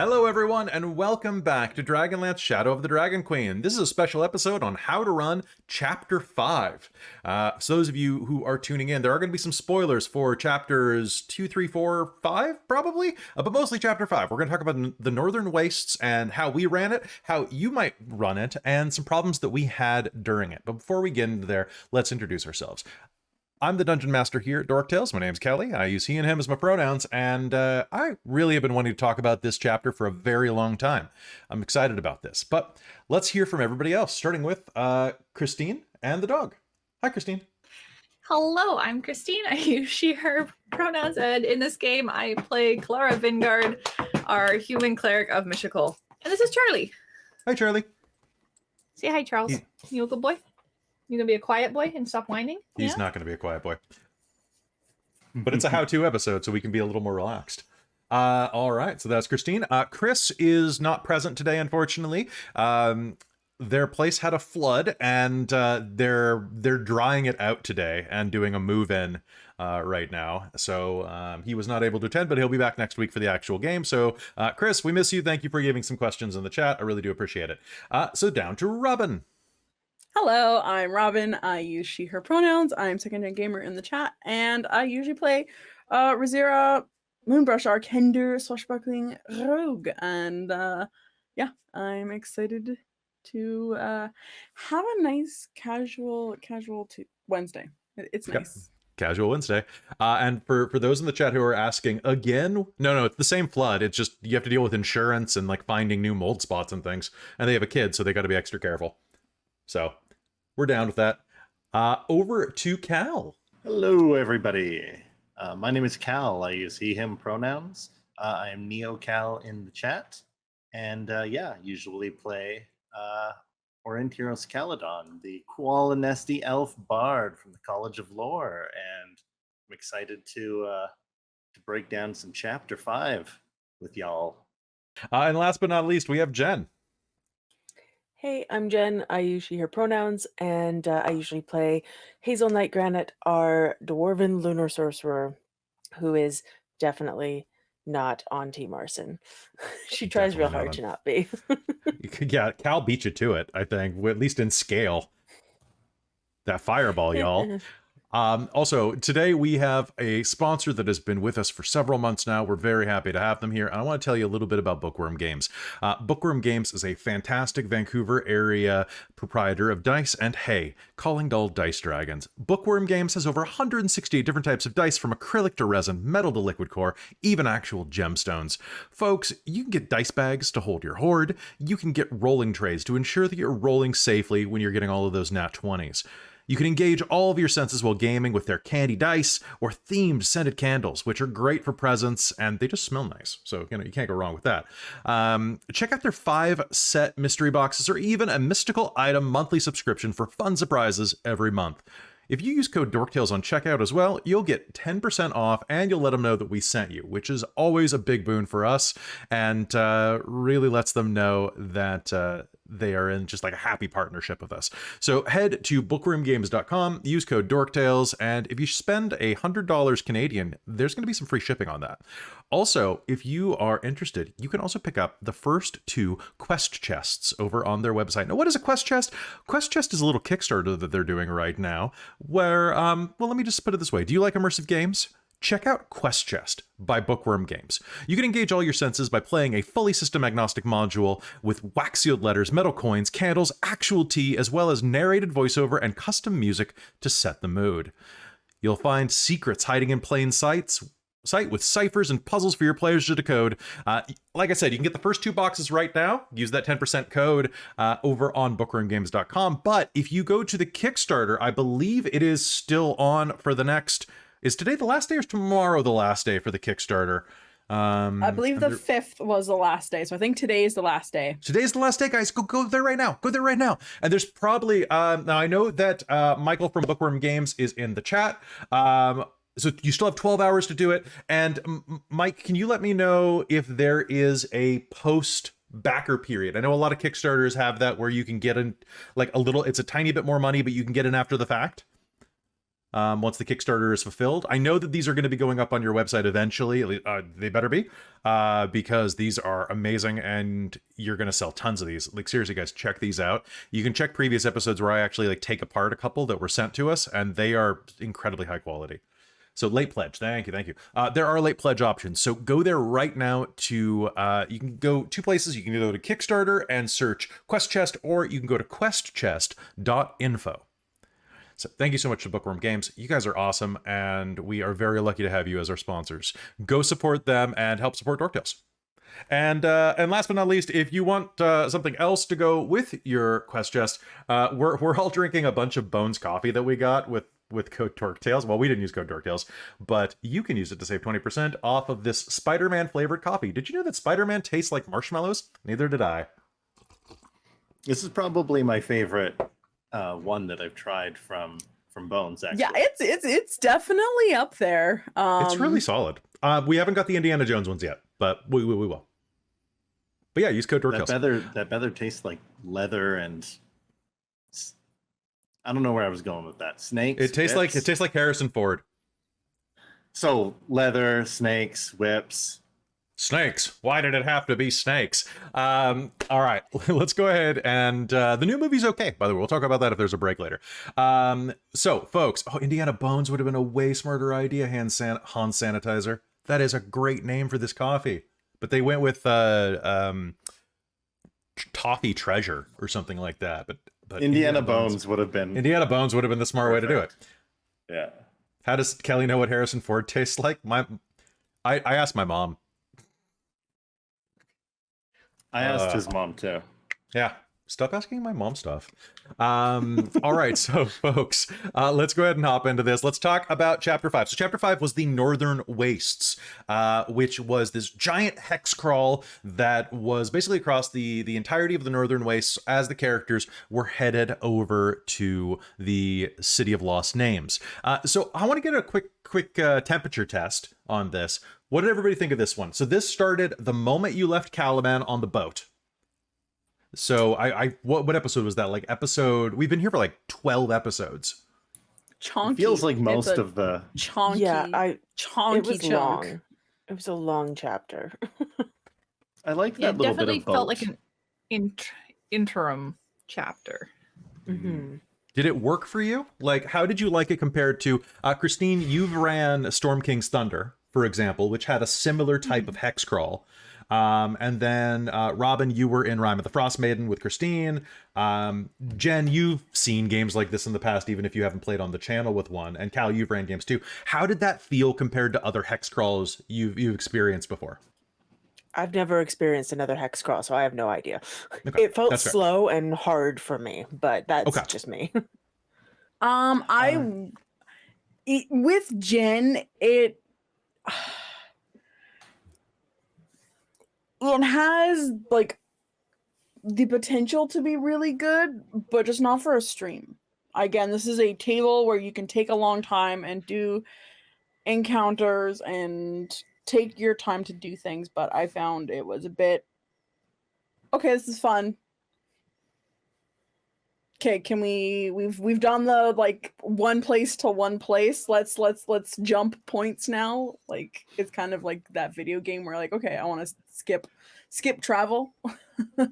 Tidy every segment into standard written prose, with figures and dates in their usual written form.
Hello everyone, and welcome back to Dragonlance Shadow of the Dragonqueen. This is a special episode on how to run Chapter 5. So those of you who are tuning in, there are going to be some spoilers for Chapters 2, 3, 4, 5, probably, but mostly Chapter 5. We're going to talk about the Northern Wastes and how we ran it, how you might run it, and some problems that we had during it. But before we get into there, let's introduce ourselves. I'm the Dungeon Master here at Dork Tales. My name's Kelly. I use he and him as my pronouns, and I really have been wanting to talk about this chapter for a very long time. I'm excited about this, but let's hear from everybody else, starting with Christine and the dog. Hi, Christine. Hello, I'm Christine. I use she, her pronouns, and in this game, I play Kelara Vingard, our human cleric of Mystical. And this is Charlie. Hi, Charlie. Say hi, Charles. You a good boy? You gonna be a quiet boy and stop whining? He's not gonna be a quiet boy. But it's a how-to episode, so we can be a little more relaxed. All right, so that's Christine. Chris is not present today, unfortunately. Their place had a flood, and they're drying it out today and doing a move-in right now. So he was not able to attend, but he'll be back next week for the actual game. So Chris, we miss you. Thank you for giving some questions in the chat. I really do appreciate it. So down to Robin. Hello, I'm Robin. I use she, her pronouns. I'm second-gen gamer in the chat, and I usually play Rizira, Moonbrush, Arkender, swashbuckling rogue. And yeah, I'm excited to have a nice casual Wednesday. It's nice. Casual Wednesday. And for those in the chat who are asking, again, no, it's the same flood. It's just you have to deal with insurance and like finding new mold spots and things. And they have a kid, so they got to be extra careful. So we're down with that. Over to Cal. Hello, everybody. My name is Cal. I use he, him pronouns. I am Neo Cal in the chat. And yeah, usually play Aurontiros Caledon, the Qualinesti elf bard from the College of Lore. And I'm excited to break down some Chapter 5 with y'all. And last but not least, we have Jen. Hey, I'm Jen. I use she, her pronouns, and I usually play Hazeal Nightgranite, our dwarven lunar sorcerer, who is definitely not on Team Arson. She tries real hard to not be. Yeah, Cal beat you to it, I think, at least in scale. That fireball, y'all. Also, today we have a sponsor that has been with us for several months now. We're very happy to have them here. And I want to tell you a little bit about Bookwyrm Games. Bookwyrm Games is a fantastic Vancouver area proprietor of dice and, hey, calling dull dice dragons. Bookwyrm Games has over 168 different types of dice, from acrylic to resin, metal to liquid core, even actual gemstones. Folks, you can get dice bags to hold your hoard. You can get rolling trays to ensure that you're rolling safely when you're getting all of those nat 20s. You can engage all of your senses while gaming with their candy dice or themed scented candles, which are great for presents, and they just smell nice. So, you can't go wrong with that. Check out their 5-set mystery boxes or even a mystical item monthly subscription for fun surprises every month. If you use code DorkTales on checkout as well, you'll get 10% off, and you'll let them know that we sent you, which is always a big boon for us, and really lets them know that they are in just like a happy partnership with us. So head to bookwyrmgames.com, use code DorkTales, and if you spend $100 Canadian, there's going to be some free shipping on that. Also, if you are interested, you can also pick up the first 2 quest chests over on their website. Now, what is a quest chest? Quest chest is a little Kickstarter that they're doing right now, where, well, let me just put it this way. Do you like immersive games? Check out Quest Chest by Bookwyrm Games. You can engage all your senses by playing a fully system-agnostic module with wax-sealed letters, metal coins, candles, actual tea, as well as narrated voiceover and custom music to set the mood. You'll find secrets hiding in plain sight with ciphers and puzzles for your players to decode. Like I said, you can get the first 2 boxes right now. Use that 10% code over on bookwyrmgames.com. But if you go to the Kickstarter, I believe it is still on for the next... Is today the last day or is tomorrow the last day for the Kickstarter? I believe the 5th was the last day, so I think today is the last day. Today's the last day, guys. Go there right now. Go there right now. And there's probably now I know that Michael from Bookwyrm Games is in the chat. So you still have 12 hours to do it. And Mike, can you let me know if there is a post backer period? I know a lot of Kickstarters have that where you can get in like a little. It's a tiny bit more money, but you can get in after the fact. once the Kickstarter is fulfilled. I know that these are going to be going up on your website eventually. They better be, because these are amazing and you're going to sell tons of these. Like, seriously, guys, check these out. You can check previous episodes where I actually like take apart a couple that were sent to us, and they are incredibly high quality. So late pledge, thank you. There are late pledge options. So go there right now to, you can go two places. You can go to Kickstarter and search Quest Chest, or you can go to questchest.info. So thank you so much to Bookwyrm Games. You guys are awesome, and we are very lucky to have you as our sponsors. Go support them and help support Dork Tales. And last but not least, if you want something else to go with your Quest Chest, we're all drinking a bunch of Bones coffee that we got with code Dork Tales. Well, we didn't use code Dork Tales, but you can use it to save 20% off of this Spider-Man flavored coffee. Did you know that Spider-Man tastes like marshmallows? Neither did I. This is probably my favorite one that I've tried from Bones. Actually, Yeah, it's definitely up there. It's really solid. We haven't got the Indiana Jones ones yet, but we will. But yeah, use code Dork Tales. That better tastes like leather and I don't know where I was going with that. Snakes. It tastes like Harrison Ford. So leather, snakes, whips. Snakes. Why did it have to be snakes? All right, let's go ahead and the new movie's okay. By the way, we'll talk about that if there's a break later. So, folks, Indiana Bones would have been a way smarter idea. Hans Sanitizer. That is a great name for this coffee. But they went with Toffee Treasure or something like that. But Indiana Bones would have been the smart way to do it. Yeah. How does Kelly know what Harrison Ford tastes like? I asked my mom. I asked his mom too. Yeah. Stop asking my mom stuff. All right, so folks, let's go ahead and hop into this. Let's talk about Chapter 5. So Chapter 5 was the Northern Wastes, which was this giant hex crawl that was basically across the entirety of the Northern Wastes as the characters were headed over to the City of Lost Names. So I want to get a quick temperature test on this. What did everybody think of this one? So this started the moment you left Caliban on the boat. So what episode was that? Like we've been here for like 12 episodes. Chonky. It feels like most of the chonky. Yeah, chonky it was chunk. long. It was a long chapter. I like Yeah, that it little definitely bit of boat. felt like an interim chapter. Mm-hmm. Did it work for you? Like, how did you like it compared to Christine? You've ran Storm King's Thunder, for example, which had a similar type of hex crawl. And then Robin, you were in Rime of the Frost Maiden with Christine. Jen, you've seen games like this in the past, even if you haven't played on the channel with one. And Cal, you've ran games too. How did that feel compared to other hex crawls you've experienced before? I've never experienced another hex crawl, so I have no idea. Okay, It felt that's fair. slow and hard for me, but that's Okay. just me. With Jen, it has like the potential to be really good, but just not for a stream. Again, this is a table where you can take a long time and do encounters and take your time to do things, but I found it was a bit okay, this is fun. Okay, can we've done the like one place to one place. Let's jump points now. Like it's kind of like that video game where like, okay, I want to skip travel.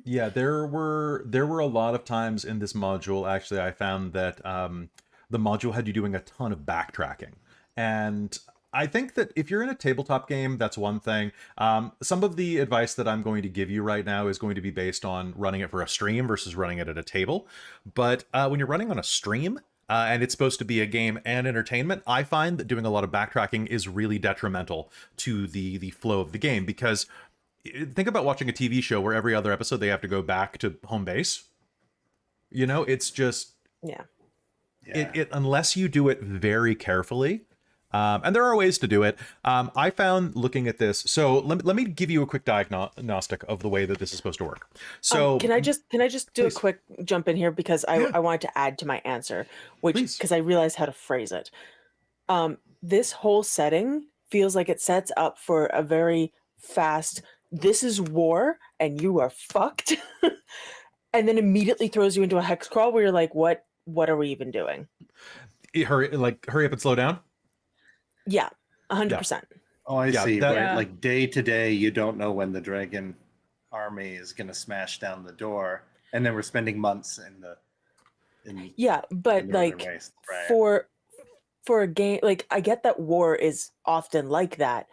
Yeah, there were a lot of times in this module, actually, I found that the module had you doing a ton of backtracking. And I think that if you're in a tabletop game, that's one thing. Some of the advice that I'm going to give you right now is going to be based on running it for a stream versus running it at a table. But when you're running on a stream, and it's supposed to be a game and entertainment, I find that doing a lot of backtracking is really detrimental to the flow of the game. Because think about watching a TV show where every other episode they have to go back to home base. You know, it's just... Yeah. It unless you do it very carefully... and there are ways to do it. I found looking at this. So let me give you a quick diagnostic of the way that this is supposed to work. So can I just do Please. a quick jump in here because Yeah. I wanted to add to my answer, which Please. because I realized how to phrase it. This whole setting feels like it sets up for a very fast. This is war, and you are fucked, and then immediately throws you into a hex crawl where you're like, what are we even doing? hurry up and slow down. Yeah, 100%. Oh, I Yeah, see. that- Right, Yeah. like day to day, you don't know when the dragon army is going to smash down the door, and then we're spending months in Yeah, but the Northern like Waste. Right. for a game, like I get that war is often like that,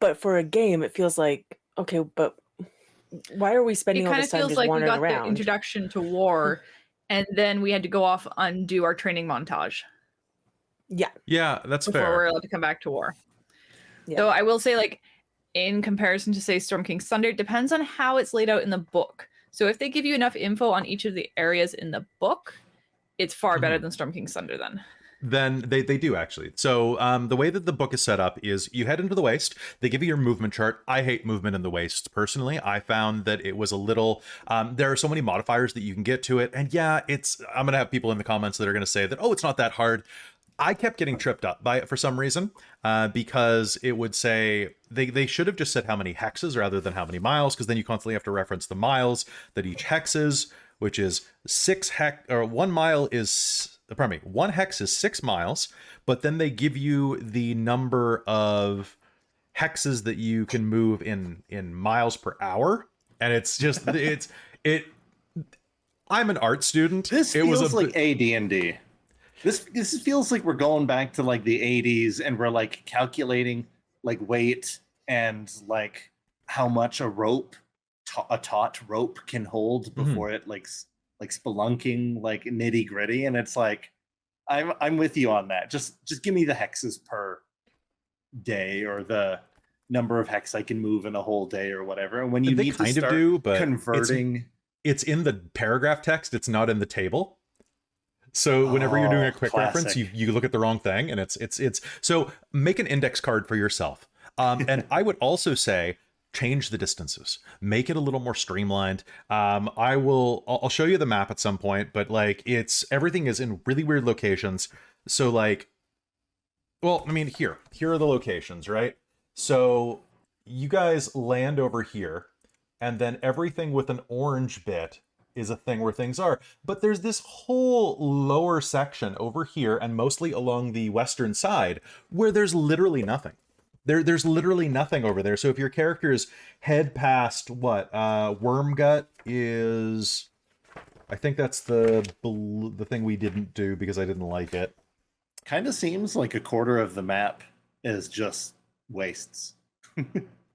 but for a game, it feels like okay, but why are we spending It all kind this of time feels just like we wandering got the around? introduction to war, and then we had to go off undo our training montage Yeah, that's before fair. we're allowed to come back to war. Yeah. Though I will say, like, in comparison to say Storm King's Thunder, it depends on how it's laid out in the book. So if they give you enough info on each of the areas in the book, it's far better than Storm King's Thunder then. Then they do actually. So the way that the book is set up is you head into the waste. They give you your movement chart. I hate movement in the waste personally. I found that it was a little. There are so many modifiers that you can get to it, and yeah, it's. I'm gonna have people in the comments that are gonna say that it's not that hard. I kept getting tripped up by it for some reason because it would say they should have just said how many hexes rather than how many miles, because then you constantly have to reference the miles that each hex is, which is 1 mile is. Pardon me, 1 hex is 6 miles, but then they give you the number of hexes that you can move in miles per hour, and it's just I'm an art student. This feels like AD&D. This feels like we're going back to like the 80s, and we're like calculating like weight and like how much a taut rope can hold before it like spelunking like nitty gritty. And it's like I'm with you on that. Just give me the hexes per day, or the number of hex I can move in a whole day, or whatever. And when you they need kind to start of do, but converting, it's in the paragraph text. It's not in the table. So whenever you're doing a quick reference, you look at the wrong thing, and it's so make an index card for yourself. And I would also say change the distances, make it a little more streamlined. I'll show you the map at some point, but like everything is in really weird locations. So like, well, I mean, here are the locations, right? So you guys land over here, and then everything with an orange bit is a thing where things are. But there's this whole lower section over here, and mostly along the western side, where there's literally nothing. There's literally nothing over there. So if your characters head past Wormgut is, I think that's the thing we didn't do because I didn't like it. kind of seems like a quarter of the map is just wastes.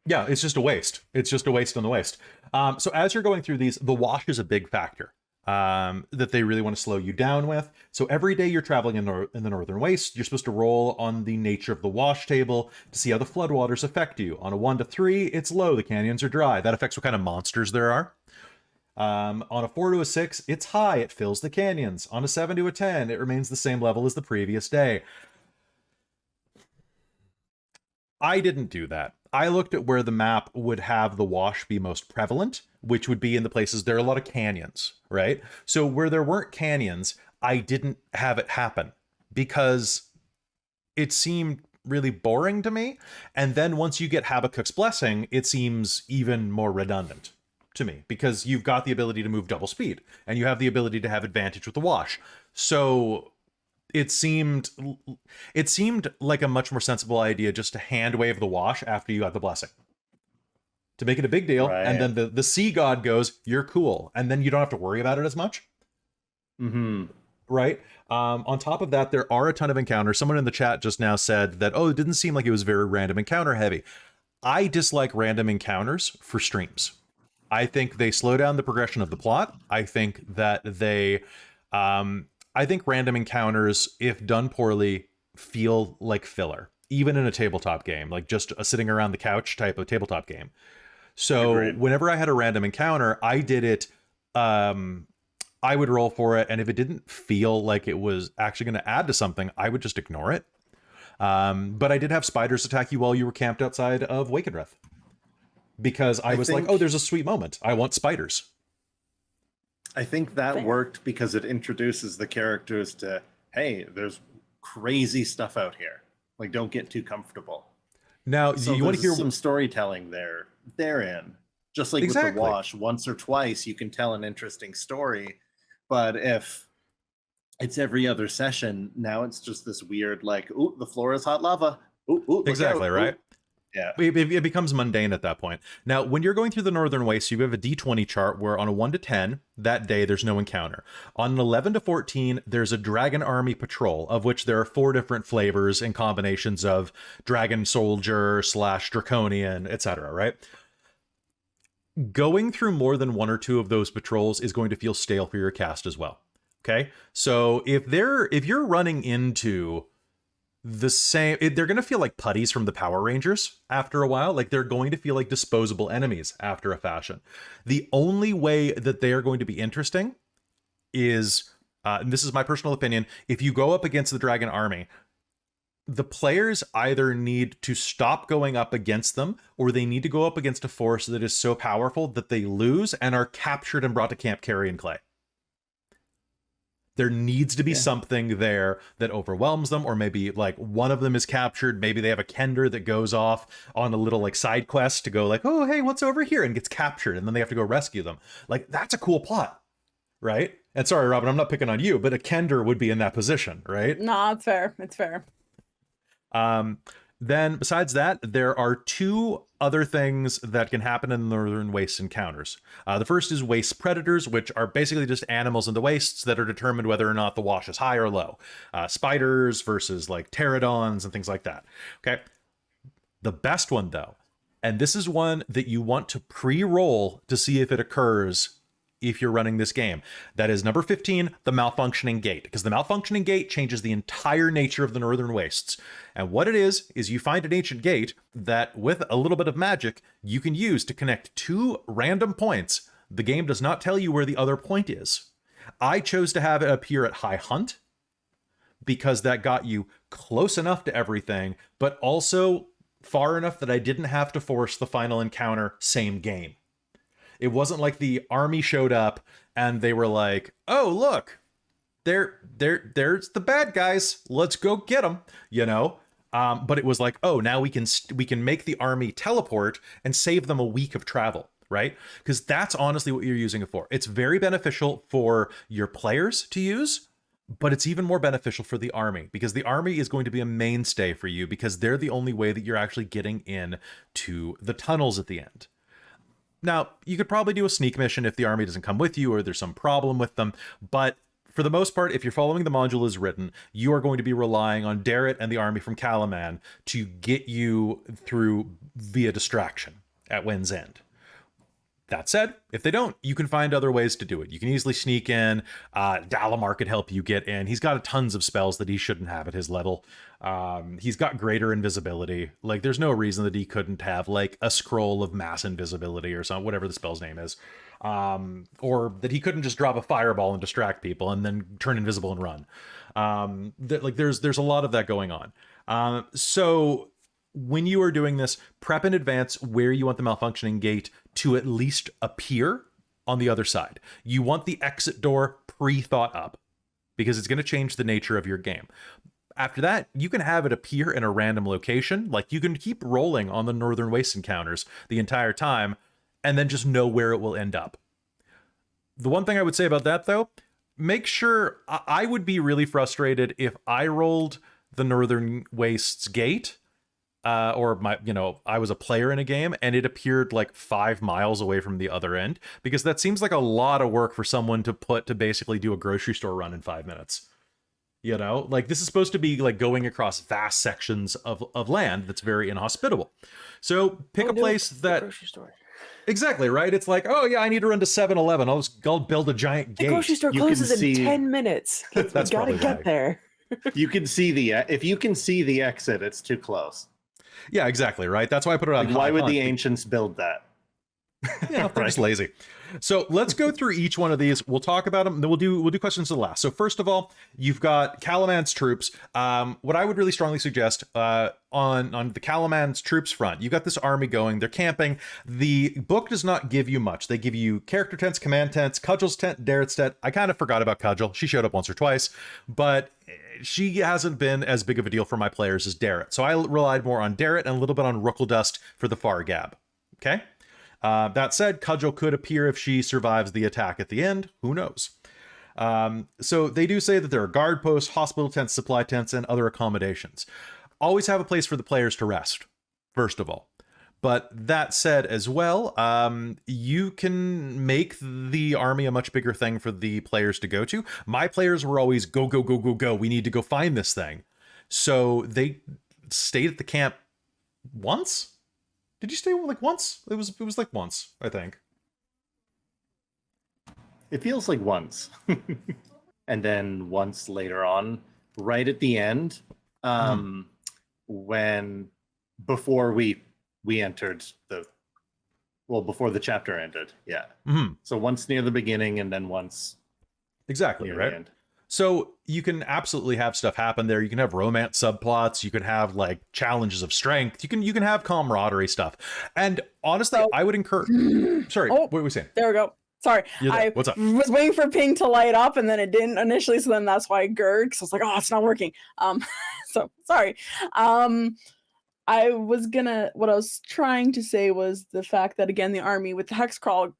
Yeah, it's just a waste. It's just a waste on the waste. So as you're going through these, the wash is a big factor that they really want to slow you down with. So every day you're traveling in the Northern Waste, you're supposed to roll on the nature of the wash table to see how the floodwaters affect you. On a 1 to 3, it's low. The canyons are dry. That affects what kind of monsters there are. On a 4 to a 6, it's high. It fills the canyons. On a 7 to a 10, it remains the same level as the previous day. I didn't do that. I looked at where the map would have the wash be most prevalent, which would be in the places there are a lot of canyons, right? So where there weren't canyons, I didn't have it happen because it seemed really boring to me. And then once you get Habakkuk's Blessing, it seems even more redundant to me because you've got the ability to move double speed and you have the ability to have advantage with the wash. So it seemed like a much more sensible idea just to hand wave the wash after you got the blessing, to make it a big deal. Right. And then the sea god goes, you're cool. And then you don't have to worry about it as much. Mm-hmm. Right. On top of that, there are a ton of encounters. Someone in the chat just now said that, oh, it didn't seem like it was very random encounter heavy. I dislike random encounters for streams. I think they slow down the progression of the plot. I think that I think random encounters, if done poorly, feel like filler, even in a tabletop game, like just a sitting around the couch type of tabletop game. So Agreed. whenever I had a random encounter, I did it. I would roll for it, and if it didn't feel like it was actually going to add to something, I would just ignore it. But I did have spiders attack you while you were camped outside of Wakenreth, because I was like, oh, there's a sweet moment. I want spiders. I think that Fair. worked because it introduces the characters to, hey, there's crazy stuff out here. Like, don't get too comfortable. Now, So you want to hear some storytelling therein. Just like Exactly. with the wash, once or twice you can tell an interesting story. But if it's every other session. Now it's just this weird, like, ooh, the floor is hot lava. Ooh, look Exactly, out. right? Ooh. Yeah. It becomes mundane at that point. Now, when you're going through the Northern Waste, you have a D20 chart where on a 1 to 10, that day, there's no encounter. On an 11 to 14, there's a Dragon Army Patrol, of which there are 4 different flavors and combinations of Dragon Soldier / Draconian, etc., right? Going through more than 1 or 2 of those patrols is going to feel stale for your cast as well. Okay? So if you're running into the same, they're going to feel like putties from the Power Rangers after a while. Like they're going to feel like disposable enemies after a fashion. The only way that they are going to be interesting is, and this is my personal opinion, if you go up against the Dragon Army, the players either need to stop going up against them, or they need to go up against a force that is so powerful that they lose and are captured and brought to Camp Carrion Clay. There needs to be something there that overwhelms them, or maybe like one of them is captured. Maybe they have a Kender that goes off on a little like side quest to go like, oh, hey, what's over here? And gets captured. And then they have to go rescue them. Like that's a cool plot, right? And sorry, Robin, I'm not picking on you, but a Kender would be in that position, right? No, it's fair. It's fair. Then besides that, there are 2 other things that can happen in the Northern Wastes encounters. The first is waste predators, which are basically just animals in the wastes that are determined whether or not the wash is high or low. Spiders versus like pterodons and things like that. Okay. The best one though, and this is one that you want to pre-roll to see if it occurs if you're running this game. That is number 15, the malfunctioning gate, because the malfunctioning gate changes the entire nature of the Northern Wastes. And what it is you find an ancient gate that with a little bit of magic, you can use to connect 2 random points. The game does not tell you where the other point is. I chose to have it appear at High Hunt because that got you close enough to everything, but also far enough that I didn't have to force the final encounter same game. It wasn't like the army showed up and they were like, oh, look, there's the bad guys. Let's go get them, you know? But it was like, oh, now we can make the army teleport and save them a week of travel, right? Because that's honestly what you're using it for. It's very beneficial for your players to use, but it's even more beneficial for the army because the army is going to be a mainstay for you because they're the only way that you're actually getting in to the tunnels at the end. Now, you could probably do a sneak mission if the army doesn't come with you or there's some problem with them, but for the most part, if you're following the module as written, you are going to be relying on Darrett and the army from Calaman to get you through via distraction at Wind's End. That said, if they don't, you can find other ways to do it. You can easily sneak in. Dalamar could help you get in. He's got tons of spells that he shouldn't have at his level. He's got greater invisibility. Like, there's no reason that he couldn't have, like, a scroll of mass invisibility or something, whatever the spell's name is. Or that he couldn't just drop a fireball and distract people and then turn invisible and run. There's a lot of that going on. So when you are doing this, prep in advance where you want the malfunctioning gate to at least appear on the other side. You want the exit door pre-thought up because it's going to change the nature of your game. After that, you can have it appear in a random location. Like you can keep rolling on the Northern Waste encounters the entire time and then just know where it will end up. The one thing I would say about that though, make sure I would be really frustrated if I rolled the Northern Wastes gate I was a player in a game and it appeared like 5 miles away from the other end, because that seems like a lot of work for someone to basically do a grocery store run in 5 minutes. You know, like this is supposed to be like going across vast sections of land that's very inhospitable. So pick a place that grocery store. Exactly, right? It's like, oh yeah, I need to run to 7-Eleven. I'll build a giant gate. The grocery store closes in 10 minutes. That's gotta probably get right. there. You can see if you can see the exit, it's too close. Yeah, exactly, right? That's why I put it on Like, why would the hunt. ancients build that? Yeah, they're just lazy. So let's go through each one of these. We'll talk about them. Then we'll do questions to the last. So first of all, you've got Calaman's troops. What I would really strongly suggest on the Calaman's troops front, you've got this army going. They're camping. The book does not give you much. They give you character tents, command tents, Cudgel's tent, Darrett's tent. I kind of forgot about Cudgel. She showed up once or twice, but she hasn't been as big of a deal for my players as Darrett. So I relied more on Darrett and a little bit on Rookledust for the far gab. Okay. That said, Cudgel could appear if she survives the attack at the end. Who knows? So they do say that there are guard posts, hospital tents, supply tents, and other accommodations. Always have a place for the players to rest, first of all. But that said as well, you can make the army a much bigger thing for the players to go to. My players were always go, go, go, go, go. We need to go find this thing. So they stayed at the camp once? Did you stay like once? It was like once, I think. It feels like once. And then once later on, right at the end, when before we entered before the chapter ended. Yeah. So once near the beginning and then once exactly near right the end. So you can absolutely have stuff happen there. You can have romance subplots. You can have like challenges of strength. You can have camaraderie stuff. And honestly, I would encourage. Sorry, what were we saying? There we go. Sorry, What's up? was waiting for ping to light up and then it didn't initially. So then that's why I gurged. Because I was like, oh, it's not working. So sorry. What I was trying to say was the fact that, again, the army with the hex crawl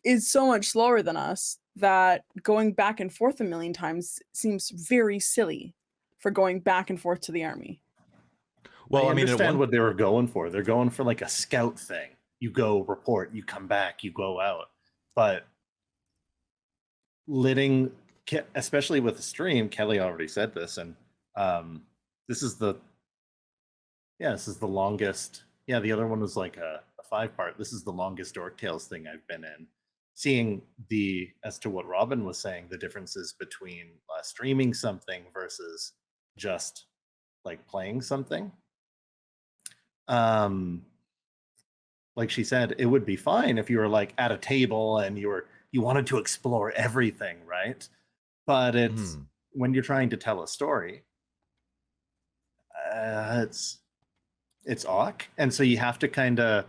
is so much slower than us that going back and forth a million times seems very silly for going back and forth to the army. Well, I understand what they were going for. They're going for like a scout thing. You go report, you come back, you go out. But especially with the stream, Kelly already said this, and this is the longest. Yeah, the other one was like a 5-part. This is the longest Dork Tales thing I've been in. Seeing as to what Robin was saying, the differences between streaming something versus just like playing something. Like she said, it would be fine if you were like at a table and you wanted to explore everything, right? But it's when you're trying to tell a story, it's awk, and so you have to kind of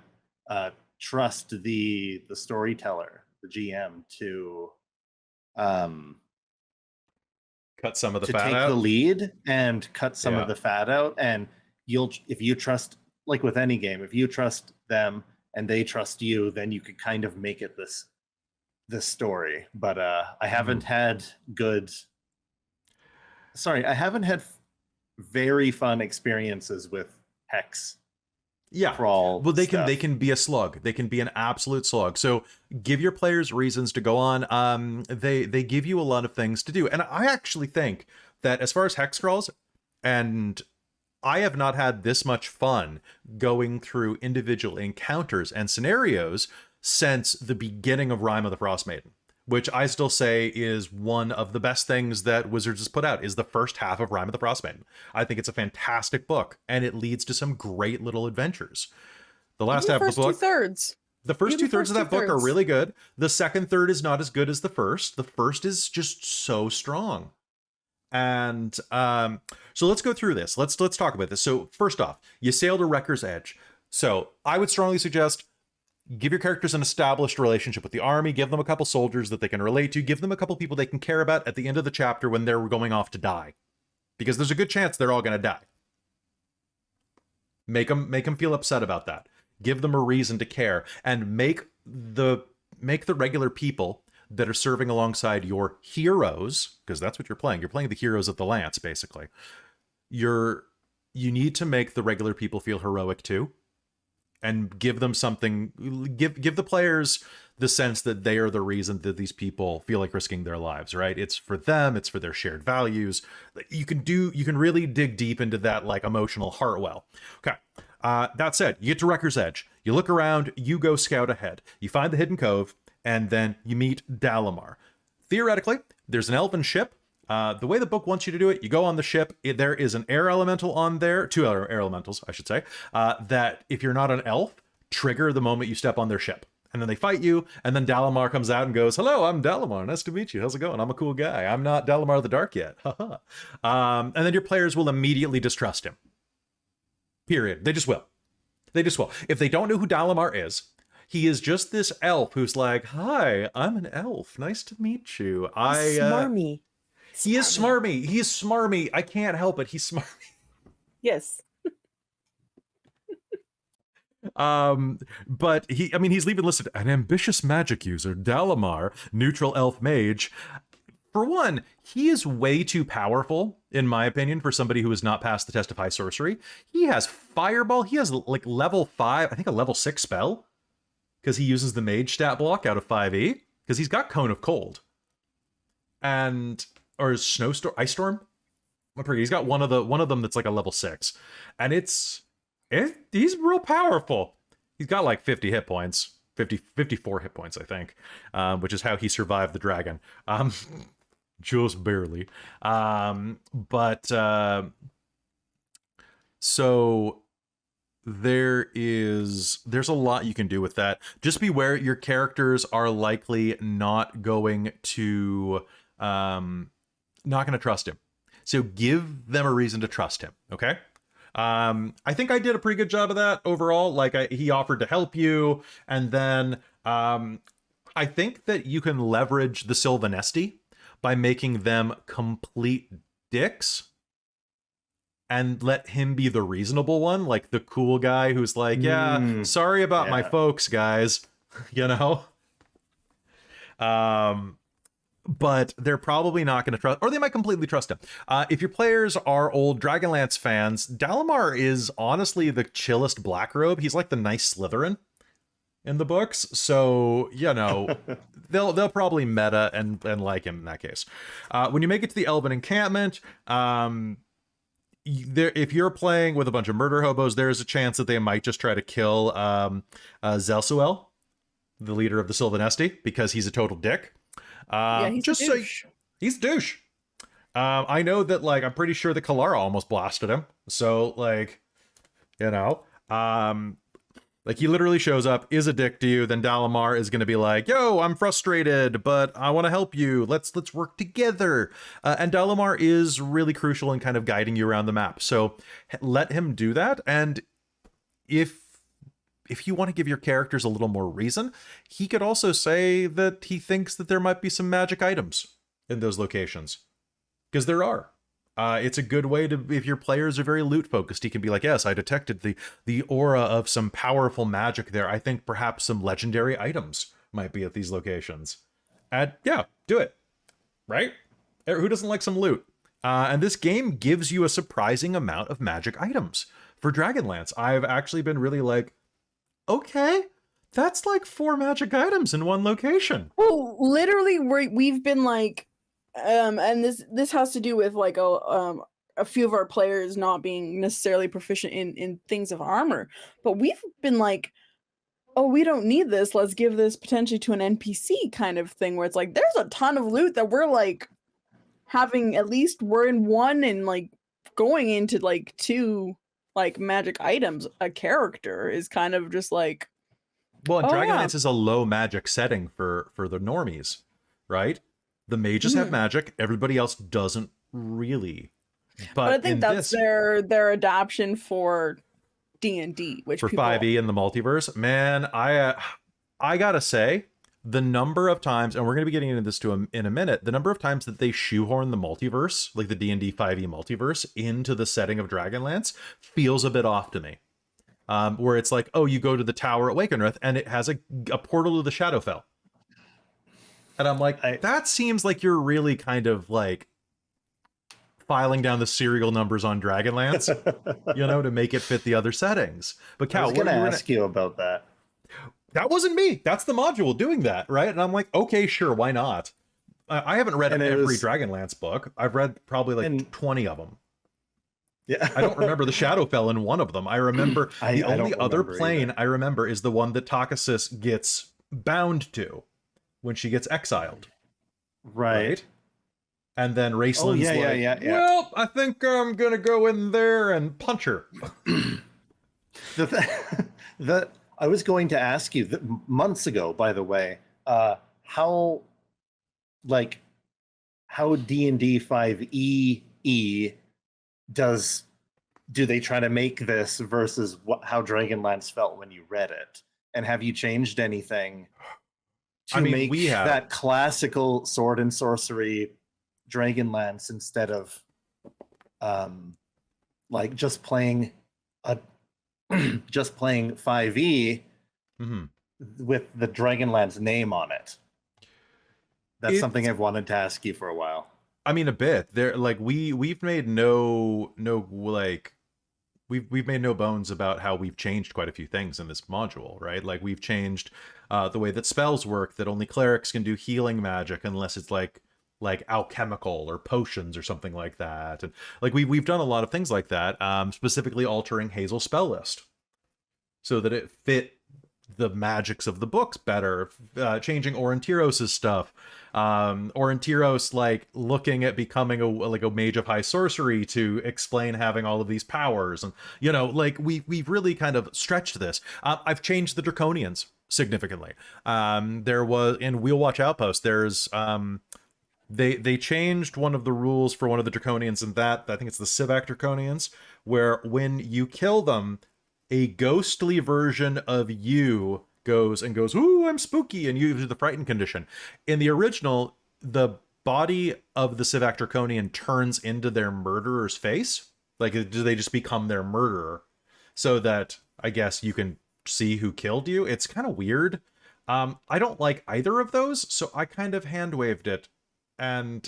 trust the storyteller, the GM, to cut some of the to fat take out. the lead and cut some of the fat out. And if you trust, like with any game, if you trust them and they trust you, then you could kind of make it this story. But I haven't had I haven't had very fun experiences with hex crawl. Well, they can be a slug. They can be an absolute slug. So give your players reasons to go on. They give you a lot of things to do. And I actually think that as far as hex crawls, and I have not had this much fun going through individual encounters and scenarios since the beginning of Rime of the Frostmaiden, which I still say is one of the best things that Wizards has put out, is the first half of Rime of the Frostmaiden. I think it's a fantastic book, and it leads to some great little adventures. The last half of the book... The first two-thirds of that book are really good. The second third is not as good as the first. The first is just so strong. And so let's go through this. Let's talk about this. So first off, you sail to Wrecker's Edge. So I would strongly suggest give your characters an established relationship with the army, give them a couple soldiers that they can relate to, give them a couple people they can care about at the end of the chapter when they're going off to die. Because there's a good chance they're all going to die. Make them feel upset about that. Give them a reason to care, and make the regular people that are serving alongside your heroes, because that's what you're playing. You're playing the heroes of the Lance, basically. You need to make the regular people feel heroic too, and give them something. Give the players the sense that they are the reason that these people feel like risking their lives. Right? It's for them. It's for their shared values. You can really dig deep into that like emotional heart well. Okay. That said, you get to Wrecker's Edge. You look around. You go scout ahead. You find the hidden cove. And then you meet Dalamar. Theoretically, there's an elven ship. The way the book wants you to do it, you go on the ship. There is an air elemental on there, 2 other air elementals, I should say, that if you're not an elf, trigger the moment you step on their ship. And then they fight you, and then Dalamar comes out and goes, "Hello, I'm Dalamar. Nice to meet you. How's it going? I'm a cool guy. I'm not Dalamar the Dark yet." And then your players will immediately distrust him. Period. They just will. If they don't know who Dalamar is, he is just this elf who's like, "Hi, I'm an elf. Nice to meet you." Smarmy. He is smarmy. He is smarmy. I can't help it. He's smarmy. Yes. But he's even listed an ambitious magic user, Dalamar, neutral elf mage. for one, he is way too powerful, in my opinion, for somebody who has not passed the test of high sorcery. He has Fireball. He has like level 5, I think a level 6 spell, because he uses the mage stat block out of 5e, because he's got Cone of Cold. Or Snowstorm, Ice Storm? He's got one of them that's like a level 6. And he's real powerful. He's got like 50 hit points. 54 hit points, I think, which is how he survived the dragon. Just barely. So there's a lot you can do with that. Just beware, your characters are likely not going to trust him. So give them a reason to trust him, okay? I think I did a pretty good job of that overall. Like, he offered to help you, and then I think that you can leverage the Sylvanesti by making them complete dicks and let him be the reasonable one, like the cool guy who's like, yeah, sorry about my folks, guys, you know? But they're probably not going to trust, or they might completely trust him. If your players are old Dragonlance fans, Dalamar is honestly the chillest black robe. He's like the nice Slytherin in the books. So, you know, they'll probably meta and like him in that case. When you make it to the Elven encampment, if you're playing with a bunch of murder hobos, there's a chance that they might just try to kill Zelsuel, the leader of the Sylvanesti, because he's a total dick. He's a douche. He's a douche. I know that, like, I'm pretty sure that Kelara almost blasted him. So, like, you know, like, he literally shows up, is a dick to you, then Dalamar is going to be like, yo, I'm frustrated, but I want to help you. Let's work together. And Dalamar is really crucial in kind of guiding you around the map. So let him do that. And if you want to give your characters a little more reason, he could also say that he thinks that there might be some magic items in those locations. Because there are. It's a good way to, if your players are very loot focused, he can be like, yes, I detected the aura of some powerful magic there. I think perhaps some legendary items might be at these locations. And yeah, do it. Right? Who doesn't like some loot? And this game gives you a surprising amount of magic items. For Dragonlance, I've actually been really like, okay, that's like 4 magic items in one location. Well, literally, we've been like, and this has to do with like a few of our players not being necessarily proficient in things of armor, but we've been like, oh, we don't need this. Let's give this potentially to an NPC kind of thing, where it's like there's a ton of loot that we're like having, at least we're in 1 and like going into like 2. Like magic items, a character is kind of just like, well, and Dragonlance is a low magic setting for the normies, right? The mages have magic, everybody else doesn't really. But I think that's their adaptation for D&D, which for 5e and the multiverse. Man, I gotta say, the number of times, and we're gonna be getting into this in a minute, the number of times that they shoehorn the multiverse, like the D&D 5e multiverse, into the setting of Dragonlance feels a bit off to me. Where it's like, oh, you go to the Tower at Wakenrith and it has a portal to the Shadowfell. And I'm like, that seems like you're really kind of like filing down the serial numbers on Dragonlance, you know, to make it fit the other settings. But Cal, I was gonna ask you about that. That wasn't me. That's the module doing that, right? And I'm like, okay, sure, why not? I haven't read every Dragonlance book. I've read probably like 20 of them. Yeah, I don't remember the Shadowfell in one of them. I remember the only other plane I remember is the one that Takasis gets bound to when she gets exiled. Right? And then Raceland's well, I think I'm gonna go in there and punch her. I was going to ask you months ago, by the way, how D&D 5e do they try to make this versus how Dragonlance felt when you read it? And have you changed anything to make that classical sword and sorcery Dragonlance instead of like just playing 5e with the Dragonlance name on it? That's something I've wanted to ask you for a while. I mean, a bit. There, like we've made no like we've made no bones about how we've changed quite a few things in this module, right? Like we've changed the way that spells work, that only clerics can do healing magic unless it's like alchemical or potions or something like that. And like we've done a lot of things like that, specifically altering Hazeal's spell list so that it fit the magics of the books better, changing Aurontiros' stuff. Aurontiros like looking at becoming a mage of high sorcery to explain having all of these powers, and you know, like we've really kind of stretched this. I've changed the Draconians significantly. There was in Wheel Watch Outpost, there's they changed one of the rules for one of the Draconians, and that I think it's the Civac Draconians, where when you kill them, a ghostly version of you goes, "Ooh, I'm spooky," and you use the frightened condition. In the original, the body of the Civac Draconian turns into their murderer's face. Like, do they just become their murderer? So that, I guess, you can see who killed you. It's kind of weird. I don't like either of those, so I kind of hand-waved it. And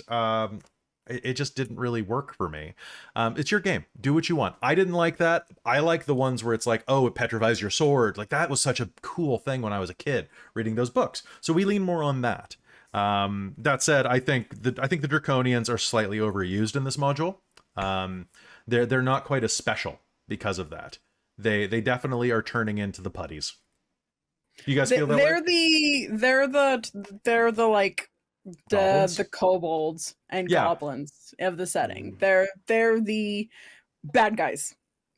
it just didn't really work for me. It's your game. Do what you want. I didn't like that. I like the ones where it's like, oh, it petrifies your sword. Like, that was such a cool thing when I was a kid reading those books. So we lean more on that. That said, I think the Draconians are slightly overused in this module. They're not quite as special because of that. They definitely are turning into the putties. You guys feel that way? They're the like Goblins? the kobolds and Yeah. goblins of the setting. They're the bad guys.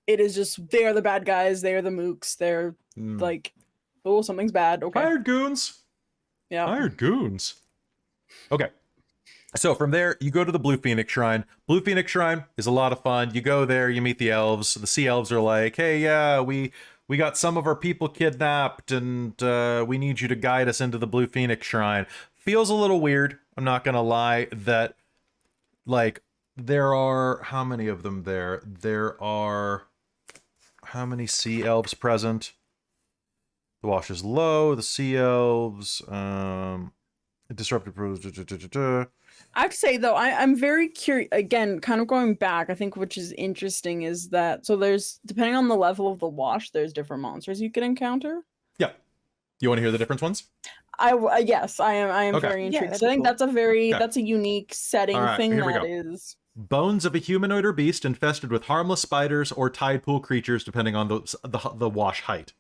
It is just they're the bad guys. They're the mooks. They're like, oh, something's bad. Okay, Hired goons. yeah. Hired goons. Okay. So from there, you go to the Blue Phoenix Shrine. Blue Phoenix Shrine is a lot of fun. You go there, you meet the elves. The sea elves are like, hey, yeah, we got some of our people kidnapped, and we need you to guide us into the Blue Phoenix Shrine. Feels a little weird, I'm not gonna lie, that, like, there are, how many of them there? There are, how many sea elves present? The wash is low, the sea elves, disruptive pros, I have to say though, I'm very curious. Again, kind of going back, I think which is interesting is that so there's depending on the level of the wash, there's different monsters you can encounter. Yeah. You want to hear the different ones? Yes, I am Okay. very Yeah, intrigued. that'd So I be think cool. that's a very Okay. that's a unique setting All right, thing here we that go. is. Bones of a humanoid or beast infested with harmless spiders or tide pool creatures, depending on the wash height.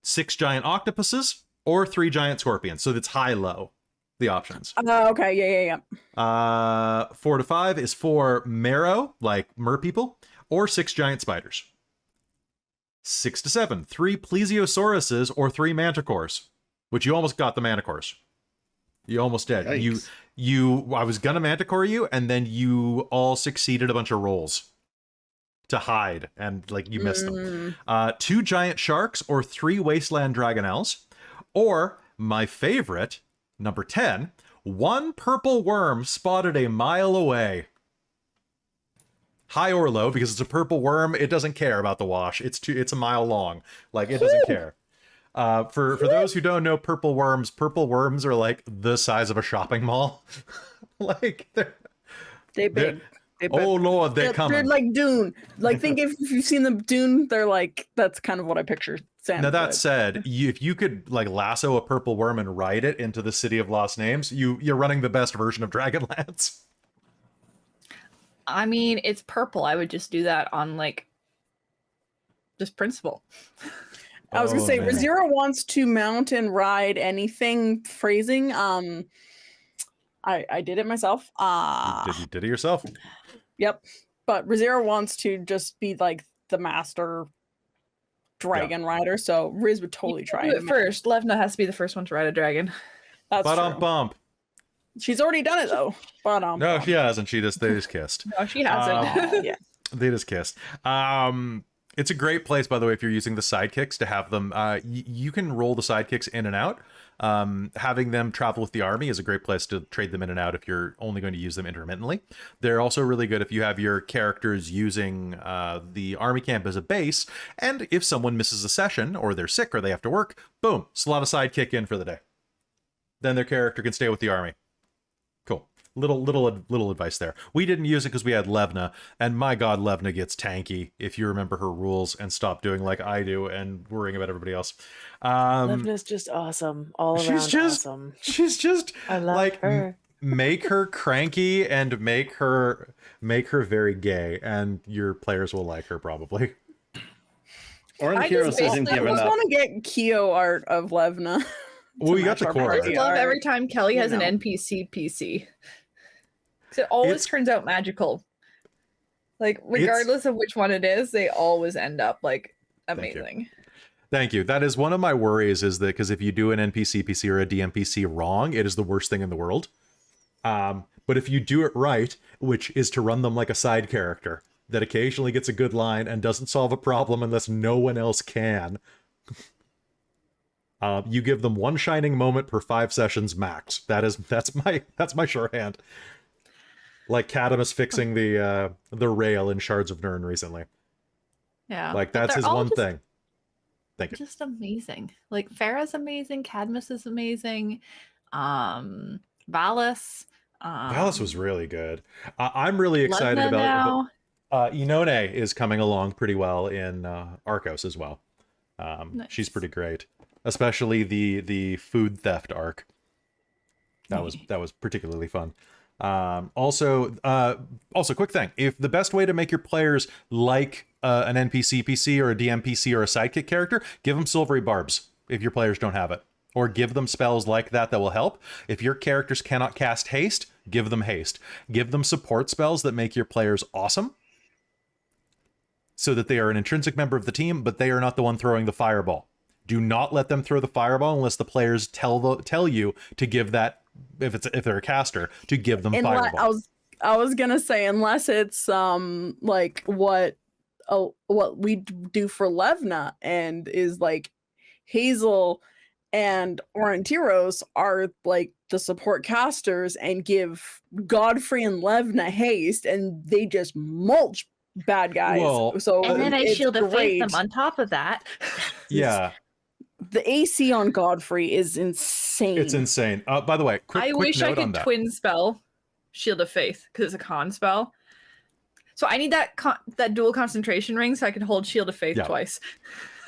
6 giant octopuses or 3 giant scorpions. So it's high-low, the options. Okay, yeah. 4 to 5 is 4 marrow, like mer people, or 6 giant spiders. 6 to 7, 3 plesiosauruses or 3 manticores, which you almost got the manticores. You almost did. Yikes. I was gonna manticore you, and then you all succeeded a bunch of rolls to hide, and like you missed them. 2 giant sharks or 3 wasteland dragonels, or my favorite, number 10, 1 purple worm spotted a mile away. High or low, because it's a purple worm, it doesn't care about the wash. It's a mile long. Like, it doesn't care. For those who don't know purple worms are like the size of a shopping mall. Like, They big. oh lord, they're coming. They're like Dune. Like think if you've seen the Dune, they're like that's kind of what I picture. Now that said, if you could like lasso a purple worm and ride it into the city of lost names, you're running the best version of Dragonlance. I mean, it's purple. I would just do that on like just principle. I was gonna say man. Rizira wants to mount and ride anything phrasing. I did it myself. You did it yourself. Yep. But Rizira wants to just be like the master dragon rider, so Riz would totally try Do it first. Levna has to be the first one to ride a dragon. That's true. Bump. She's already done it though. No, she hasn't. They just kissed. No, she hasn't. Yeah. They just kissed. It's a great place, by the way, if you're using the sidekicks to have them. You can roll the sidekicks in and out. Having them travel with the army is a great place to trade them in and out if you're only going to use them intermittently. They're also really good if you have your characters using the army camp as a base, and if someone misses a session, or they're sick, or they have to work, boom, slot a sidekick in for the day. then their character can stay with the army. Cool. Little advice there. We didn't use it because we had Levna, and my god, Levna gets tanky if you remember her rules and stop doing like I do and worrying about everybody else. Levna's just awesome. All around awesome. She's just I love like her. make her cranky and make her very gay, and your players will like her probably. Aurontiros isn't I giving just up. want to get Kyo art of Levna. Well, you got the core I art. just love every time Kelly has You know. an NPC PC. 'Cause it always It's- turns out magical. Like, regardless of which one it is, they always end up like Thank you. amazing. Thank you. That is one of my worries, is that because if you do an NPC PC or a DMPC wrong, it is the worst thing in the world. But if you do it right, which is to run them like a side character that occasionally gets a good line and doesn't solve a problem unless no one else can, you give them one shining moment per 5 sessions max. That's my shorthand. Like Cadamus fixing the rail in Shards of Nirn recently. Yeah. Like but that's they're his all one just- thing. Thank you. Just amazing. Like Farah's amazing, Cadmus is amazing, Valis. Valis was really good. I'm really excited Levna about now. Inone is coming along pretty well in Arcos as well. She's Nice. pretty great, especially the food theft arc. That was particularly fun. Also, quick thing: if the best way to make your players like an NPC PC or a DMPC or a sidekick character, give them silvery barbs if your players don't have it, or give them spells like that will help. If your characters cannot cast haste, give them haste. Give them support spells that make your players awesome, so that they are an intrinsic member of the team, but they are not the one throwing the fireball. Do not let them throw the fireball unless the players tell you to give that, if they're a caster, to give them fireball. I was gonna say, unless it's like what we do for Levna, and is like Hazeal and Aurontiros are like the support casters and give Godfrey and Levna haste, and they just mulch bad guys. Well, so And then I it's shield of faith them great. on top of that. Yeah, The AC on Godfrey is insane. it's insane. By the way, quick I wish I note on could that. twin spell Shield of Faith because it's a con spell. So I need that dual concentration ring so I can hold Shield of Faith Yeah. twice.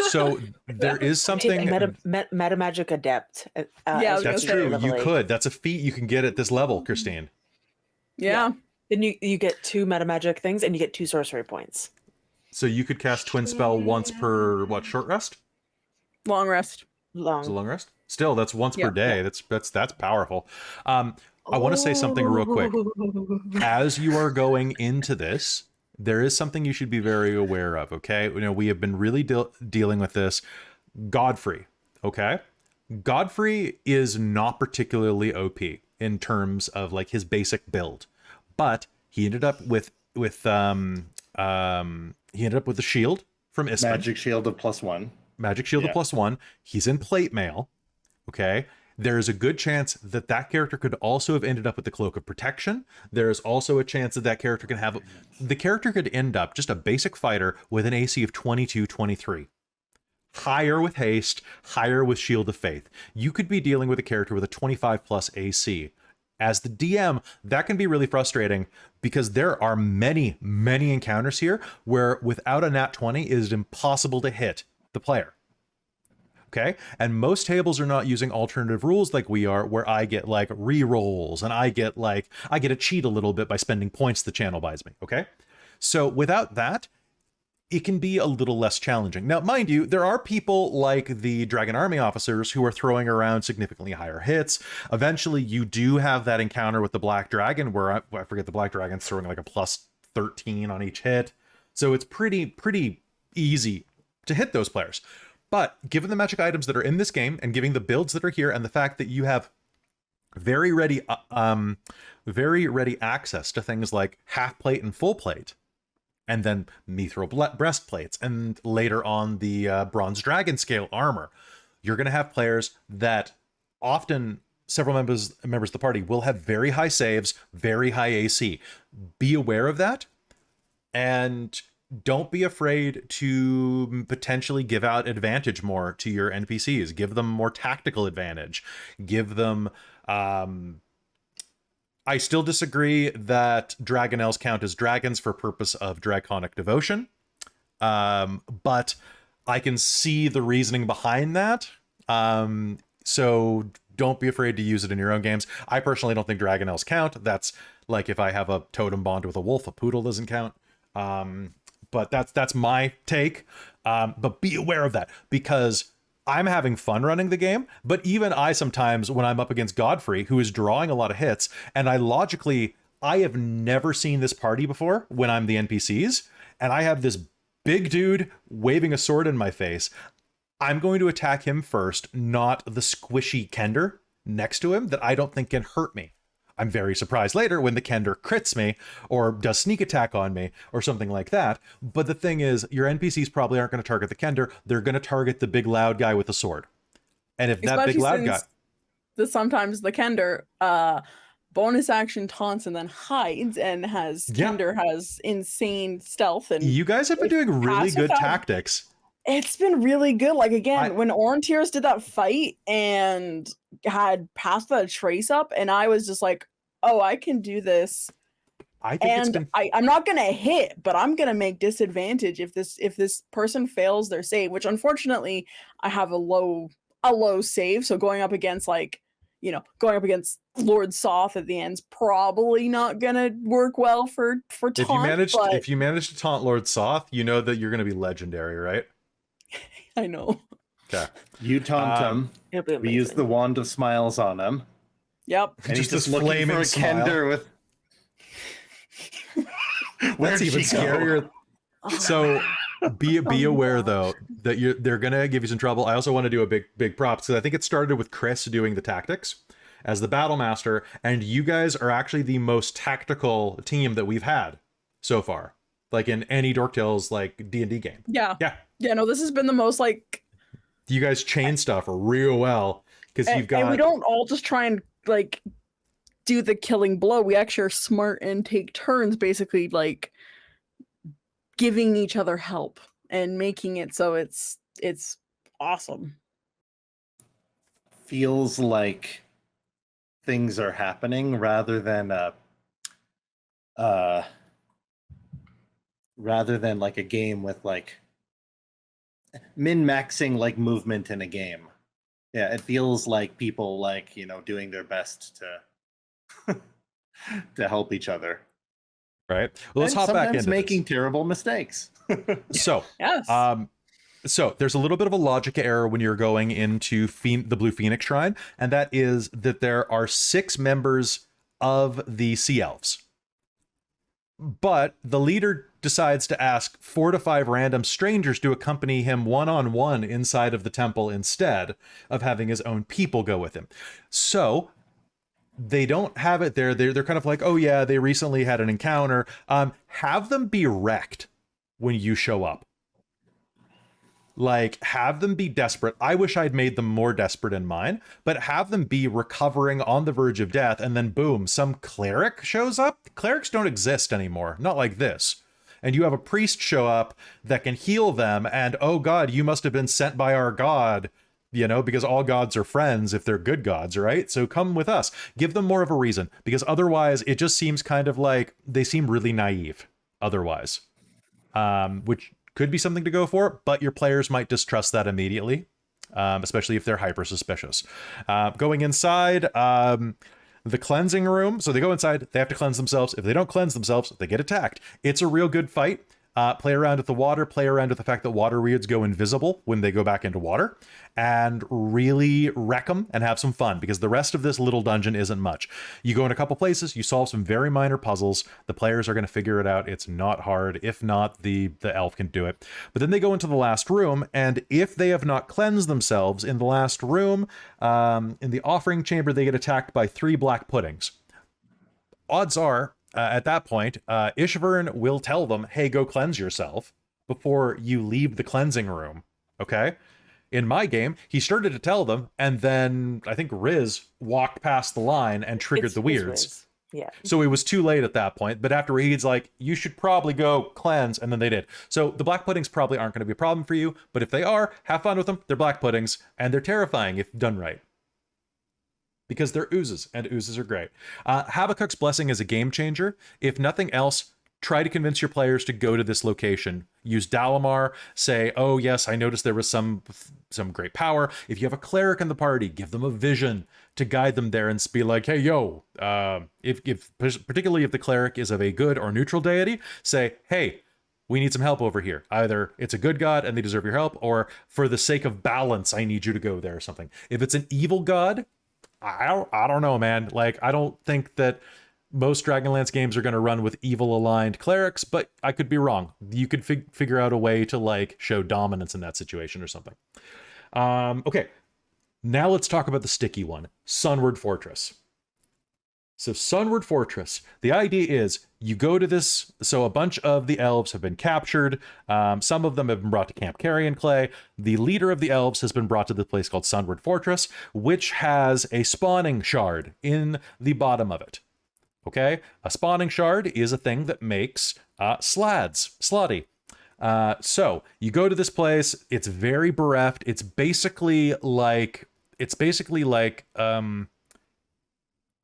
So there is something. Meta magic adept. Yeah, I was That's gonna true. say. You could. That's a feat you can get at this level, Christine. Yeah. Then you get 2 meta magic things and you get 2 sorcery points. So you could cast twin spell once per short rest? Long rest. Is it long rest? Still, that's once per Yeah. day. That's powerful. I want to say something real quick. As you are going into this, there is something you should be very aware of, okay? You know, we have been really dealing with this. Godfrey, okay? Godfrey is not particularly OP in terms of like his basic build, but he ended up with a shield from Ispan. Magic shield of +1. Magic shield of +1. He's in plate mail. Okay. There's a good chance that character could also have ended up with the Cloak of Protection. There's also a chance that character can have... The character could end up just a basic fighter with an AC of 22, 23. Higher with haste, higher with Shield of Faith. You could be dealing with a character with a 25 plus AC. As the DM, that can be really frustrating because there are many, many encounters here where without a nat 20, it is impossible to hit the player. Okay, and most tables are not using alternative rules like we are, where I get like re-rolls and I get to cheat a little bit by spending points the channel buys me. Okay, so without that, it can be a little less challenging. Now, mind you, there are people like the Dragon Army officers who are throwing around significantly higher hits. Eventually, you do have that encounter with the Black Dragon, where I forget the Black Dragon's throwing like a +13 on each hit, so it's pretty easy to hit those players. But given the magic items that are in this game and giving the builds that are here and the fact that you have very ready access to things like half plate and full plate, and then mithril breastplates, and later on the bronze dragon scale armor, you're going to have players that often several members of the party will have very high saves, very high AC. Be aware of that. And don't be afraid to potentially give out advantage more to your NPCs. Give them more tactical advantage. Give them... I still disagree that Dragonels count as dragons for purpose of draconic devotion. But I can see the reasoning behind that. So don't be afraid to use it in your own games. I personally don't think Dragonels count. That's like if I have a totem bond with a wolf, a poodle doesn't count. But that's my take. But be aware of that, because I'm having fun running the game, but even I sometimes, when I'm up against Godfrey, who is drawing a lot of hits, and I have never seen this party before when I'm the NPCs, and I have this big dude waving a sword in my face. I'm going to attack him first, not the squishy Kender next to him that I don't think can hurt me. I'm very surprised later when the Kender crits me or does sneak attack on me or something like that. But the thing is, your NPCs probably aren't going to target the Kender. They're going to target the big loud guy with the sword. And if that big loud guy... Sometimes the Kender bonus action taunts and then hides, and Kender has insane stealth. And you guys have been doing really good tactics. It's been really good. Like, again, when Aurontiros did that fight and had passed that trace up, and I was just like, oh, I can do this. I'm not gonna hit, but I'm gonna make disadvantage if this person fails their save, which unfortunately I have a low save. So going up against Lord Soth at the end's probably not gonna work well for taunt. If you manage to taunt Lord Soth, you know that you're gonna be legendary, right? I know. Okay. You taunt him. We use the Wand of Smiles on him. Yep. And he's just looking flaming for a Kender with... That's even scarier. So be aware though that they're gonna give you some trouble. I also want to do a big props, because I think it started with Chris doing the tactics as the battle master, and you guys are actually the most tactical team that we've had so far, like in any Dork Tales like D&D game. Yeah. No, this has been the most like... You guys chain stuff real well, because you've got... And we don't all just try and like do the killing blow. We actually are smart and take turns, basically like giving each other help and making it so it's awesome. Feels like things are happening rather than like a game with like min-maxing like movement in a game. Yeah, it feels like people like, doing their best to help each other. Right. Well, let's hop back into making terrible mistakes. So, yes. So there's a little bit of a logic error when you're going into the Blue Phoenix Shrine, and that is that there are 6 members of the Sea Elves. But the leader decides to ask 4 to 5 random strangers to accompany him one-on-one inside of the temple instead of having his own people go with him. So they don't have it there. They're kind of like, oh yeah, they recently had an encounter. Have them be wrecked when you show up. Like, have them be desperate. I wish I'd made them more desperate in mine, but have them be recovering on the verge of death, and then boom, some cleric shows up. Clerics don't exist anymore, not like this. And you have a priest show up that can heal them, and oh god, you must have been sent by our god, because all gods are friends if they're good gods, right? So come with us. Give them more of a reason, because otherwise it just seems kind of like they seem really naive otherwise. Which could be something to go for, but your players might distrust that immediately, especially if they're hyper suspicious. Going inside the cleansing room. So they go inside, they have to cleanse themselves. If they don't cleanse themselves, they get attacked. It's a real good fight. Play around with the water, play around with the fact that water weirds go invisible when they go back into water, and really wreck them and have some fun, because the rest of this little dungeon isn't much. You go in a couple places, you solve some very minor puzzles, the players are going to figure it out. It's not hard. If not, the elf can do it. But then they go into the last room, and if they have not cleansed themselves in the last room, in the offering chamber, they get attacked by 3 black puddings. Odds are, at that point, Ishvern will tell them, hey, go cleanse yourself before you leave the cleansing room, okay? In my game, he started to tell them, and then I think Riz walked past the line and triggered the weirds. Yeah. So it was too late at that point. But after he's like, you should probably go cleanse, and then they did. So the black puddings probably aren't going to be a problem for you. But if they are, have fun with them. They're black puddings, and they're terrifying if done right. Because they're oozes, and oozes are great. Habakkuk's Blessing is a game changer. If nothing else, try to convince your players to go to this location. Use Dalamar. Say, oh yes, I noticed there was some great power. If you have a cleric in the party, give them a vision to guide them there and be like, hey, yo, if particularly if the cleric is of a good or neutral deity, say, hey, we need some help over here. Either it's a good god and they deserve your help, or for the sake of balance, I need you to go there or something. If it's an evil god, I don't know, man. Like, I don't think that most Dragonlance games are going to run with evil aligned clerics, but I could be wrong. You could figure out a way to like show dominance in that situation or something. Okay, now let's talk about the sticky one, Sunward Fortress. So Sunward Fortress, the idea is you go to this, so a bunch of the elves have been captured. Some of them have been brought to Camp Carrion Clay. The leader of the elves has been brought to the place called Sunward Fortress, which has a spawning shard in the bottom of it. Okay? A spawning shard is a thing that makes slotty. So you go to this place, it's very bereft. It's basically like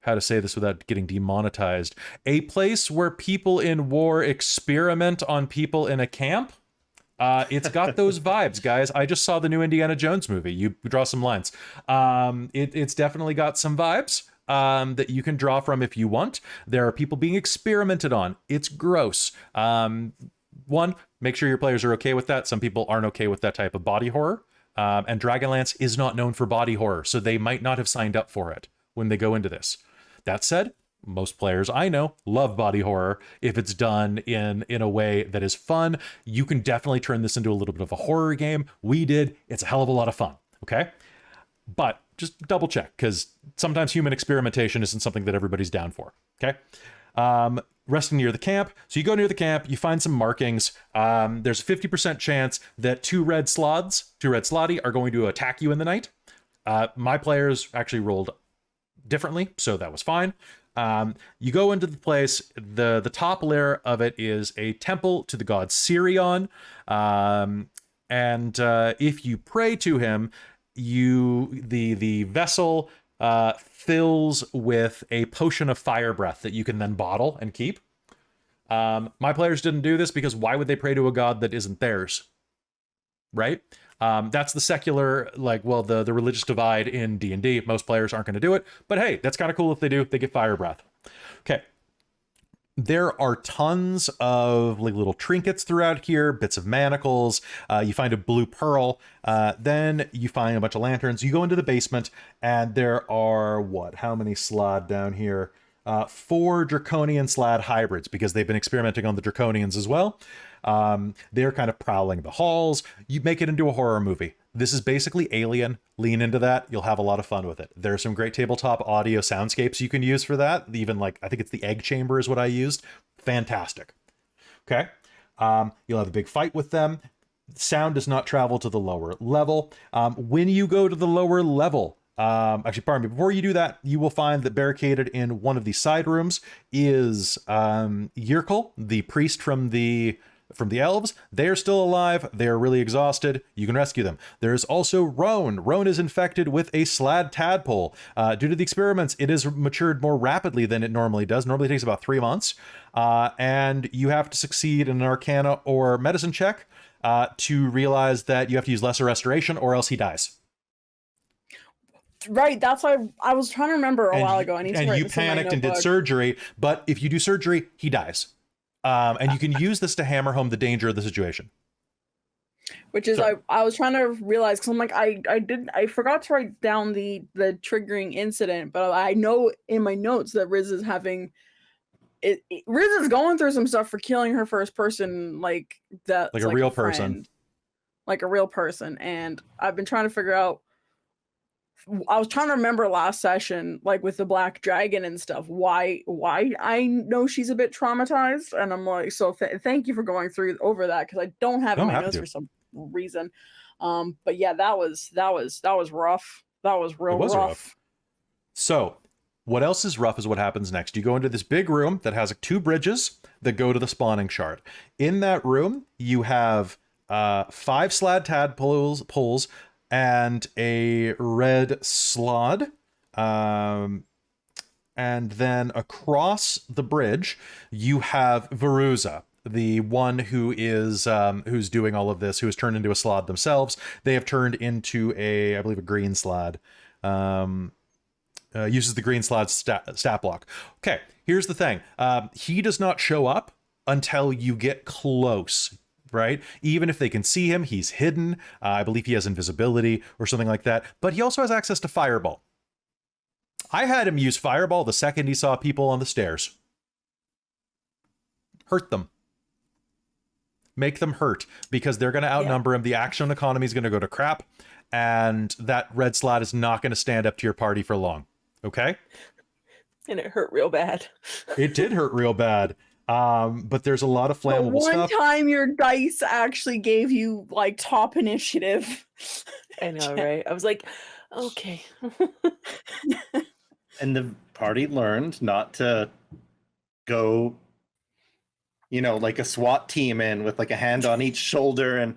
how to say this without getting demonetized, a place where people in war experiment on people in a camp. It's got those vibes, guys. I just saw the new Indiana Jones movie. You draw some lines. It's definitely got some vibes that you can draw from if you want. There are people being experimented on. It's gross. One, make sure your players are okay with that. Some people aren't okay with that type of body horror. And Dragonlance is not known for body horror, so they might not have signed up for it when they go into this. That said, most players I know love body horror. If it's done in a way that is fun, you can definitely turn this into a little bit of a horror game. We did. It's a hell of a lot of fun, okay? But just double check, because sometimes human experimentation isn't something that everybody's down for, okay? Resting near the camp. So you go near the camp, you find some markings. There's a 50% chance that two red slotty are going to attack you in the night. My players actually rolled differently, so that was fine. You go into the place. The top layer of it is a temple to the god Sirion, and if you pray to him, the vessel fills with a potion of fire breath that you can then bottle and keep. My players didn't do this because why would they pray to a god that isn't theirs, right? That's the secular, the religious divide in D&D. Most players aren't going to do it, but hey, that's kind of cool if they do. They get fire breath. Okay. There are tons of little trinkets throughout here, bits of manacles. You find a blue pearl. Then you find a bunch of lanterns. You go into the basement, and there are, how many slad down here? 4 Draconian slad hybrids, because they've been experimenting on the Draconians as well. They're kind of prowling the halls. You make it into a horror movie. This is basically Alien. Lean into that. You'll have a lot of fun with it. There's some great tabletop audio soundscapes you can use for that. Even I think it's the egg chamber is what I used. Fantastic. Okay. You'll have a big fight with them. Sound does not travel to the lower level. When you go to the lower level, before you do that, you will find that barricaded in one of the side rooms is Yurkel, the priest from the elves. They are still alive. They are really exhausted. You can rescue them. There's also Roan. Roan is infected with a slad tadpole. Due to the experiments, it has matured more rapidly than it normally does. Normally it takes about 3 months. And you have to succeed in an Arcana or Medicine check to realize that you have to use Lesser Restoration or else he dies. Right, that's why I was trying to remember a while ago. I need to write you this in my panicked and did notebook. surgery, but if you do surgery, he dies. And you can use this to hammer home the danger of the situation. Which is, I was trying to realize, because I'm like, I forgot to write down the triggering incident, but I know in my notes that Riz is having, Riz is going through some stuff for killing her first person, like a real person. Like a real person. And I've been trying to figure out, I was trying to remember last session, like with the black dragon and stuff, why I know she's a bit traumatized, and I'm like, so thank you for going through over that, because I don't have it in my notes for some reason. But yeah, that was rough. That was real rough. So what else is rough is what happens next. You go into this big room that has 2 bridges that go to the spawning shard. In that room, you have 5 slad tadpoles and a red slod. And then across the bridge, you have Veruza, the one who is who's doing all of this, who has turned into a slod themselves. They have turned into I believe, a green slad. Uses the green slot stat block. Okay, here's the thing. He does not show up until you get close, right? Even if they can see him, he's hidden. I believe he has invisibility or something like that. But he also has access to Fireball. I had him use Fireball the second he saw people on the stairs. Hurt them. Make them hurt, because they're going to outnumber him. The action economy is going to go to crap. And that red slot is not going to stand up to your party for long. Okay? And it hurt real bad. It did hurt real bad. But there's a lot of flammable stuff. One time your dice actually gave you like top initiative. I know, right? I was like, okay. And the party learned not to go, like a SWAT team in with like a hand on each shoulder and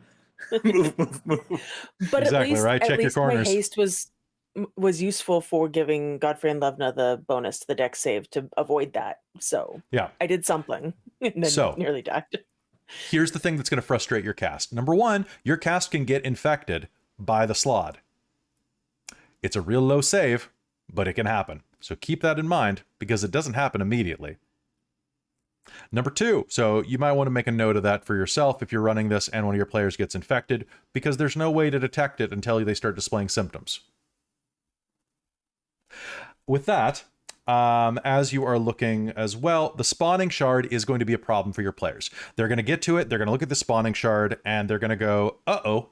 move. But exactly, at least, right? Check your corners. My haste was useful for giving Godfrey and Levna the bonus to the dex save to avoid that. So yeah, I did something and then nearly died. Here's the thing that's going to frustrate your cast. Number 1, your cast can get infected by the slod. It's a real low save, but it can happen. So keep that in mind, because it doesn't happen immediately. Number 2, so you might want to make a note of that for yourself if you're running this and one of your players gets infected, because there's no way to detect it until they start displaying symptoms. With that, as you are looking as well, the spawning shard is going to be a problem for your players. They're going to get to it, they're going to look at the spawning shard, and they're going to go, uh-oh,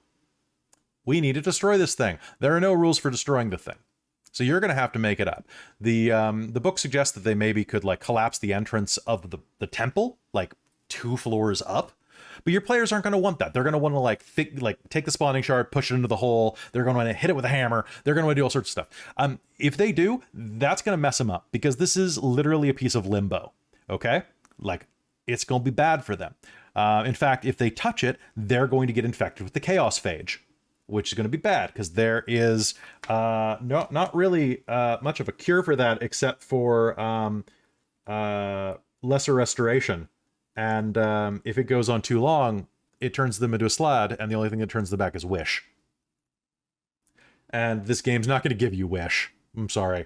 we need to destroy this thing. There are no rules for destroying the thing. So you're going to have to make it up. The book suggests that they maybe could like collapse the entrance of the temple, like 2 floors up. But your players aren't going to want that. They're going to want to take the spawning shard, push it into the hole. They're going to want to hit it with a hammer. They're going to want to do all sorts of stuff. If they do, that's going to mess them up, because this is literally a piece of limbo. Okay? Like, it's going to be bad for them. In fact, if they touch it, they're going to get infected with the chaos phage, which is going to be bad, because there is not really much of a cure for that, except for lesser restoration. And if it goes on too long, it turns them into a slad, and the only thing that turns them back is wish. And this game's not going to give you wish. I'm sorry.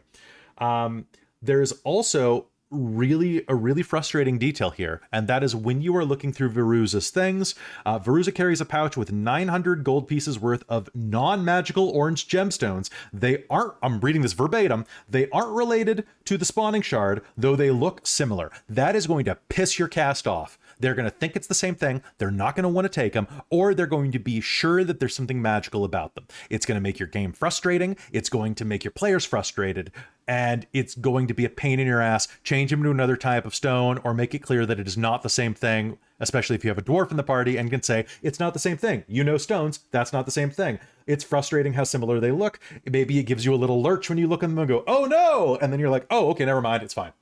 There's also a really frustrating detail here, and that is when you are looking through Veruza's things. Veruza carries a pouch with 900 gold pieces worth of non-magical orange gemstones. They aren't, I'm reading this verbatim, they aren't related to the spawning shard, though they look similar. That is going to piss your cast off. They're going to think it's the same thing, they're not going to want to take them, or they're going to be sure that there's something magical about them. It's going to make your game frustrating, it's going to make your players frustrated, and it's going to be a pain in your ass. Change them to another type of stone, or make it clear that it is not the same thing, especially if you have a dwarf in the party and can say, it's not the same thing. You know stones, that's not the same thing. It's frustrating how similar they look. Maybe it gives you a little lurch when you look at them and go, oh no! And then you're like, oh, okay, never mind, it's fine.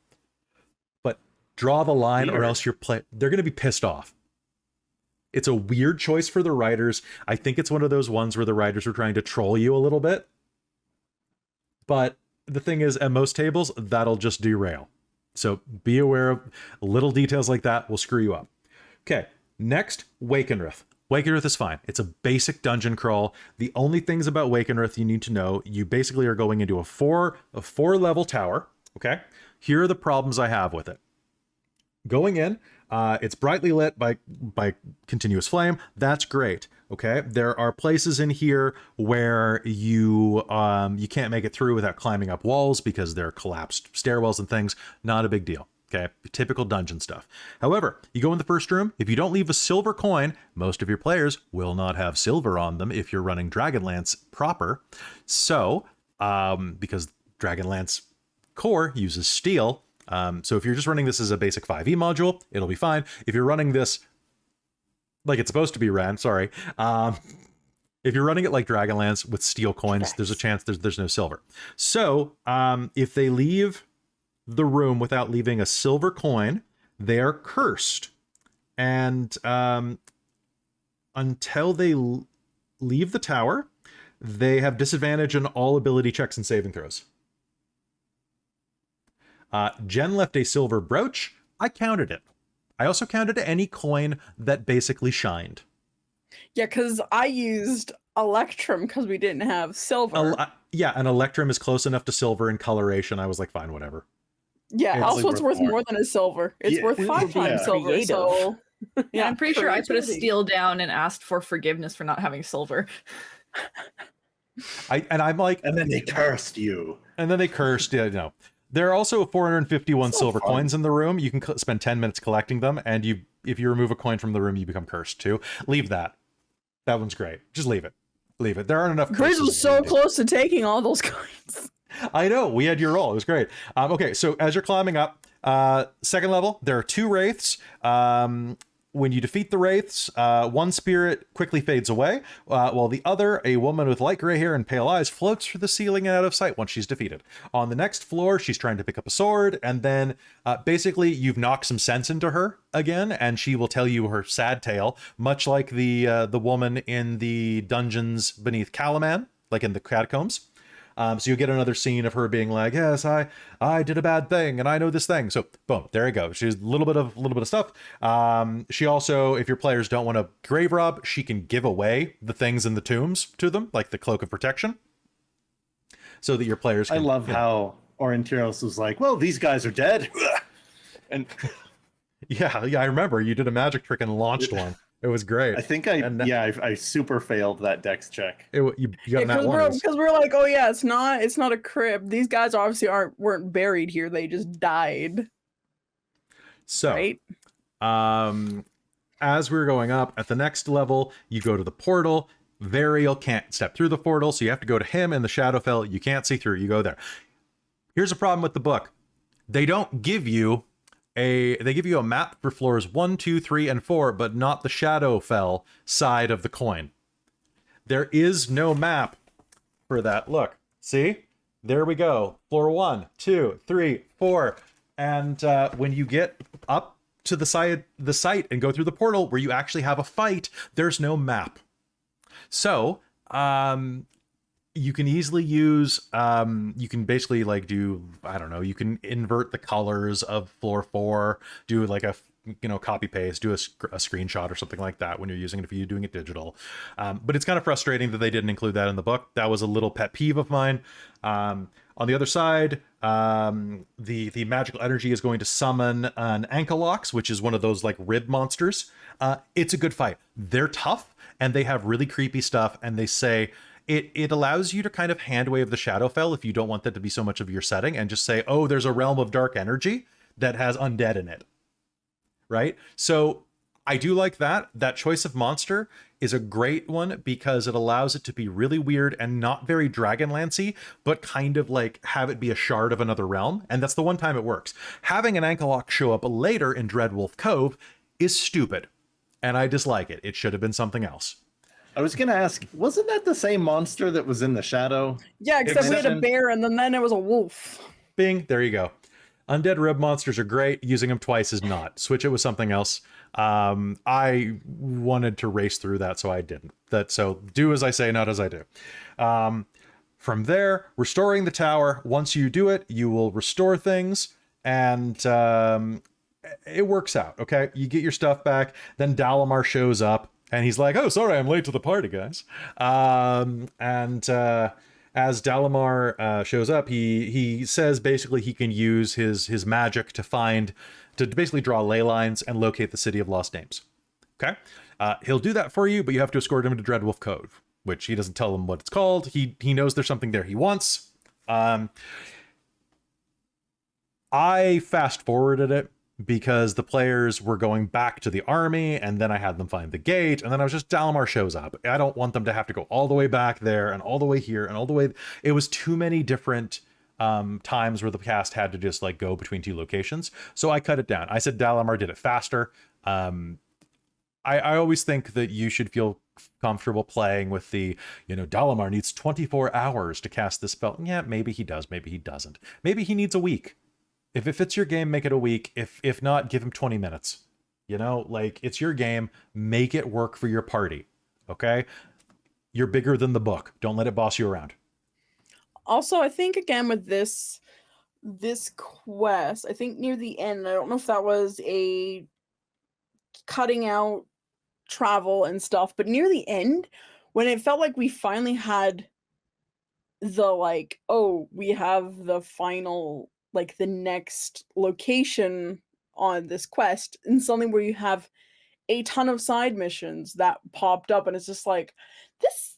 But draw the line, or else they're going to be pissed off. It's a weird choice for the writers. I think it's one of those ones where the writers were trying to troll you a little bit. But the thing is, at most tables, that'll just derail. So be aware of little details like that will screw you up. Okay, next, Wakenrith. Wakenrith is fine. It's a basic dungeon crawl. The only things about Wakenrith you need to know, you basically are going into a four level tower. Okay, here are the problems I have with it. Going in, it's brightly lit by continuous flame. That's great. Okay, there are places in here where you can't make it through without climbing up walls because they're collapsed stairwells and things. Not a big deal. Okay, typical dungeon stuff. However, you go in the first room. If you don't leave a silver coin, most of your players will not have silver on them if you're running Dragonlance proper. So, because Dragonlance core uses steel. So if you're just running this as a basic 5e module, it'll be fine. If you're running this like it's supposed to be ran, sorry. If you're running it like Dragonlance with steel coins, there's a chance there's no silver. So if they leave the room without leaving a silver coin, they are cursed. And until they leave the tower, they have disadvantage on all ability checks and saving throws. Jen left a silver brooch. I counted it. I also counted any coin that basically shined. Yeah, because I used Electrum because we didn't have silver. Yeah, an Electrum is close enough to silver in coloration. I was like, fine, whatever. Yeah, also it's worth more than a silver. It's worth 5 times silver. Creative. So Yeah, I'm pretty sure I put a creativity. steel down and asked for forgiveness for not having silver. I'm like, And then they cursed you. and then they cursed. Yeah, no. There are also 451 So silver fun. coins in the room. You can spend 10 minutes collecting them, and if you remove a coin from the room, you become cursed too. Leave that. That one's great. Just leave it. Leave it. There aren't enough. Grizz curses was so needed. close to taking all those coins. I know. We had your roll. It was great. Okay, so as you're climbing up, second level, there are 2 wraiths. When you defeat the wraiths, one spirit quickly fades away, while the other, a woman with light gray hair and pale eyes, floats through the ceiling and out of sight once she's defeated. On the next floor, she's trying to pick up a sword, and then basically you've knocked some sense into her again, and she will tell you her sad tale, much like the woman in the dungeons beneath Kalaman, like in the catacombs. So you get another scene of her being like, yes, I did a bad thing and I know this thing. So boom, there you go. She's a little bit of stuff. She also, if your players don't want to grave rob, she can give away the things in the tombs to them, like the cloak of protection, so that your players can, I love how Aurontiros was like, well, these guys are dead. And yeah, I remember you did a magic trick and launched one. It was great. I think And I super failed that dex check. you got that one. Because we're like, oh yeah, it's not a crib. These guys obviously weren't buried here. They just died. So Right? as we're going up at the next level, you go to the portal. Varial can't step through the portal, so you have to go to him in the Shadowfell. You can't see through. You go there. Here's a problem with the book. They don't give you they give you a map for floors 1, 2, 3, and 4, but not the Shadowfell side of the coin. There is no map for that. Look, see? There we go. Floor 1, 2, 3, 4. And when you get up to the site and go through the portal where you actually have a fight, there's no map. So, you can easily use, you can basically like do, I don't know, you can invert the colors of floor 4, do like a, copy paste, do a screenshot or something like that when you're using it if you're doing it digital. But it's kind of frustrating that they didn't include that in the book. That was a little pet peeve of mine. On the other side, the magical energy is going to summon an Ankylox, which is one of those like rib monsters. It's a good fight. They're tough and they have really creepy stuff, and they say it allows you to kind of hand wave the Shadowfell if you don't want that to be so much of your setting, and just say, oh, there's a realm of dark energy that has undead in it. Right? So I do like that. That choice of monster is a great one because it allows it to be really weird and not very Dragonlance-y, but kind of like have it be a shard of another realm. And that's the one time it works. Having an Ankylox show up later in Dreadwolf Cove is stupid, and I dislike it. It should have been something else. I was gonna ask, wasn't that the same monster that was in the shadow? Yeah, except we had a Exception. bear and then it was a wolf. Bing, there you go. Undead rib monsters are great. Using them twice is not. Switch it with something else. I wanted to race through that, so I didn't. So do as I say, not as I do. From there, restoring the tower. Once you do it, you will restore things, and it works out, okay? You get your stuff back, then Dalamar shows up, and he's like, oh, sorry, I'm late to the party, guys. As Dalamar shows up, he says basically he can use his magic to basically draw ley lines and locate the City of Lost Names. Okay? He'll do that for you, but you have to escort him to Dreadwolf Cove, which he doesn't tell him what it's called. He knows there's something there he wants. I fast forwarded it because the players were going back to the army, and then I had them find the gate, and then I was just, Dalamar shows up. I don't want them to have to go all the way back there and all the way here and all the way. It was too many different times where the cast had to just like go between 2 locations. So I cut it down. I said Dalamar did it faster. I always think that you should feel comfortable playing with the, Dalamar needs 24 hours to cast this spell. Yeah, maybe he does, maybe he doesn't. Maybe he needs a week. If it fits your game, make it a week. If not, give him 20 minutes. You know, like, it's your game. Make it work for your party. Okay? You're bigger than the book. Don't let it boss you around. Also, I think again with this quest, I think near the end, I don't know if that was a cutting out travel and stuff, but near the end, when it felt like we finally had the like, oh, we have the final, like the next location on this quest, and something where you have a ton of side missions that popped up, and it's just like this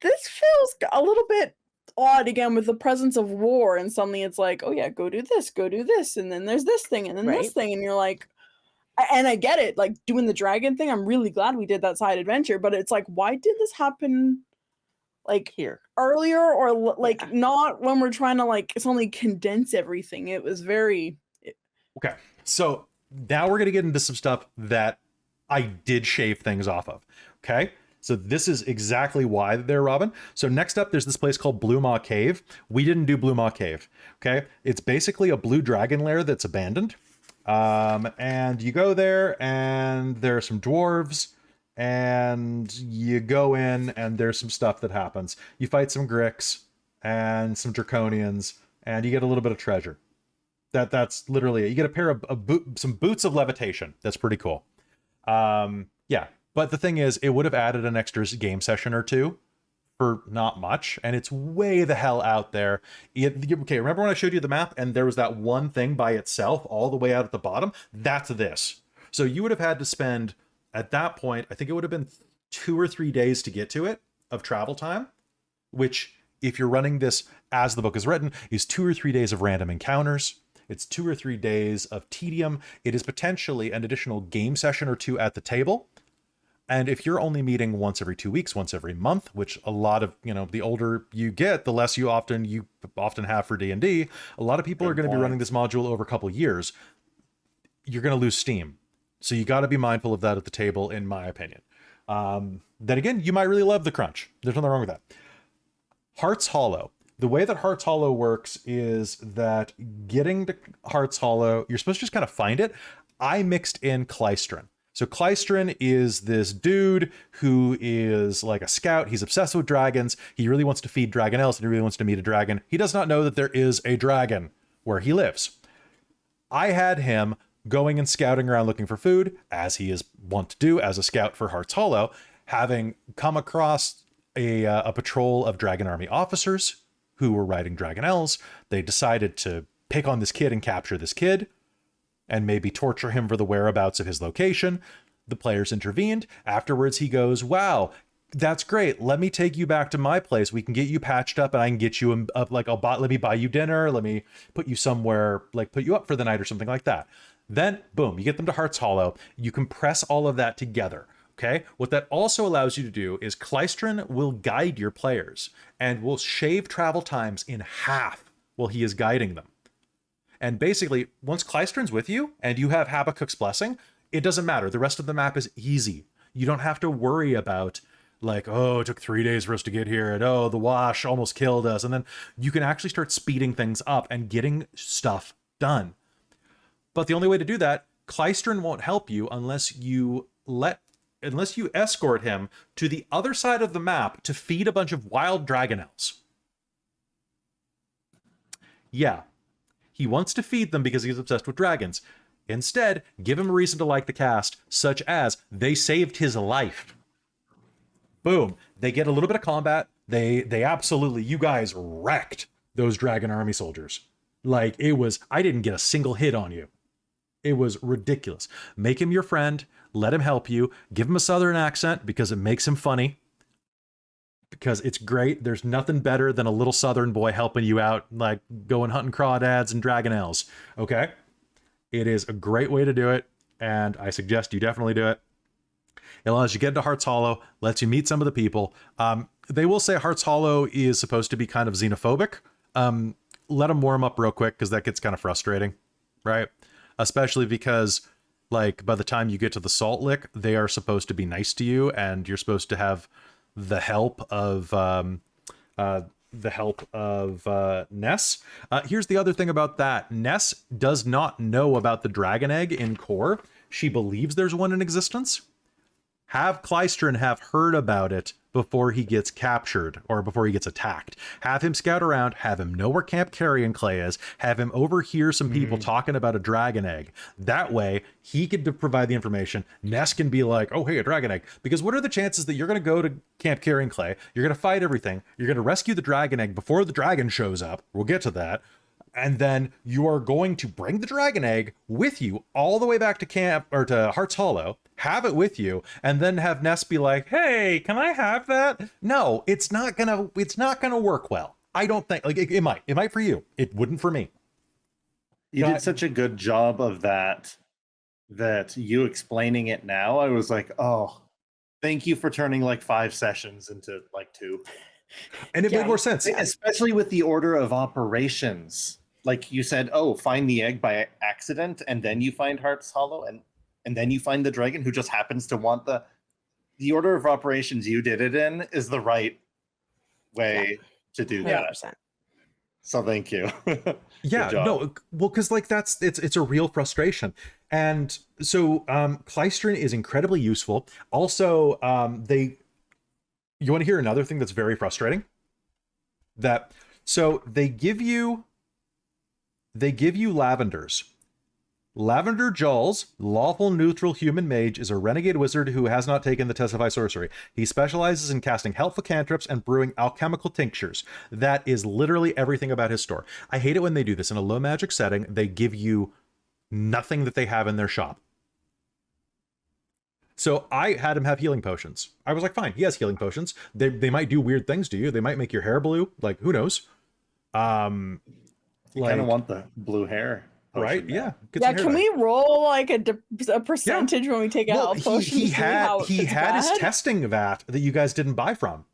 feels a little bit odd again with the presence of war, and suddenly it's like, oh yeah, go do this, and then there's this thing, and then this Right. thing, and you're like, and I get it, like doing the dragon thing, I'm really glad we did that side adventure, but it's like, why did this happen like Here. earlier, or like Yeah. not when we're trying to like suddenly condense everything? It was very Okay, so now we're going to get into some stuff that I did shave things off of. Okay, so this is exactly why there, Robin. So next up, there's this place called Blue Maw Cave. We didn't do Blue Maw Cave. Okay, it's basically a blue dragon lair that's abandoned. And you go there, and there are some dwarves, and you go in, and there's some stuff that happens. You fight some Gricks and some Draconians, and you get a little bit of treasure. That's literally it. You get a pair of some boots of levitation. That's pretty cool. Yeah, but the thing is, it would have added an extra game session or two for not much, and it's way the hell out there. Okay, remember when I showed you the map and there was that one thing by itself all the way out at the bottom? That's this. So you would have had to spend, at that point, I think it would have been 2 or 3 days to get to it of travel time, which, if you're running this as the book is written, is 2 or 3 days of random encounters. It's 2 or 3 days of tedium. It is potentially an additional game session or two at the table. And if you're only meeting once every 2 weeks, once every month, which a lot of, the older you get, the less you often have for D&D, a lot of people are going to be running this module over a couple years. You're going to lose steam. So you got to be mindful of that at the table, in my opinion. Then again, you might really love the crunch. There's nothing wrong with that. Heart's Hollow. The way that Heart's Hollow works is that getting to Heart's Hollow, you're supposed to just kind of find it. I mixed in Clystron. So Clystron is this dude who is like a scout. He's obsessed with dragons. He really wants to feed dragonels, and he really wants to meet a dragon. He does not know that there is a dragon where he lives. I had him going and scouting around looking for food, as he is wont to do as a scout for Heart's Hollow, having come across a patrol of Dragon Army officers who were riding dragonels. They decided to pick on this kid and capture this kid, and maybe torture him for the whereabouts of his location. The players intervened. Afterwards, he goes, wow, that's great. Let me take you back to my place. We can get you patched up, and I can get you up, like, let me buy you dinner. Let me put you somewhere, like put you up for the night or something like that. Then, boom, you get them to Heart's Hollow. You compress all of that together. Okay, what that also allows you to do is Clystron will guide your players and will shave travel times in half while he is guiding them. And basically, once Clystron's with you and you have Habakkuk's Blessing, it doesn't matter. The rest of the map is easy. You don't have to worry about, like, oh, it took 3 days for us to get here, and oh, the wash almost killed us. And then you can actually start speeding things up and getting stuff done. But the only way to do that, Clystron won't help you unless you escort him to the other side of the map to feed a bunch of wild dragonels. Yeah, he wants to feed them because he's obsessed with dragons. Instead, give him a reason to like the cast, such as they saved his life. Boom. They get a little bit of combat. They absolutely, you guys wrecked those Dragon Army soldiers. Like, I didn't get a single hit on you. It was ridiculous. Make him your friend. Let him help you. Give him a southern accent because it makes him funny. Because it's great. There's nothing better than a little southern boy helping you out, like going hunting crawdads and dragonels. Okay? It is a great way to do it, and I suggest you definitely do it. It allows you to get into Heart's Hollow, lets you meet some of the people. They will say Heart's Hollow is supposed to be kind of xenophobic. Let them warm up real quick, because that gets kind of frustrating, right? Especially because, like, by the time you get to the Salt Lick, they are supposed to be nice to you, and you're supposed to have the help of the help of Ness. Here's the other thing about that. Ness does not know about the dragon egg in core. She believes there's one in existence. Have Clystron have heard about it before he gets captured or before he gets attacked. Have him scout around, have him know where Camp Carrion Clay is, have him overhear some people talking about a dragon egg. That way, he could provide the information. Ness can be like, oh, hey, a dragon egg. Because what are the chances that you're going to go to Camp Carrion Clay, you're going to fight everything, you're going to rescue the dragon egg before the dragon shows up, we'll get to that, and then you are going to bring the dragon egg with you all the way back to camp or to Heart's Hollow, have it with you, and then have Ness be like, hey, can I have that? No, it's not gonna work well. I don't think, like, it might for you. It wouldn't for me. You did such a good job of that you explaining it now, I was like, oh, thank you for turning like 5 sessions into like 2. And it made more sense. Especially with the order of operations. Like you said, oh, find the egg by accident, and then you find Heart's Hollow, and then you find the dragon who just happens to want the order of operations you did it in is the right way to do that. 100%. So thank you. Yeah, no, well, because like it's a real frustration. And so Clystron is incredibly useful. Also, you want to hear another thing that's very frustrating? So they give you lavenders. Lavender Jawls, lawful neutral human mage, is a renegade wizard who has not taken the test of high sorcery. He specializes in casting helpful cantrips and brewing alchemical tinctures. That is literally everything about his store. I hate it when they do this. In a low magic setting, they give you nothing that they have in their shop. So I had him have healing potions. I was like, fine, he has healing potions. They might do weird things to you. They might make your hair blue. Like, who knows? You kind of want the blue hair. Right? Yeah. Yeah, can we roll like a percentage when we take a health potion? He had his testing vat that you guys didn't buy from.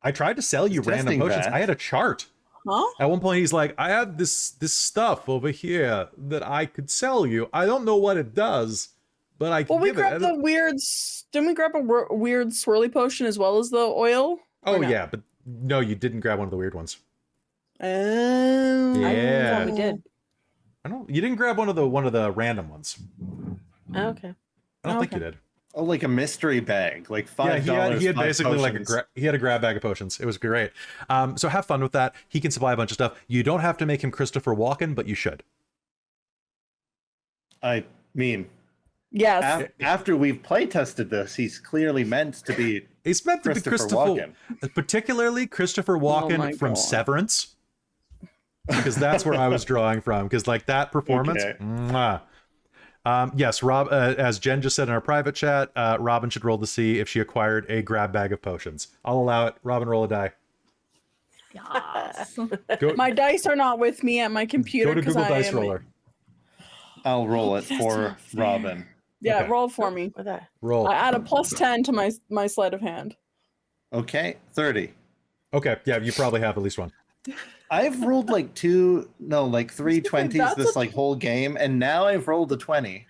I tried to sell you random potions. I had a chart. Huh? At one point, he's like, I have this stuff over here that I could sell you. I don't know what it does, but I can give it. Well, we grabbed the weird... Didn't we grab a weird swirly potion as well as the oil? Oh, yeah, but no, you didn't grab one of the weird ones. Oh. Yeah. I thought we did. You didn't grab one of the random ones. Oh, okay. I don't think you did. Oh, like a mystery bag, like $5. Yeah, he had basically potions. he had a grab bag of potions. It was great. So have fun with that. He can supply a bunch of stuff. You don't have to make him Christopher Walken, but you should. I mean, yes. After we've play tested this, he's clearly meant to be. He's meant to be Christopher Walken, particularly Christopher Walken from God. Severance. Because that's where I was drawing from. Because like that performance, mwah. Yes, Rob. As Jen just said in our private chat, Robin should roll to see if she acquired a grab bag of potions. I'll allow it. Robin, roll a die. Yes. My dice are not with me at my computer. Go to Google Dice Roller. I'll roll it for Robin. Yeah, Okay. roll for me. With that. Roll. I add a +10 to my sleight of hand. Okay, 30. Okay, yeah, you probably have at least one. I've rolled like 3 20s this like whole game, and now I've rolled a 20.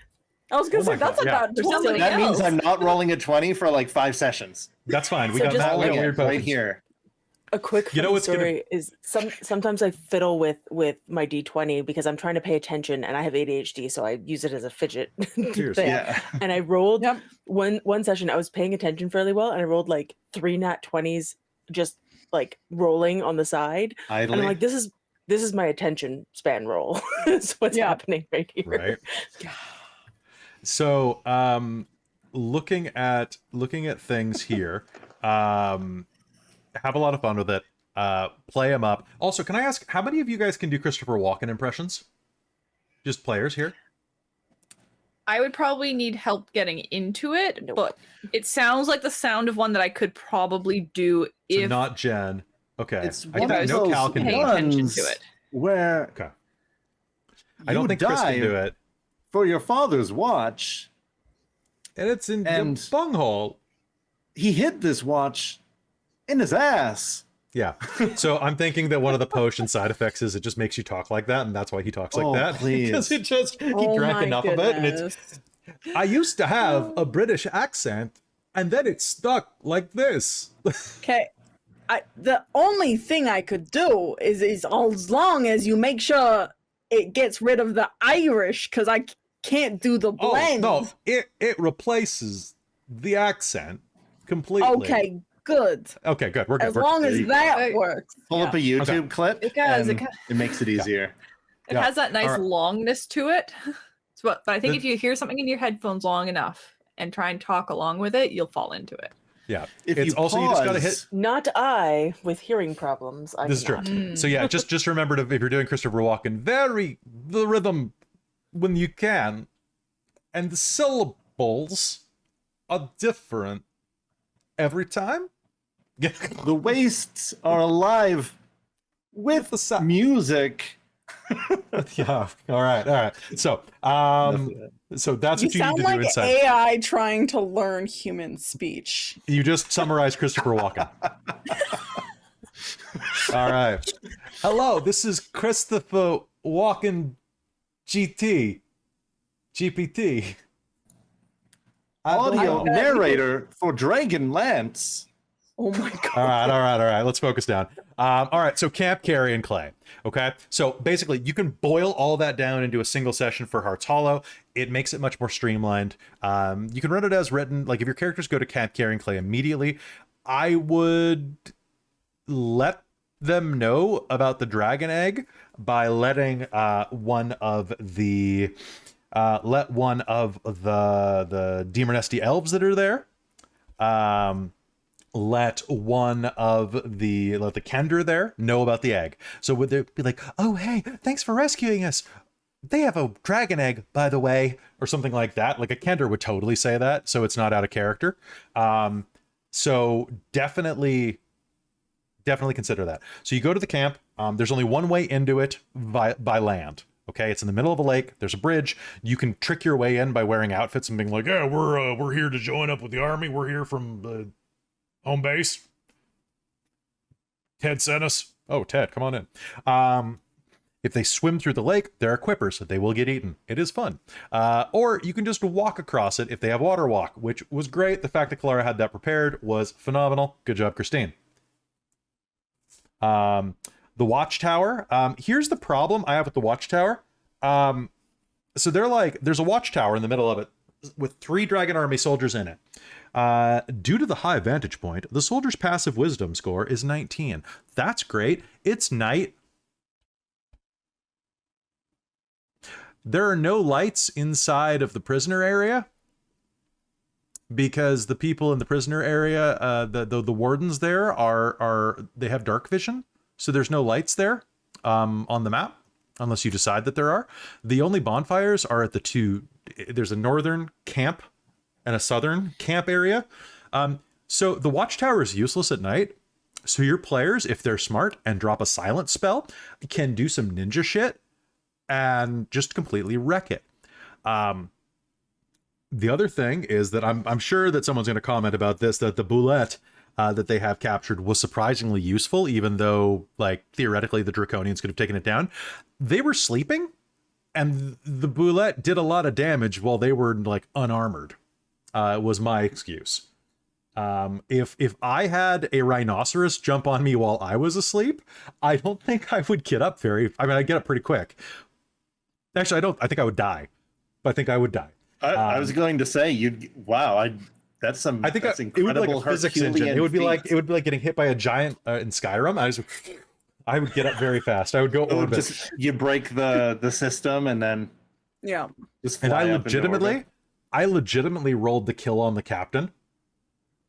I was gonna Oh say my that's God, yeah. about There's 20. somebody That means else. I'm not rolling a 20 for like 5 sessions. That's fine. We So got just that. We got Rolling weird it right potions. here. A quick You know funny what's gonna- story is sometimes I fiddle with my D20 because I'm trying to pay attention and I have ADHD, so I use it as a fidget Cheers. thing. Yeah. And I rolled Yep. one session. I was paying attention fairly well, and I rolled like 3 nat 20s, just like rolling on the side. And Idly. I'm like, this is my attention span roll. That's what's Yeah. happening right here. Right. So, looking at things here, have a lot of fun with it. Play them up. Also, can I ask how many of you guys can do Christopher Walken impressions? Just players here. I would probably need help getting into it, Nope. but it sounds like the sound of one that I could probably do So if not Jen. Okay. It's I one think of no those Cal can do paying it. attention to it. Where Okay. I don't think Chris can do it. for your father's watch. And it's in And- the bunghole. He hid this watch in his ass. Yeah. So I'm thinking that one of the potion side effects is it just makes you talk like that, and that's why he talks like Oh, that. please. Because he Oh drank my enough of it, and it's. goodness. I used to have a British accent, and then it stuck like this. Okay. the only thing I could do is as long as you make sure it gets rid of the Irish, because I can't do the blend. Oh, no, it replaces the accent completely. Okay, good. Okay, good. We're good. As long as that works. Pull up a YouTube clip. It does, and it makes it easier. It has that nice Alright. longness to it. But I think if you hear something in your headphones long enough and try and talk along with it, you'll fall into it. Yeah. If It's you also you just gotta hit. pause- Not I with hearing problems. I This is true. cannot. So yeah, just remember to, if you're doing Christopher Walken, vary the rhythm when you can, and the syllables are different every time. Yeah. The wastes are alive with the sound. music. Yeah. All right. So so that's You what you need sound to do like inside. AI trying to learn human speech. You just summarized Christopher Walken. All right. Hello, this is Christopher Walken GPT. Audio God. narrator for Dragonlance. Oh my god. All right. Let's focus down. All right. So camp, carry, and clay. Okay. So basically, you can boil all that down into a single session for Hearts Hollow. It makes it much more streamlined. You can run it as written. Like if your characters go to camp, carry, and clay immediately, I would let them know about the dragon egg by letting one of the Demonesty elves that are there. Let the Kender there know about the egg. So would they be like, oh, hey, thanks for rescuing us. They have a dragon egg, by the way, or something like that. Like a Kender would totally say that, so it's not out of character. So definitely consider that. So you go to the camp. There's only one way into it by land. Okay, it's in the middle of a lake. There's a bridge. You can trick your way in by wearing outfits and being like, yeah, we're here to join up with the army. We're here from the home base. Ted sent us. Oh, Ted, come on in. If they swim through the lake, there are equippers. They will get eaten. It is fun. Or you can just walk across it if they have water walk, which was great. The fact that Kelara had that prepared was phenomenal. Good job, Christine. The watchtower. Here's the problem I have with the watchtower. So there's a watchtower in the middle of it with 3 Dragon Army soldiers in it. Due to the high vantage point, the soldier's passive wisdom score is 19. That's great. It's night. There are no lights inside of the prisoner area because the people in the prisoner area, the wardens there they have dark vision. So there's no lights there on the map, unless you decide that there are. The only bonfires are at there's a northern camp and a southern camp area. So the watchtower is useless at night. So your players, if they're smart and drop a silent spell, can do some ninja shit and just completely wreck it. The other thing is that I'm sure that someone's going to comment about this, that the boulette that they have captured was surprisingly useful, even though, like, theoretically the Draconians could have taken it down. They were sleeping, and the boulette did a lot of damage while they were, like, unarmored. Was my excuse. If I had a rhinoceros jump on me while I was asleep, I don't think I would get up I'd get up pretty quick. Actually, I think I would die. I think I would die. I was going to say, that's incredible. It would be like a physics engine. It would be like getting hit by a giant in Skyrim. I would get up very fast. I would go orbit. You break the system and then just fly and up into orbit. I legitimately rolled the kill on the captain.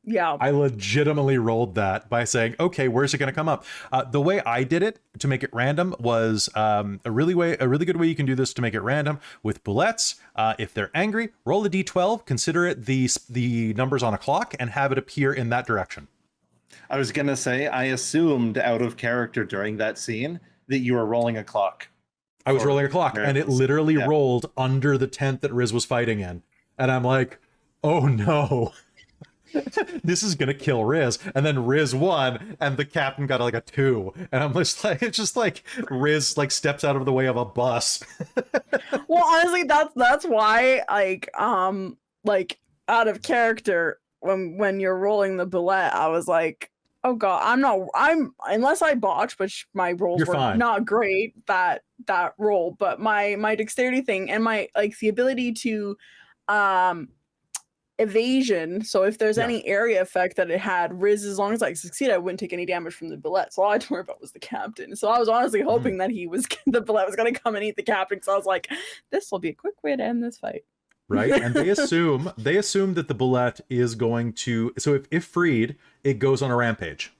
Yeah. I legitimately rolled that by saying, okay, where's it going to come up? The way I did it to make it random was a really good way you can do this to make it random with bullets. If they're angry, roll a d12, consider it the numbers on a clock, and have it appear in that direction. I was going to say, I assumed out of character during that scene that you were rolling a clock. I was rolling a clock, and it literally rolled under the tent that Riz was fighting in. And I'm like, oh no. This is gonna kill Riz. And then Riz won, and the captain got like a 2. And I'm just like, it's just like Riz like steps out of the way of a bus. Well, honestly, that's why, like out of character, when you're rolling the bullet, I was like, Oh god, I'm unless I botched, which my rolls You're were fine. not great that roll, but my dexterity thing and my like the ability to evasion. So if there's Yeah. any area effect that it had, Riz, as long as I succeed, I wouldn't take any damage from the bullet. So all I had to worry about was the captain. So I was honestly hoping that the bullet was gonna come and eat the captain. So I was like, this will be a quick way to end this fight. Right, and they assume that the bullet is going to. So if freed, it goes on a rampage.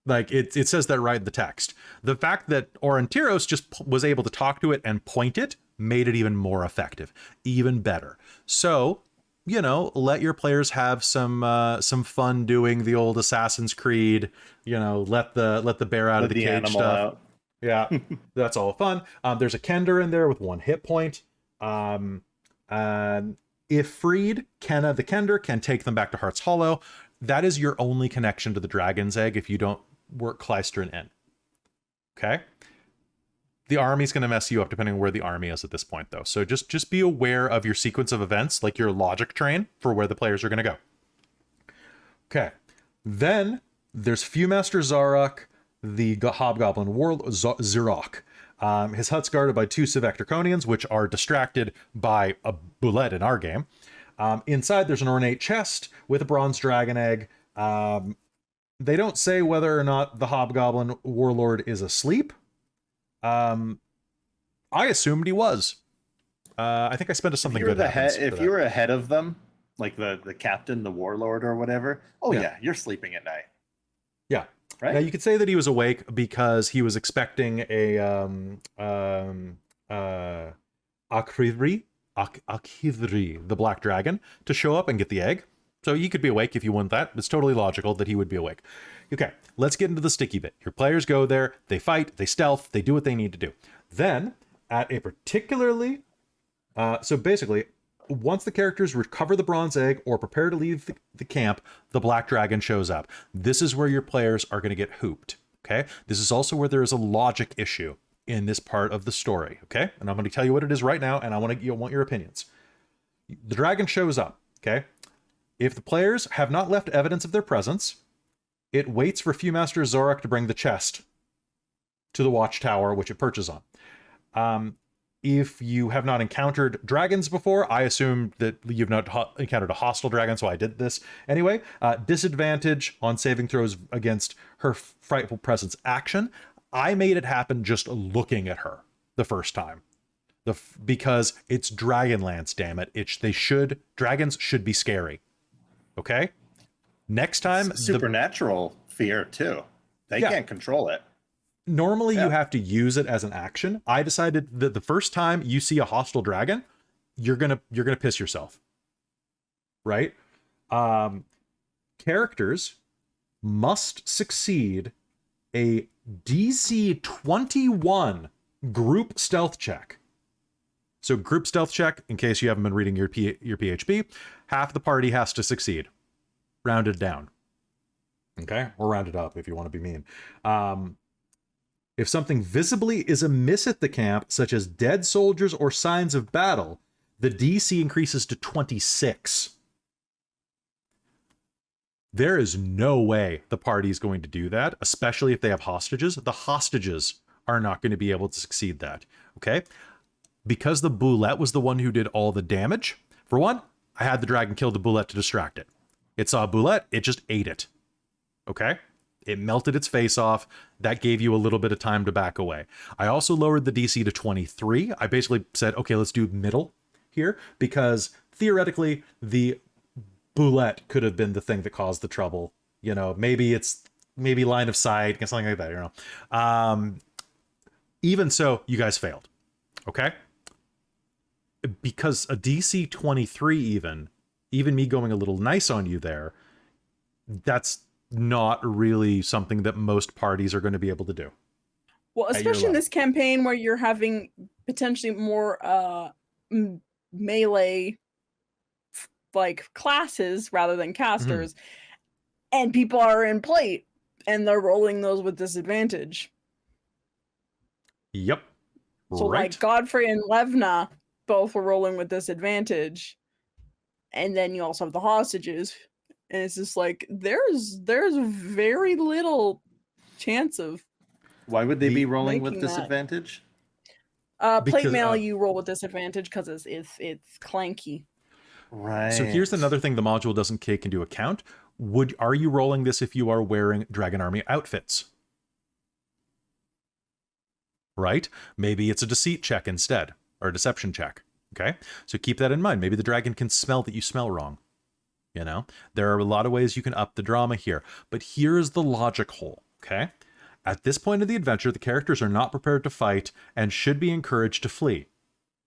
Like it says that right in the text. The fact that Aurontiros just was able to talk to it and point it made it even more effective, even better. So, you know, let your players have some fun doing the old Assassin's Creed. You know, let the bear out of the cage animal stuff. out. Yeah, that's all fun. There's a Kender in there with 1 hit point. If freed, Kenna the Kender can take them back to Heart's Hollow. That is your only connection to the Dragon's Egg if you don't work Clystern in. Okay? The army's going to mess you up depending on where the army is at this point, though. So just be aware of your sequence of events, like your logic train for where the players are going to go. Okay. Then there's Viewmaster Zarok, the Hobgoblin Warlord Zirok. His hut's guarded by 2 Civ Draconians, which are distracted by a bullet in our game. Inside, there's an ornate chest with a bronze dragon egg. They don't say whether or not the Hobgoblin Warlord is asleep. I assumed he was. I think I spent something good. If you were ahead of them, like the captain, the warlord, or whatever, yeah, you're sleeping at night. Yeah. Right? Now you could say that he was awake because he was expecting a Akhidri, the black dragon, to show up and get the egg. So he could be awake if you want that. It's totally logical that he would be awake. Okay, let's get into the sticky bit. Your players go there, they fight, they stealth, they do what they need to do. Then, at a particularly... so basically, once the characters recover the bronze egg or prepare to leave the camp, the black dragon shows up. This is where your players are going to get hooped. Okay? This is also where there is a logic issue in this part of the story. Okay? And I'm going to tell you what it is right now, and I want your opinions. The dragon shows up. Okay? If the players have not left evidence of their presence, it waits for Viewmaster Zarok to bring the chest to the watchtower, which it perches on. If you have not encountered dragons before, I assume that you've not encountered a hostile dragon, so I did this anyway. Disadvantage on saving throws against her frightful presence action. I made it happen just looking at her the first time. Because it's Dragonlance, damn it. Dragons should be scary. Okay? Next time... Supernatural fear, too. They can't control it. Normally, you have to use it as an action. I decided that the first time you see a hostile dragon, you're gonna piss yourself, right? Characters must succeed a DC 21 group stealth check. So group stealth check, in case you haven't been reading your PHP, half the party has to succeed. Rounded down. Okay? Or rounded up if you want to be mean. If something visibly is amiss at the camp, such as dead soldiers or signs of battle, the DC increases to 26. There is no way the party is going to do that, especially if they have hostages. The hostages are not going to be able to succeed that, okay? Because the Boulette was the one who did all the damage, for one, I had the dragon kill the Boulette to distract it. It saw a Boulette, it just ate it, okay? It melted its face off. That gave you a little bit of time to back away. I also lowered the DC to 23. I basically said, okay, let's do middle here, because theoretically, the Boulette could have been the thing that caused the trouble. You know, maybe line of sight, something like that, you know. Even so, you guys failed, okay? Because a DC 23 even me going a little nice on you there, that's not really something that most parties are going to be able to do. Well, especially in this campaign where you're having potentially more melee like classes rather than casters, and people are in plate and they're rolling those with disadvantage. Yep. So like Godfrey and Levna both were rolling with disadvantage, and then you also have the hostages and it's just like there's very little chance of Why would they be rolling with making that. disadvantage? Plate Because, mail you roll with disadvantage because it's clanky. Right. So here's another thing the module doesn't take into account. Are you rolling this if you are wearing Dragon Army outfits? Right? Maybe it's a deceit check instead, or a deception check. Okay? So keep that in mind. Maybe the dragon can smell that you smell wrong. You know? There are a lot of ways you can up the drama here. But here's the logic hole. Okay? At this point of the adventure, the characters are not prepared to fight and should be encouraged to flee.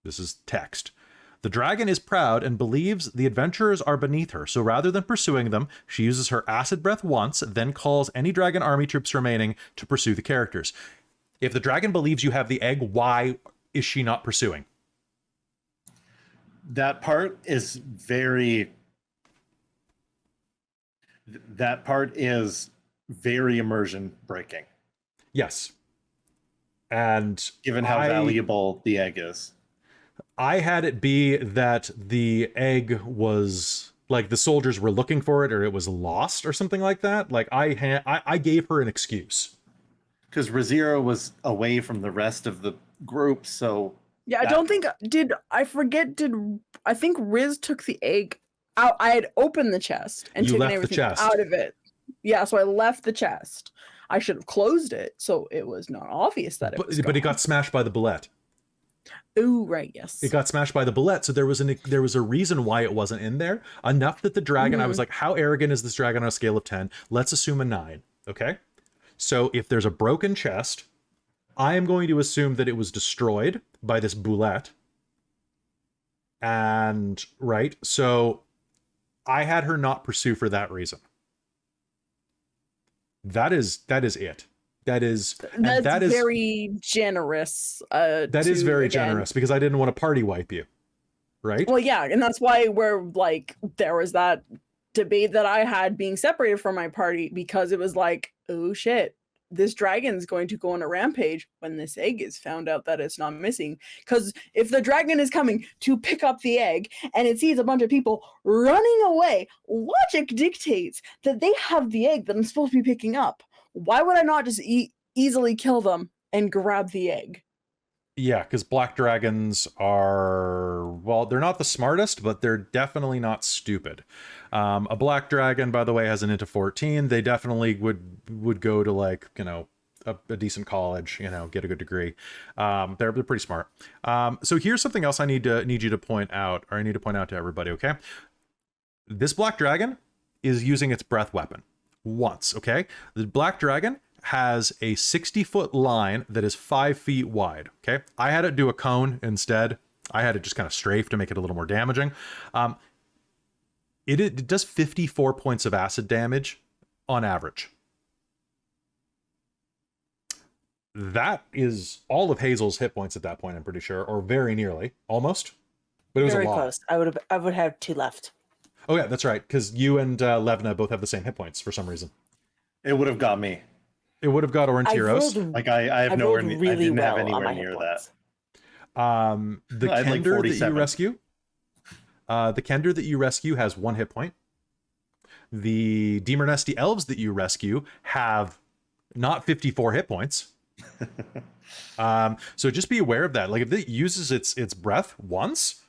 This is text. The dragon is proud and believes the adventurers are beneath her, so rather than pursuing them, she uses her acid breath once, then calls any dragon army troops remaining to pursue the characters. If the dragon believes you have the egg, why is she not pursuing? That part is very immersion breaking. Yes. And given how valuable the egg is. I had it be that the egg was like the soldiers were looking for it, or it was lost or something like that. Like I gave her an excuse. Because Rizira was away from the rest of the group, so yeah, I don't think I think Riz took the egg out. I had opened the chest and taken everything out of it. Yeah, so I left the chest. I should have closed it so it was not obvious that it was gone. But it got smashed by the bullet. Oh, right, yes. It got smashed by the bullet, so there was a reason why it wasn't in there. Enough that the dragon, I was like, how arrogant is this dragon on a scale of 10? Let's assume a 9, okay? So if there's a broken chest, I am going to assume that it was destroyed by this bullet. And, right, so I had her not pursue for that reason. That is it. That's very generous. That is very generous because I didn't want to party wipe you, right? Well, yeah, and that's why there was that debate that I had being separated from my party because it was like, oh shit, this dragon's going to go on a rampage when this egg is found out that it's not missing. Because if the dragon is coming to pick up the egg and it sees a bunch of people running away, logic dictates that they have the egg that I'm supposed to be picking up. Why would I not just easily kill them and grab the egg? Yeah, because black dragons are, well, they're not the smartest, but they're definitely not stupid. A black dragon, by the way, has an int of 14. They definitely would go to, like, you know, a decent college, you know, get a good degree. They're pretty smart. So here's something else I need you to point out, or I need to point out to everybody, okay? This black dragon is using its breath weapon once, okay? The black dragon has a 60-foot line that is 5 feet wide, okay? I had it do a cone instead. I had it just kind of strafe to make it a little more damaging. It does 54 points of acid damage on average. That is all of Hazeal's hit points at that point, I'm pretty sure, or very nearly, almost. But it was very a lot. Close. I would have 2 left. Oh yeah, that's right, because you and Levna both have the same hit points for some reason. It would have got me. It would have got Aurontiros. Like I have nowhere near. I didn't have anywhere near that. The Kender that you rescue. The Kender that you rescue has 1 hit point. The Demernesti elves that you rescue have not 54 hit points. So just be aware of that. Like if it uses its breath once,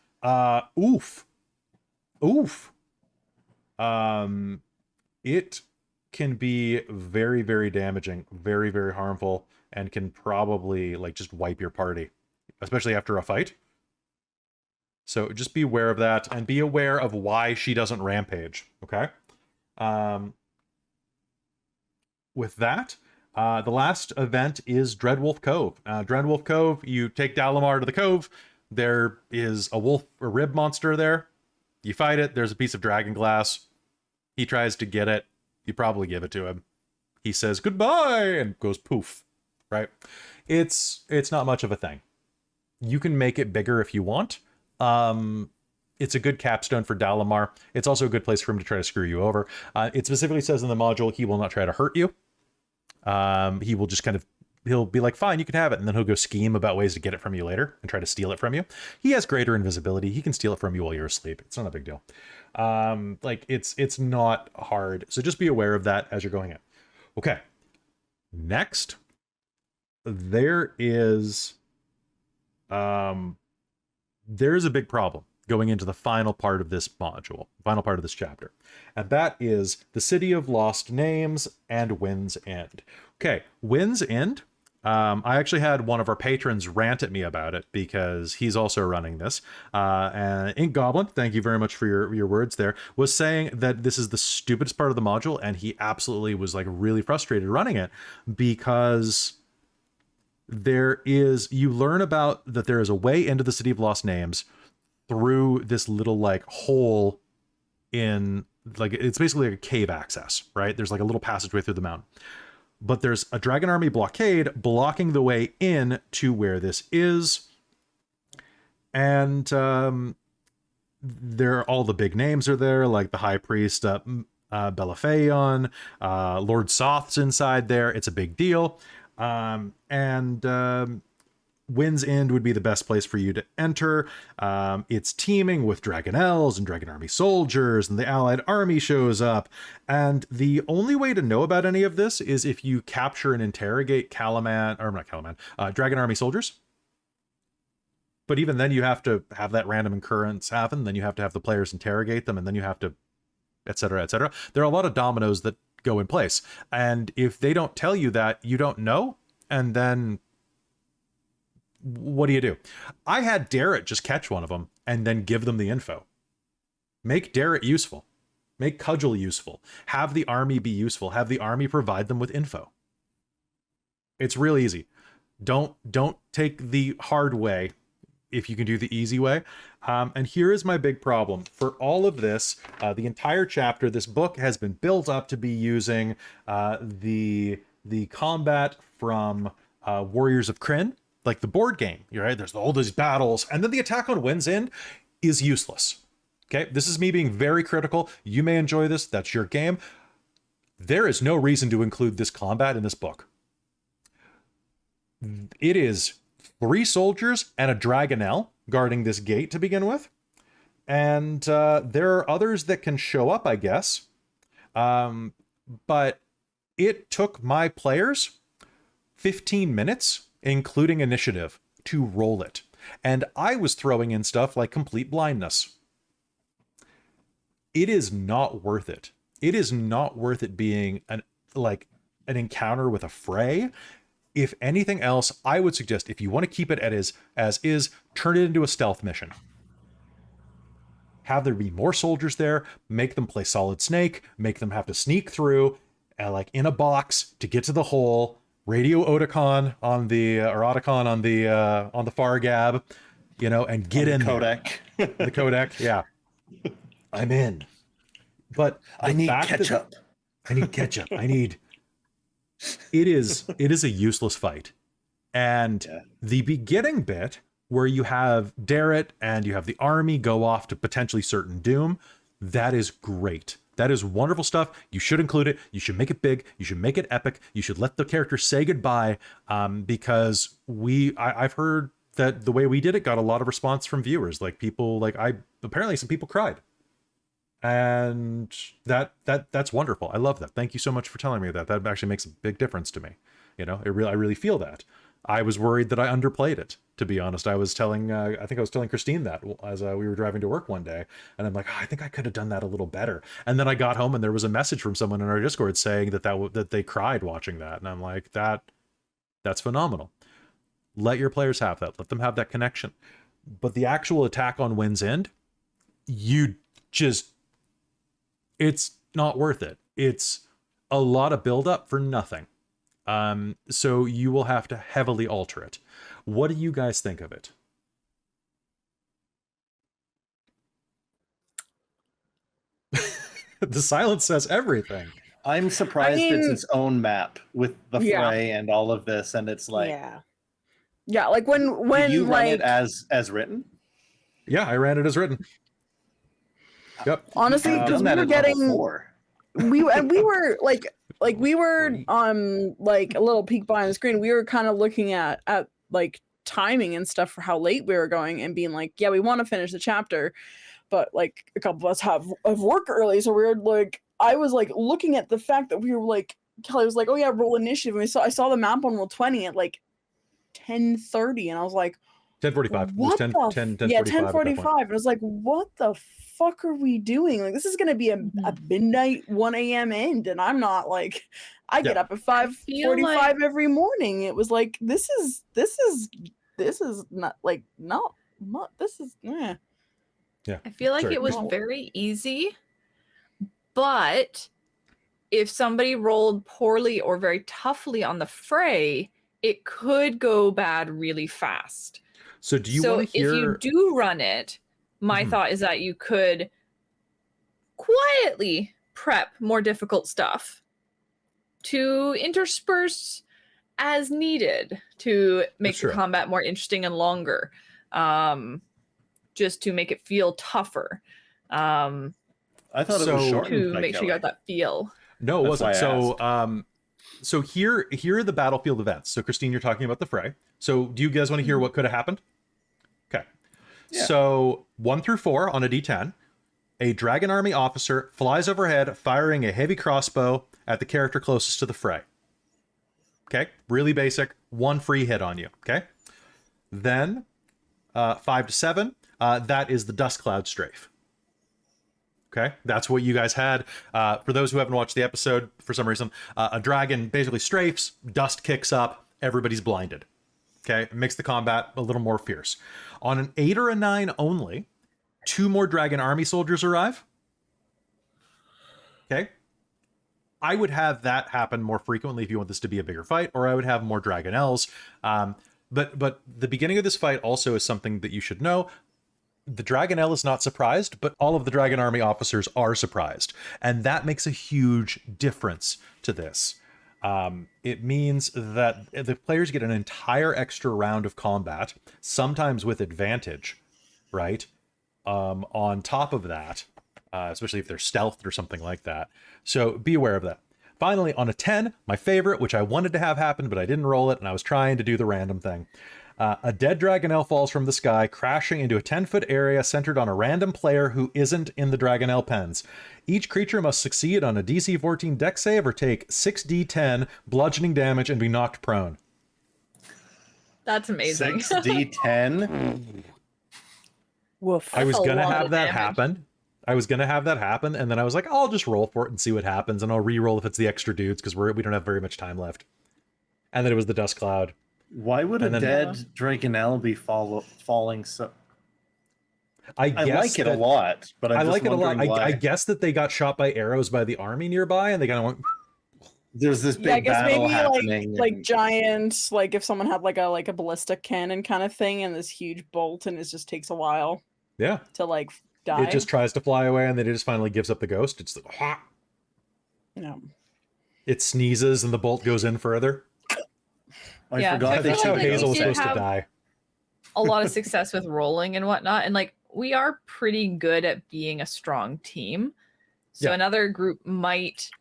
oof. It can be very, very damaging, very, very harmful, and can probably like just wipe your party, especially after a fight. So just be aware of that, and be aware of why she doesn't rampage, okay? With that, the last event is Dreadwolf Cove. Dreadwolf Cove, you take Dalamar to the cove. There is a rib monster there. You fight it. There's a piece of dragon glass. He tries to get it. You probably give it to him. He says goodbye and goes poof, right? It's not much of a thing. You can make it bigger if you want. It's a good capstone for Dalamar. It's also a good place for him to try to screw you over. It specifically says in the module he will not try to hurt you. He will just kind of he'll be like, fine, you can have it, and then he'll go scheme about ways to get it from you later and try to steal it from you. He has greater invisibility. He can steal it from you while you're asleep. It's not a big deal. Like it's not hard. So just be aware of that as you're going in. Okay. Next, there's a big problem going into the final part of this module, final part of this chapter. And that is the City of Lost Names and Wind's End. Okay, Wind's End. I actually had one of our patrons rant at me about it because he's also running this. And Ink Goblin, thank you very much for your words there, was saying that this is the stupidest part of the module, and he absolutely was like really frustrated running it because you learn about that there is a way into the City of Lost Names through this little like hole in, like, it's basically like a cave access, right? There's like a little passageway through the mountain. But there's a dragon army blockade blocking the way in to where this is. And there, all the big names are there, like the High Priest Belafeon, Lord Soth's inside there. It's a big deal. Wind's End would be the best place for you to enter. It's teeming with Dragonels and Dragon Army soldiers, and the Allied army shows up. And the only way to know about any of this is if you capture and interrogate Dragon Army soldiers. But even then, you have to have that random occurrence happen. Then you have to have the players interrogate them, and then you have to, etc., etc. There are a lot of dominoes that go in place. And if they don't tell you that, you don't know, and then what do? I had Darrett just catch one of them and then give them the info. Make Darrett useful. Make Cudgel useful. Have the army be useful. Have the army provide them with info. It's real easy. Don't take the hard way if you can do the easy way. And here is my big problem. For all of this, the entire chapter, this book has been built up to be using the combat from Warriors of Krynn, like the board game, right? There's all these battles, and then the attack on Wind's End is useless. Okay, this is me being very critical. You may enjoy this, that's your game. There is no reason to include this combat in this book. It is 3 soldiers and a Dragonel guarding this gate to begin with. And there are others that can show up, I guess. But it took my players 15 minutes, including initiative, to roll it. And I was throwing in stuff like complete blindness. It is not worth it. It is not worth it being an encounter with a fray. If anything else, I would suggest, if you want to keep it as is, turn it into a stealth mission. Have there be more soldiers there, make them play Solid Snake, make them have to sneak through, like in a box to get to the hole, radio Oticon on the on the far gab, and get in codec. The codec, yeah. I'm in. But I need ketchup. It is a useless fight. And the beginning bit where you have Darrett and you have the army go off to potentially certain doom, that is great. That is wonderful stuff. You should include it. You should make it big. You should make it epic. You should let the characters say goodbye, because I've heard that the way we did it got a lot of response from viewers. Like people, apparently some people cried. And that's wonderful. I love that. Thank you so much for telling me that. That actually makes a big difference to me. I really feel that. I was worried that I underplayed it, to be honest. I was telling Christine that as we were driving to work one day, and I'm like, I think I could have done that a little better. And then I got home and there was a message from someone in our Discord saying that they cried watching that. And I'm like, that's phenomenal. Let your players have that. Let them have that connection. But the actual attack on Wind's End, it's not worth it. It's a lot of buildup for nothing. So you will have to heavily alter it. What do you guys think of it? The silence says everything. I'm surprised it's its own map with the fray and all of this, and it's like, like when you run it as written. Yeah, I ran it as written. Yep. Honestly, because we were getting we were like we were like a little peek behind the screen. We were kind of looking at like timing and stuff for how late we were going and being like, yeah, we want to finish the chapter, but like a couple of us have work early, so we were like, I was like looking at the fact that we were like, Kelly was like, oh yeah, roll initiative, and I saw the map on Roll20 at like 10:30, and I was like, 10:45. what It was 10:45. And I was like, what the fuck are we doing? Like, this is gonna be a midnight 1 a.m. end, and I'm not like, I get up at 5:45 every morning. It was like, this is not like not this is Yeah. I feel like it was very easy, but if somebody rolled poorly or very toughly on the fray, it could go bad really fast. So do you want to hear... if you do run it, my thought is that you could quietly prep more difficult stuff to intersperse as needed to make the combat more interesting and longer, just to make it feel tougher. I thought it was short to make sure you got that feel. No, it wasn't. So here are the battlefield events. So Christine, you're talking about the fray. So do you guys want to hear what could have happened? Okay. Yeah. So 1 through 4 on a D10, a dragon army officer flies overhead, firing a heavy crossbow at the character closest to the fray. Okay, really basic. 1 free hit on you. Okay. Then 5 to 7, that is the dust cloud strafe. Okay, that's what you guys had. For those who haven't watched the episode, for some reason, a dragon basically strafes, dust kicks up, everybody's blinded. Okay, it makes the combat a little more fierce. On an 8 or a 9 only, 2 more dragon army soldiers arrive. Okay, I would have that happen more frequently if you want this to be a bigger fight, or I would have more dragonelles. But the beginning of this fight also is something that you should know. The Dragonelle is not surprised, but all of the Dragon Army officers are surprised. And that makes a huge difference to this. It means that the players get an entire extra round of combat, sometimes with advantage, right? On top of that, especially if they're stealthed or something like that. So be aware of that. Finally, on a 10, my favorite, which I wanted to have happen, but I didn't roll it, and I was trying to do the random thing. A dead Dragonelle falls from the sky, crashing into a 10-foot area centered on a random player who isn't in the Dragonelle pens. Each creature must succeed on a DC 14 dex save or take 6d10 bludgeoning damage and be knocked prone. That's amazing. 6d10? Woof. I was going to have that happen. And then I was like, I'll just roll for it and see what happens, and I'll re-roll if it's the extra dudes, because we don't have very much time left. And then it was the dust cloud. Why would a dead Dragonelle be falling so... I like it a lot, but I like it a lot. I guess that they got shot by arrows by the army nearby, and they kind of went... There's this big battle happening. Like giant, like if someone had like a ballistic cannon kind of thing, and this huge bolt, and it just takes a while. Yeah. To like die. It just tries to fly away, and then it just finally gives up the ghost. It's like, yeah. It sneezes, and the bolt goes in further. I forgot that's how Hazeal was supposed to die. A lot of success with rolling and whatnot, and like we are pretty good at being a strong team. So another group might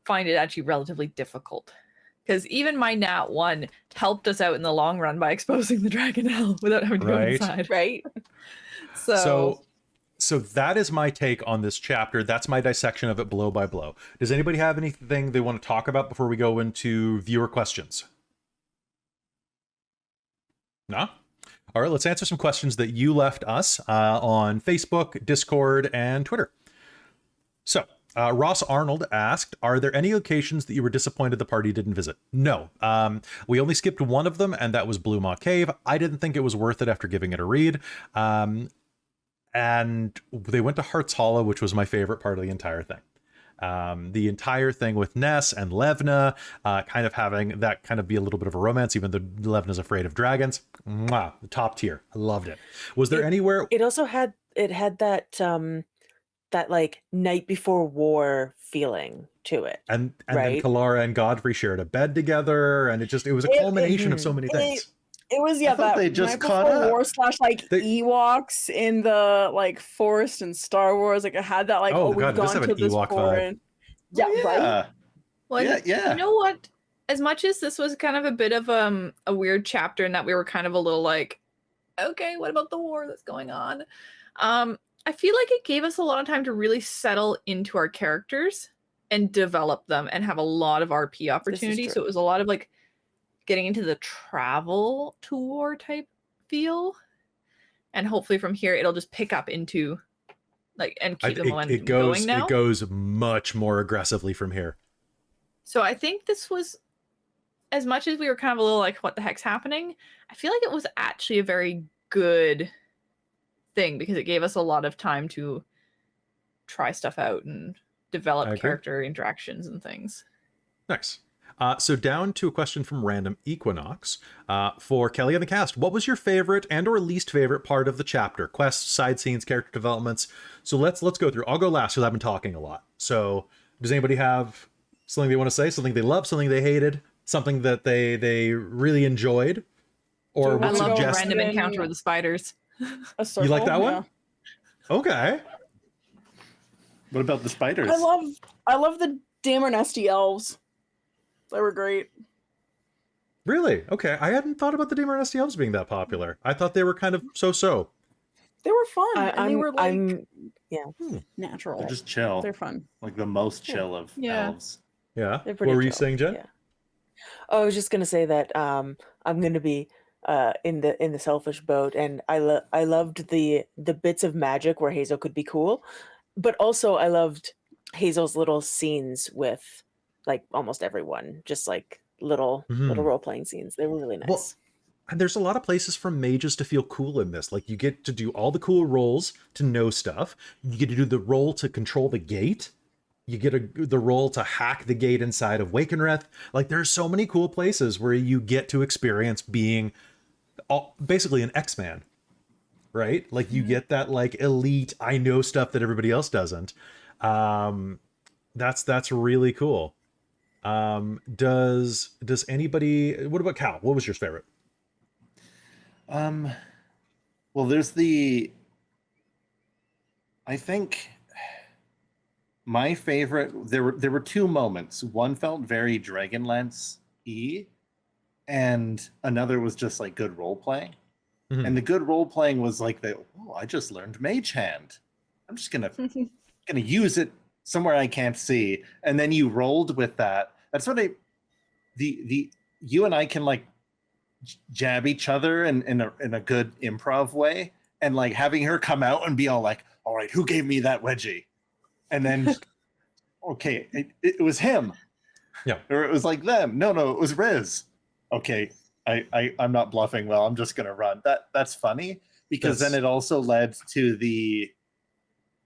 find it actually relatively difficult. Because even my nat 1 helped us out in the long run by exposing the Dragonelle without having to go inside. Right. So that is my take on this chapter. That's my dissection of it blow by blow. Does anybody have anything they want to talk about before we go into viewer questions? No? All right, let's answer some questions that you left us on Facebook, Discord, and Twitter. So, Ross Arnold asked, are there any locations that you were disappointed the party didn't visit? No. We only skipped one of them, and that was Blue Maw Cave. I didn't think it was worth it after giving it a read. And they went to Heart's Hollow, which was my favorite part of the entire thing. The entire thing with Ness and Levna, kind of having that kind of be a little bit of a romance, even though Levna's afraid of dragons. Mwah, top tier. I loved it. Was there anywhere... It also had that that like night before war feeling to it. And then Kelara and Godfrey shared a bed together, and it was a culmination of so many things. It was that they just night caught before up. war / like Ewoks in the like forest and Star Wars. Like it had that like God, we've gone to this Ewok forest. Yeah, right. Well, Yeah, and yeah. You know what? As much as this was kind of a bit of a weird chapter, and that we were kind of a little like, okay, what about the war that's going on? I feel like it gave us a lot of time to really settle into our characters and develop them and have a lot of RP opportunities. So true. it was a lot of like getting into the travel to war type feel. And hopefully from here it'll just pick up into like and keep the momentum going now. It goes much more aggressively from here. So I think this was, as much as we were kind of a little like, what the heck's happening? I feel like it was actually a very good thing because it gave us a lot of time to try stuff out and develop character interactions and things. Nice. So down to a question from Random Equinox. For Kelly and the cast, what was your favorite and or least favorite part of the chapter? Quests, side scenes, character developments. So let's go through. I'll go last because I've been talking a lot. So does anybody have something they want to say? Something they loved, something they hated, something that they really enjoyed? Or I would love the suggest... random encounter with the spiders. A circle, you like that one? Okay. What about the spiders? I love the Daemernesti elves. They were great. Really? Okay. I hadn't thought about the Daemernesti elves being that popular. I thought they were kind of so-so. They were fun, and they were like natural. They're just chill. They're fun. Like the most chill of elves. Yeah. They're What pretty were you chill. saying, Jen? Yeah. Oh, I was just gonna say that I'm gonna be in the selfish boat, and I loved the bits of magic where Hazeal could be cool, but also I loved Hazel's little scenes with like almost everyone, just like little role playing scenes. They were really nice. Well, and there's a lot of places for mages to feel cool in this. Like you get to do all the cool rolls to know stuff. You get to do the roll to control the gate. You get the roll to hack the gate inside of Wakenreth. Like there's so many cool places where you get to experience being basically an X-Man, right? Like you get that like elite, I know stuff that everybody else doesn't. That's really cool. Does anybody, what about Cal? What was your favorite? Well, I think my favorite, there were two moments. One felt very Dragonlance-y, and another was just like good role playing. And the good role playing was like I just learned Mage Hand. I'm just gonna use it somewhere I can't see. And then you rolled with that. That's what you and I can like jab each other in a good improv way, and like having her come out and be all like, all right, who gave me that wedgie? And then okay, it was him. Yeah. Or it was like them. No, it was Riz. Okay, I'm not bluffing well. I'm just gonna run. That's funny because then it also led to the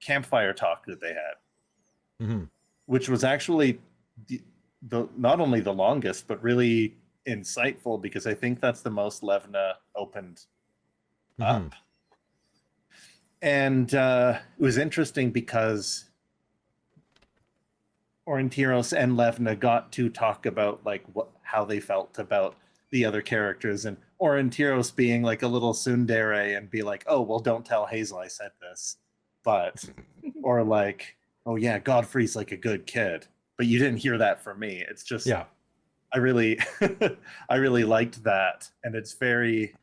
campfire talk that they had, which was actually the not only the longest but really insightful, because I think that's the most Levna opened up. And it was interesting because Aurontiros and Levna got to talk about like how they felt about the other characters, and Aurontiros being like a little tsundere and be like, oh, well, don't tell Hazeal I said this, but or like, oh yeah, Godfrey's like a good kid, but you didn't hear that from me. It's just I really I really liked that. And it's very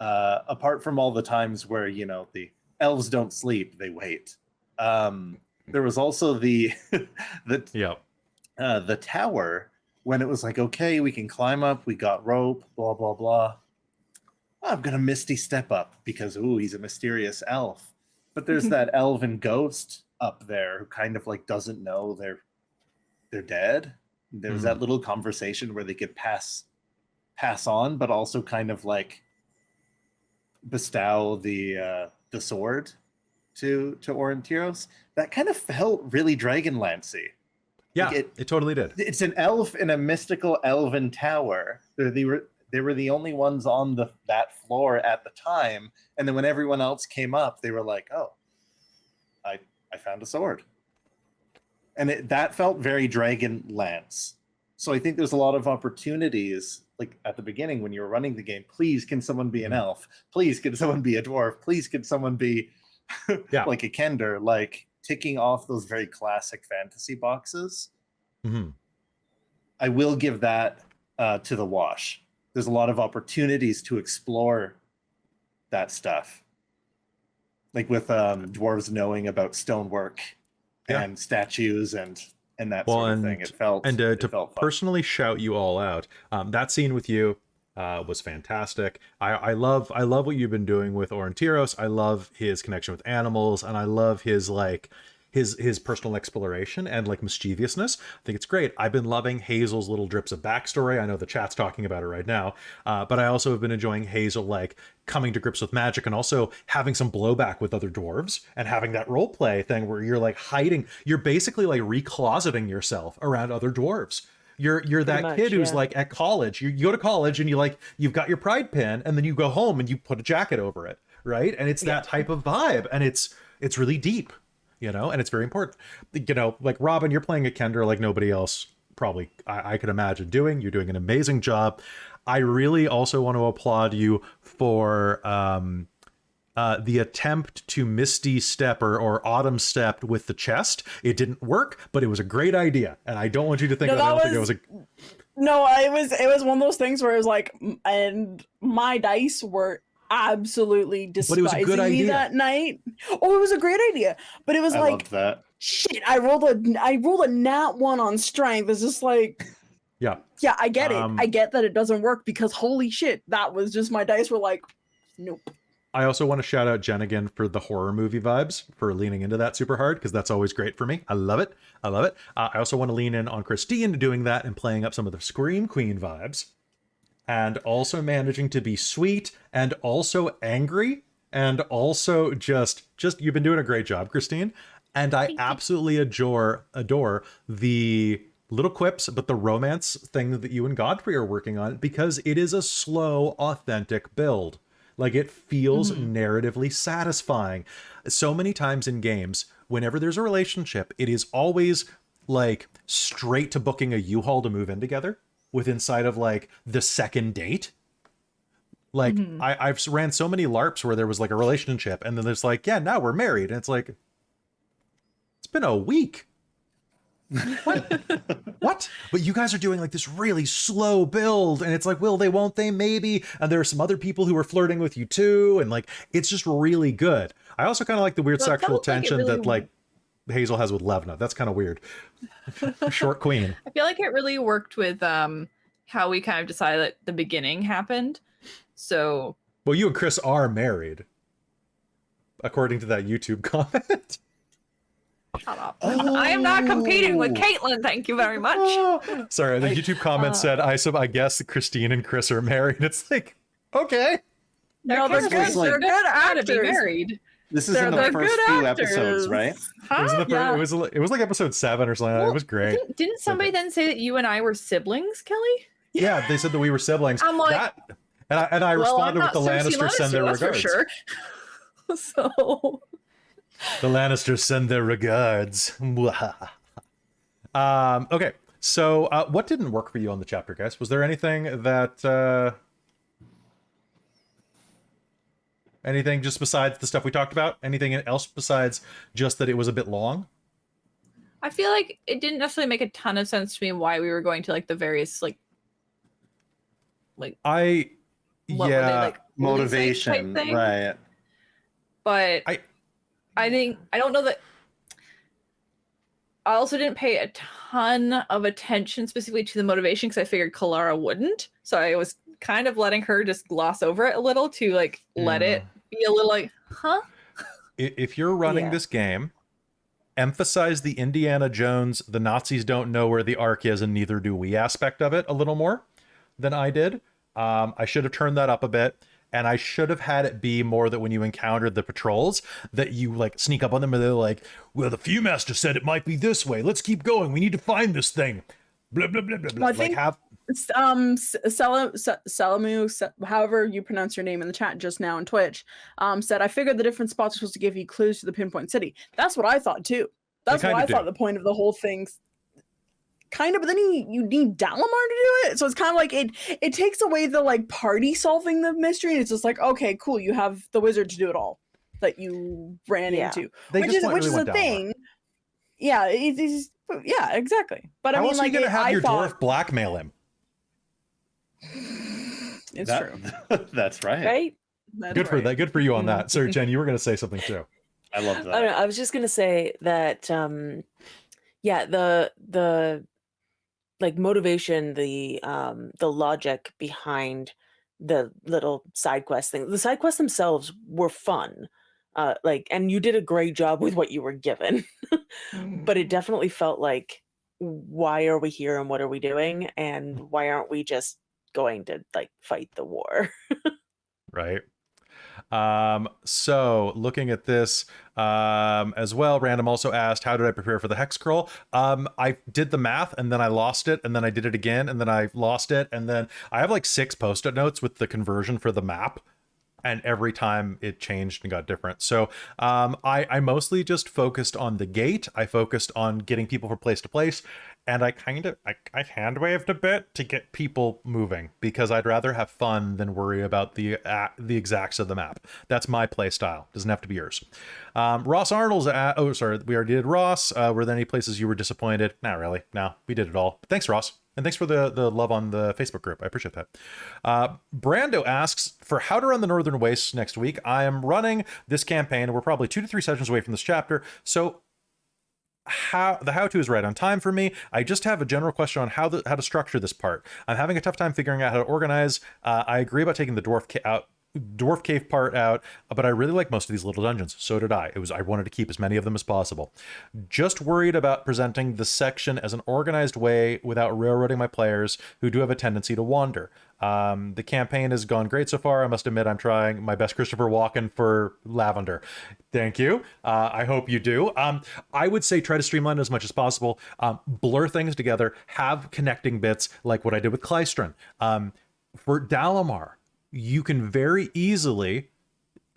apart from all the times where, you know, the elves don't sleep, they wait. There was also the tower, when it was like, okay, we can climb up, we got rope, blah blah blah. I'm gonna misty step up because he's a mysterious elf. But there's that elven ghost up there who kind of like doesn't know they're dead. There's that little conversation where they could pass on, but also kind of like bestow the sword to Aurontiros. That kind of felt really Dragonlance-y. Yeah, like it totally did. It's an elf in a mystical elven tower. They were the only ones on that floor at the time, and then when everyone else came up, they were like, "Oh, I found a sword," and that felt very Dragonlance. So I think there's a lot of opportunities, like at the beginning when you were running the game. Please, can someone be an elf? Please, can someone be a dwarf? Please, can someone be like a kender? Like ticking off those very classic fantasy boxes. Mm-hmm. I will give that to the wash. There's a lot of opportunities to explore that stuff. Like with dwarves knowing about stonework and statues and that sort of thing. It felt fun. Personally shout you all out. That scene with you was fantastic. I love what you've been doing with Aurontiros. I love his connection with animals, and I love his like his personal exploration and like mischievousness. I think it's great. I've been loving Hazeal's little drips of backstory. I know the chat's talking about it right now, but I also have been enjoying Hazeal like coming to grips with magic and also having some blowback with other dwarves and having that role play thing where you're like hiding. You're basically like recloseting yourself around other dwarves. You're that kid who's like at college. You go to college and you've got your pride pin, and then you go home and you put a jacket over it, right? And it's that type of vibe, and it's really deep, you know, and it's very important. You know, like Robin, you're playing a Kender like nobody else probably I could imagine doing. You're doing an amazing job. I really also want to applaud you for the attempt to Misty Step or Autumn Step with the chest. It didn't work, but it was a great idea, and I don't want you to think it was a. No, it was one of those things where it was like, and my dice were absolutely despising me that night. Oh, it was a great idea, but it was like, loved that. Shit, I rolled a nat 1 on strength. It's just like, yeah, I get it. I get that it doesn't work because holy shit, that was just my dice were like, nope. I also want to shout out Jen again for the horror movie vibes, for leaning into that super hard, because that's always great for me. I love it. I love it. I also want to lean in on Christine doing that and playing up some of the Scream Queen vibes, and also managing to be sweet and also angry and also just you've been doing a great job, Christine. And I absolutely adore the little quips, but the romance thing that you and Godfrey are working on, because it is a slow, authentic build. Like, it feels narratively satisfying. So many times in games, whenever there's a relationship, it is always like straight to booking a U-Haul to move in together within sight of like the second date. Like I've ran so many LARPs where there was like a relationship and then there's like, yeah, now we're married. And it's like, it's been a week. What? But you guys are doing like this really slow build, and it's like, will they, won't they, maybe? And there are some other people who are flirting with you too, and like, it's just really good. I also kind of like the weird sexual tension that like Hazeal has with Levna. That's kind of weird. Short queen. I feel like it really worked with how we kind of decided that the beginning happened. So, well, you and Chris are married, according to that YouTube comment. Shut up. Oh. I am not competing with Caitlin, thank you very much. Oh. Sorry, the YouTube comment said, I guess Christine and Chris are married. It's like, okay. No, they're good. They're good actors. To be married. This is in the first few episodes, right? Huh? It was like episode 7 or something. Well, it was great. Didn't somebody then say that you and I were siblings, Kelly? Yeah, they said that we were siblings. I'm like, I responded with the Lannisters send their regards. For sure. So the Lannisters send their regards. Okay, so what didn't work for you on the chapter, guys? Was there anything that anything just besides the stuff we talked about? Anything else besides just that it was a bit long? I feel like it didn't necessarily make a ton of sense to me why we were going to like the various like motivation, right? But I think I don't know that. I also didn't pay a ton of attention specifically to the motivation because I figured Kelara wouldn't. So I was kind of letting her just gloss over it a little to like let it be a little like, huh? If you're running this game, emphasize the Indiana Jones, the Nazis don't know where the Ark is and neither do we aspect of it a little more than I did. I should have turned that up a bit. And I should have had it be more that when you encountered the patrols, that you like sneak up on them and they're like, well, the Viewmaster said it might be this way. Let's keep going. We need to find this thing. Blah, blah, blah, blah, blah. Well, I think Salamu, however you pronounce your name in the chat just now on Twitch, said, I figured the different spots are supposed to give you clues to the pinpoint city. That's what I thought too. That's what I thought the point of the whole thing kind of, but then you need Dalamar to do it, so it's kind of like it takes away the like party solving the mystery, and it's just like, okay, cool, you have the wizard to do it all. that you ran Yeah. into, They which just is want- really want a Dalamar. thing. Yeah, yeah, exactly. But How I mean, else are you like, gonna have I your thought dwarf blackmail him? it's That- true. That's right. Right? That's Good for right. that. Good for you on that. So Jen, you were gonna say something too. I love I don't that. know, I was just gonna say that yeah, the like motivation, the logic behind the little side quest thing. The side quests themselves were fun. Like, and you did a great job with what you were given. But it definitely felt like, why are we here and what are we doing? And why aren't we just going to like fight the war? Right. So looking at this as well, Random also asked, how did I prepare for the hex scroll? I did the math and then I lost it, and then I did it again and then I lost it, and then I have like 6 post-it notes with the conversion for the map, and every time it changed and got different. So I mostly just focused on the gate. I focused on getting people from place to place, and I hand waved a bit to get people moving, because I'd rather have fun than worry about the exacts of the map. That's my play style. Doesn't have to be yours. Ross Arnold's oh, sorry, we already did Ross. Were there any places you were disappointed? Not really. No, we did it all. But thanks, Ross. And thanks for the love on the Facebook group. I appreciate that. Brando asks, for how to run the Northern Wastes next week, I am running this campaign. We're probably 2 to 3 sessions away from this chapter. So the how-to is right on time for me. I just have a general question on how to structure this part. I'm having a tough time figuring out how to organize. I agree about taking the dwarf cave part out, but I really like most of these little dungeons. So did I. I wanted to keep as many of them as possible. Just worried about presenting the section as an organized way without railroading my players, who do have a tendency to wander. The campaign has gone great so far. I must admit, I'm trying my best Christopher Walken for Lavender. Thank you. I hope you do. I would say try to streamline it as much as possible. Blur things together. Have connecting bits like what I did with Klystron. For Dalamar, you can very easily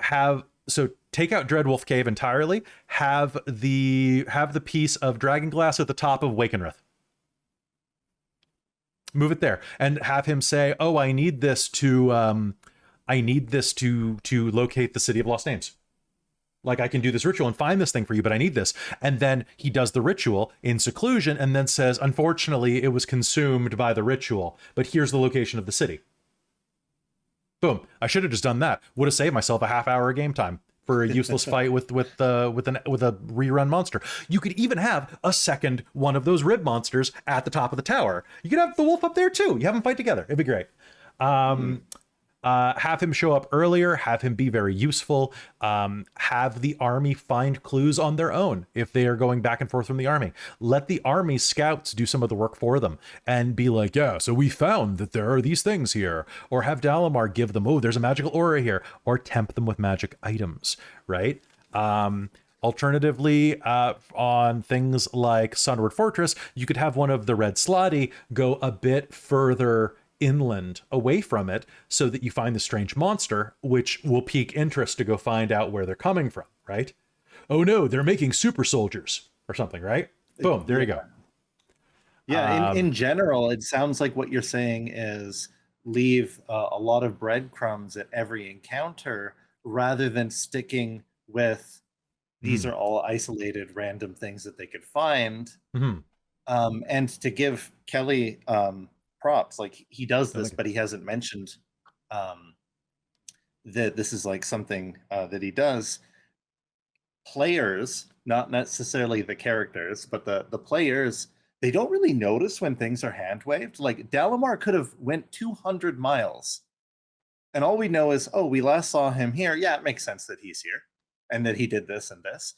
take out Dreadwolf Cave entirely, have the piece of Dragonglass at the top of Wakenrith. Move it there and have him say, "Oh, I need this to locate the City of Lost Names. Like, I can do this ritual and find this thing for you, but I need this." And then he does the ritual in seclusion and then says, "Unfortunately, it was consumed by the ritual, but here's the location of the city." Boom. I should have just done that. Would have saved myself a half-hour game time for a useless fight with a rerun monster. You could even have a second one of those rib monsters at the top of the tower. You could have the wolf up there too. You have them fight together. It'd be great. Have him show up earlier, have him be very useful, have the army find clues on their own if they are going back and forth from the army. Let the army scouts do some of the work for them and be like, yeah, so we found that there are these things here. Or have Dalamar give them, oh, there's a magical aura here. Or tempt them with magic items, right? Alternatively, on things like Sunward Fortress, you could have one of the Red Slotty go a bit further inland away from it so that you find the strange monster, which will pique interest to go find out where they're coming from, right? Oh no, they're making super soldiers or something, right? Boom, there you go. Yeah, in general, it sounds like what you're saying is leave a lot of breadcrumbs at every encounter rather than sticking with these are all isolated random things that they could find. And to give Kelly props, like, he does this, but he hasn't mentioned that this is like something that he does. Players, not necessarily the characters, but the players, they don't really notice when things are hand waved. Like, Dalamar could have went 200 miles and all we know is, oh, we last saw him here. Yeah, it makes sense that he's here and that he did this and this.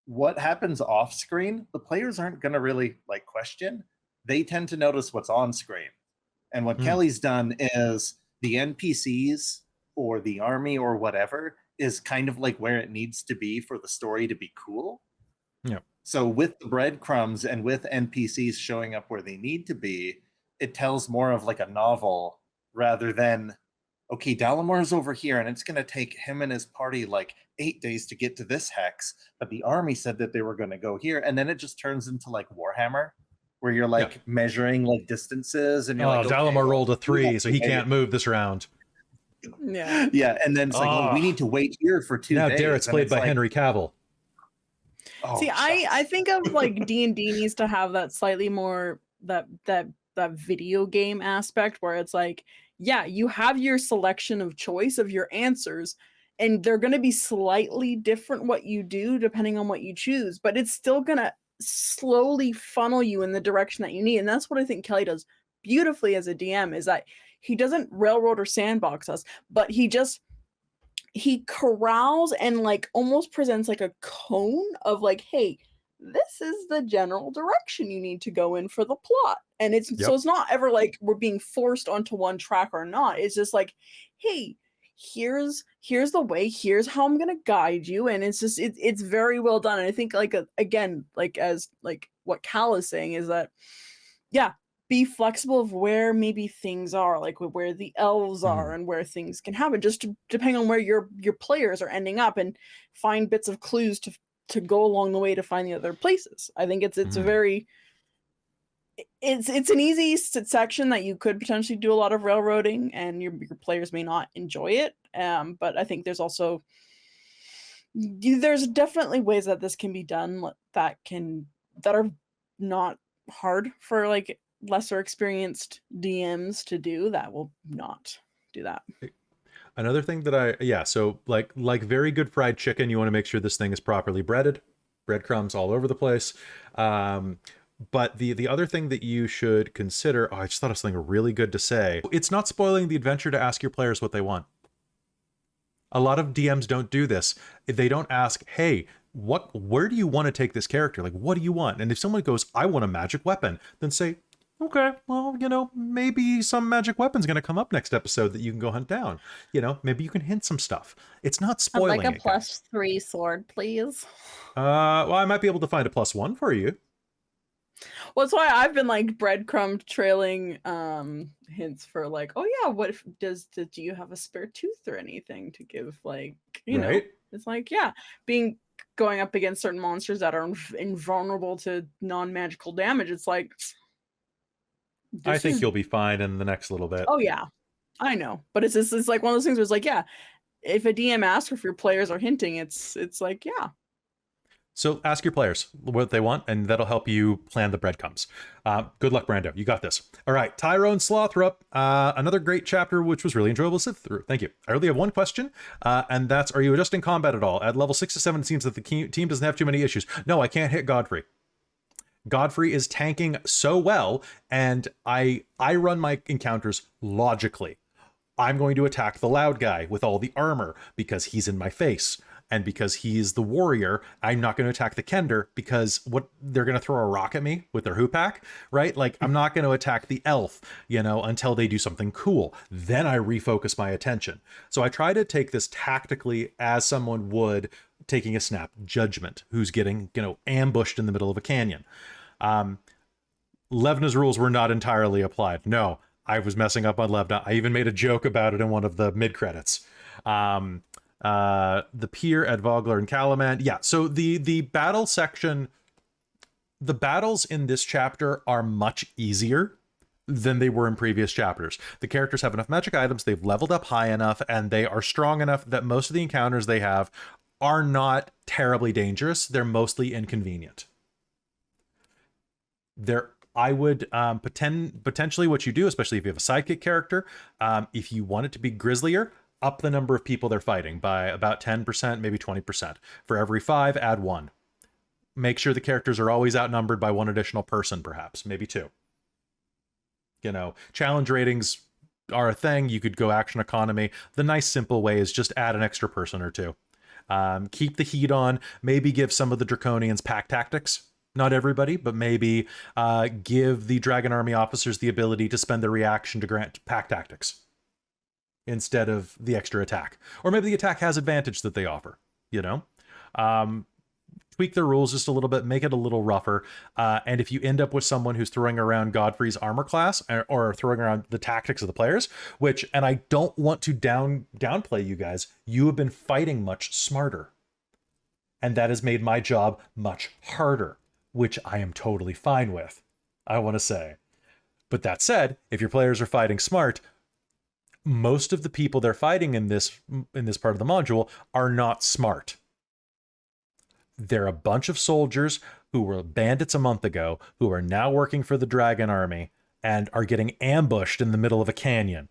What happens off screen, the players aren't going to really like question. They tend to notice what's on screen. And what Kelly's done is the NPCs or the army or whatever is kind of like where it needs to be for the story to be cool. Yeah. So with the breadcrumbs and with NPCs showing up where they need to be, it tells more of like a novel rather than, okay, Dalamar's over here and it's going to take him and his party like 8 days to get to this hex, but the army said that they were going to go here. And then it just turns into like Warhammer, where you're like measuring like distances and you're like, okay, Dalamar rolled a 3, so he can't move this round. Yeah. Yeah, and then it's like, oh, we need to wait here for 2 Now days. Darrett's and played it's by like, Henry Cavill. oh, See, I think of like D&D needs to have that slightly more that video game aspect where it's like, yeah, you have your selection of choice of your answers, and they're going to be slightly different what you do depending on what you choose, but it's still going to slowly funnel you in the direction that you need. And that's what I think Kelly does beautifully as a DM, is that he doesn't railroad or sandbox us, but he corrals and like almost presents like a cone of like, hey, this is the general direction you need to go in for the plot. And it's so it's not ever like we're being forced onto one track or not. It's just like, hey, here's the way, here's how I'm gonna guide you. And it's just it's very well done. And I think like again, like as like what Cal is saying is that, yeah, be flexible of where maybe things are, like where the elves are and where things can happen, just depending on where your players are ending up, and find bits of clues to go along the way to find the other places. I think it's a very it's an easy section that you could potentially do a lot of railroading, and your players may not enjoy it. But I think there's also there's definitely ways that this can be done that are not hard for like lesser experienced DMs to do, that will not do that. Another thing that so like very good fried chicken, you want to make sure this thing is properly breaded, breadcrumbs all over the place. But the other thing that you should consider, I just thought of something really good to say. It's not spoiling the adventure to ask your players what they want. A lot of DMs don't do this. They don't ask, hey, where do you want to take this character? Like, what do you want? And if someone goes, I want a magic weapon, then say, okay, well, maybe some magic weapon's going to come up next episode that you can go hunt down. Maybe you can hint some stuff. It's not spoiling it. I'd like a +3 sword, please. Well, I might be able to find a +1 for you. Well, that's why I've been like breadcrumb trailing hints for like, oh yeah, what if do you have a spare tooth or anything to give, like, know, it's like, yeah, going up against certain monsters that are invulnerable to non-magical damage. It's like, I think you'll be fine in the next little bit. Oh yeah, I know, but it's like one of those things where it's like, yeah, if a DM asks if your players are hinting, it's like, yeah. So ask your players what they want, and that'll help you plan the breadcrumbs. Good luck, Brando. You got this. All right, Tyrone Slothrup. Another great chapter, which was really enjoyable to sit through. Thank you. I only have one question, and that's, are you adjusting combat at all? At level 6 to 7, it seems that the team doesn't have too many issues. No, I can't hit Godfrey. Godfrey is tanking so well, and I run my encounters logically. I'm going to attack the loud guy with all the armor because he's in my face. And because he's the warrior, I'm not going to attack the Kender because they're going to throw a rock at me with their hoopak, right? Like, I'm not going to attack the elf, until they do something cool. Then I refocus my attention. So I try to take this tactically as someone would taking a snap judgment, who's getting, ambushed in the middle of a canyon. Levna's rules were not entirely applied. No, I was messing up on Levna. I even made a joke about it in one of the mid-credits. The pier at Vogler and Kalaman. Yeah, so the battle section, the battles in this chapter are much easier than they were in previous chapters. The characters have enough magic items, they've leveled up high enough, and they are strong enough that most of the encounters they have are not terribly dangerous. They're mostly inconvenient. I would potentially what you do, especially if you have a sidekick character, if you want it to be grislier, up the number of people they're fighting by about 10%, maybe 20%. For every 5, add 1. Make sure the characters are always outnumbered by 1 additional person, perhaps, maybe 2. Challenge ratings are a thing. You could go action economy. The nice simple way is just add an extra person or 2. Keep the heat on. Maybe give some of the Draconians pack tactics. Not everybody, but maybe give the Dragon Army officers the ability to spend their reaction to grant pack tactics instead of the extra attack. Or maybe the attack has advantage that they offer, tweak their rules just a little bit, make it a little rougher. And if you end up with someone who's throwing around Godfrey's armor class or throwing around the tactics of the players, and I don't want to downplay you guys, you have been fighting much smarter. And that has made my job much harder, which I am totally fine with, I want to say. But that said, if your players are fighting smart, most of the people they're fighting in this part of the module are not smart. They're a bunch of soldiers who were bandits a month ago, who are now working for the dragon army and are getting ambushed in the middle of a canyon.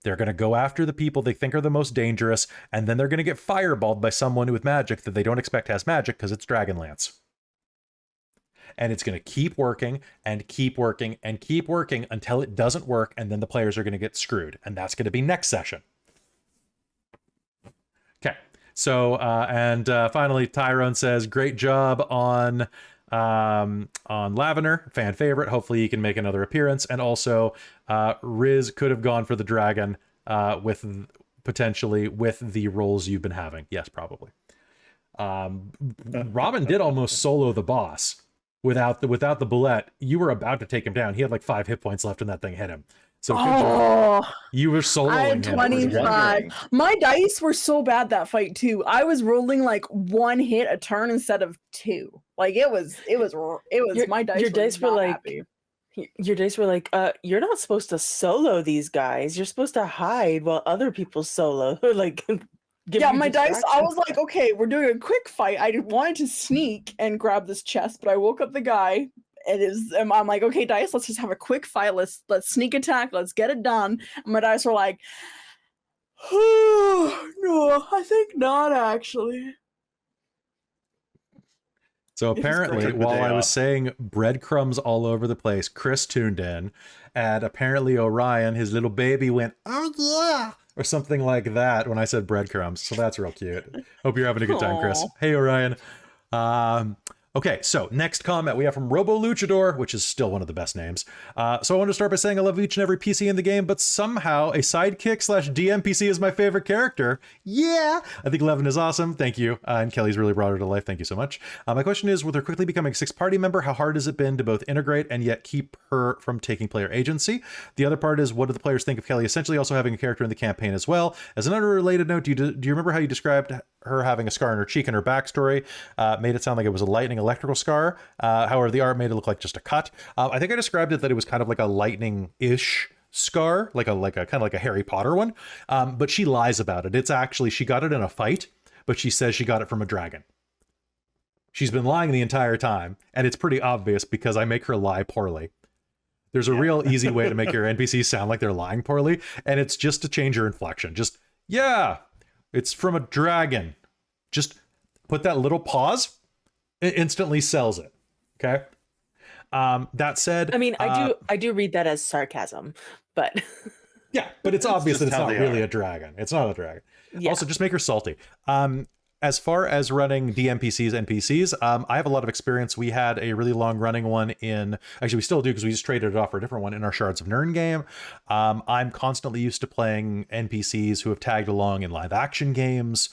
They're going to go after the people they think are the most dangerous, and then they're going to get fireballed by someone with magic that they don't expect has magic because it's Dragonlance. And it's going to keep working and keep working and keep working until it doesn't work, and then the players are going to get screwed. And that's going to be next session. Okay. So, finally, Tyrone says, great job on Lavender, fan favorite. Hopefully he can make another appearance. And also, Riz could have gone for the dragon potentially with the roles you've been having. Yes, probably. Robin did almost solo the boss. Without the bullet, you were about to take him down. He had like 5 hit points left when that thing hit him. So you were soloing I had him. 25. My dice were so bad that fight too. I was rolling like 1 hit a turn instead of 2. Like it was my dice. Your dice were not like happy. your dice were like, you're not supposed to solo these guys. You're supposed to hide while other people solo. Like Yeah, my dice, I was like, okay, we're doing a quick fight. I wanted to sneak and grab this chest, but I woke up the guy. I'm like, okay, dice, let's just have a quick fight. Let's sneak attack. Let's get it done. And my dice were like, oh, no, I think not actually. So apparently, while I was saying breadcrumbs all over the place, Chris tuned in, and apparently Orion, his little baby, went, oh yeah, or something like that when I said breadcrumbs. So that's real cute. Hope you're having a good time, Chris. Aww. Hey, Orion. Okay, so next comment we have from Robo Luchador, which is still one of the best names. So I want to start by saying I love each and every PC in the game, but somehow a sidekick / DM PC is my favorite character. Yeah! I think Levin is awesome. Thank you. And Kelly's really brought her to life. Thank you so much. My question is, with her quickly becoming a 6th party member, how hard has it been to both integrate and yet keep her from taking player agency? The other part is, what do the players think of Kelly essentially also having a character in the campaign as well? As an unrelated note, do you remember how you described her having a scar on her cheek, and her backstory made it sound like it was a lightning electrical scar? However, the art made it look like just a cut. I think I described it that it was kind of like a lightning-ish scar, like a kind of like a Harry Potter one. But she lies about it. It's actually, she got it in a fight, but she says she got it from a dragon. She's been lying the entire time, and it's pretty obvious because I make her lie poorly. There's a real easy way to make your NPCs sound like they're lying poorly, and it's just to change your inflection. Just, yeah, it's from a dragon. Just put that little pause. It instantly sells it. Okay. That said, I mean, I do read that as sarcasm, but yeah, but it's obvious that it's not really a dragon. It's not a dragon. Yeah. Also, just make her salty. As far as running DMPCs, NPCs, I have a lot of experience. We had a really long running one actually we still do because we just traded it off for a different one in our Shards of Nirn game. I'm constantly used to playing NPCs who have tagged along in live action games.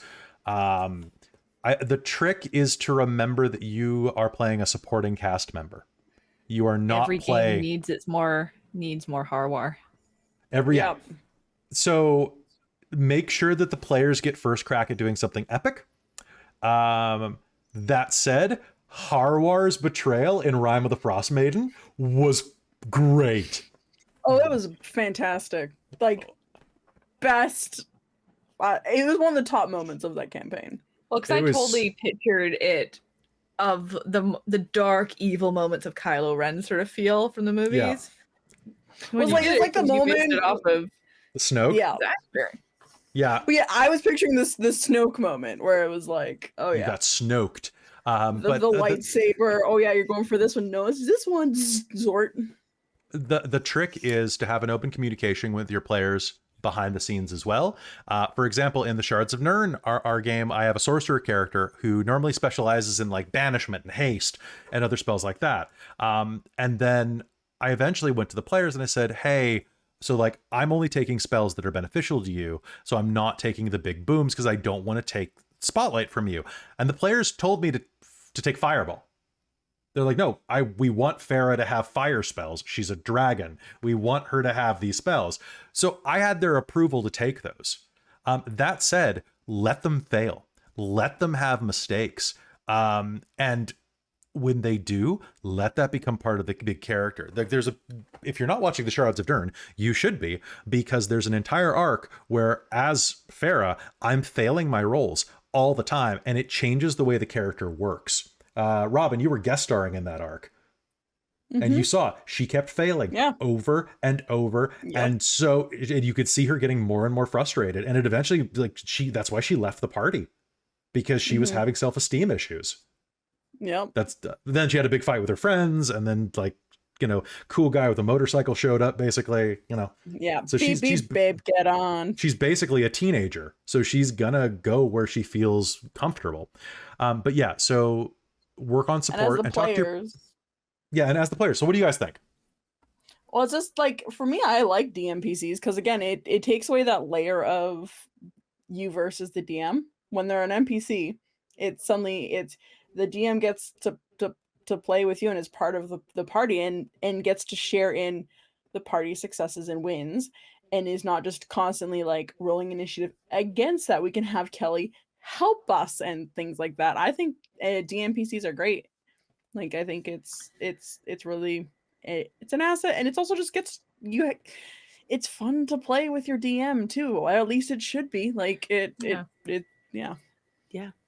The trick is to remember that you are playing a supporting cast member. You are not Every game needs more Harwar. Yeah. So make sure that the players get first crack at doing something epic. That said, Harwar's betrayal in Rime of the Frost Maiden was great. Oh, it was fantastic. Like, best. It was one of the top moments of that campaign. Well, because I totally pictured it of the dark, evil moments of Kylo Ren sort of feel from the movies. Yeah. It's like the moment off of the Snoke. Yeah. Yeah. But yeah, I was picturing this Snoke moment where it was like, oh yeah, you got snoked. The lightsaber. Oh yeah, you're going for this one. No, it's this one. Zort. The trick is to have an open communication with your players behind the scenes as well. For example, in the Shards of Nirn, our game, I have a sorcerer character who normally specializes in like banishment and haste and other spells like that. And then I eventually went to the players and I said, hey, so like I'm only taking spells that are beneficial to you, so I'm not taking the big booms because I don't want to take spotlight from you. And the players told me to take Fireball. They're like, no, we want Farah to have fire spells. She's a dragon. We want her to have these spells. So I had their approval to take those. That said, let them fail. Let them have mistakes. And when they do, let that become part of the character. Like if you're not watching the Shards of Dern, you should be, because there's an entire arc where, as Farah, I'm failing my rolls all the time, and it changes the way the character works. Robin, you were guest starring in that arc. And you saw she kept failing over and over. And so you could see her getting more and more frustrated. And it eventually, like, that's why she left the party, because she was having self-esteem issues. Yep. Then she had a big fight with her friends, and then, like, you know, cool guy with a motorcycle showed up, basically, you know. Yeah. So she's babe, get on. She's basically a teenager. So she's gonna go where she feels comfortable. But yeah, so work on support and talk to Yeah, and as the player. So what do you guys think? Well, it's just like, for me, I like DMPCs because, again, it takes away that layer of you versus the DM. When they're an NPC, it's the DM gets to play with you and is part of the party and gets to share in the party successes and wins, and is not just constantly like rolling initiative against that. We can have Kelly help us and things like that. I think DMPCs are great. Like, I think it's really, it's an asset, and it's also just gets you. It's fun to play with your DM too. Or at least it should be. Like Yeah.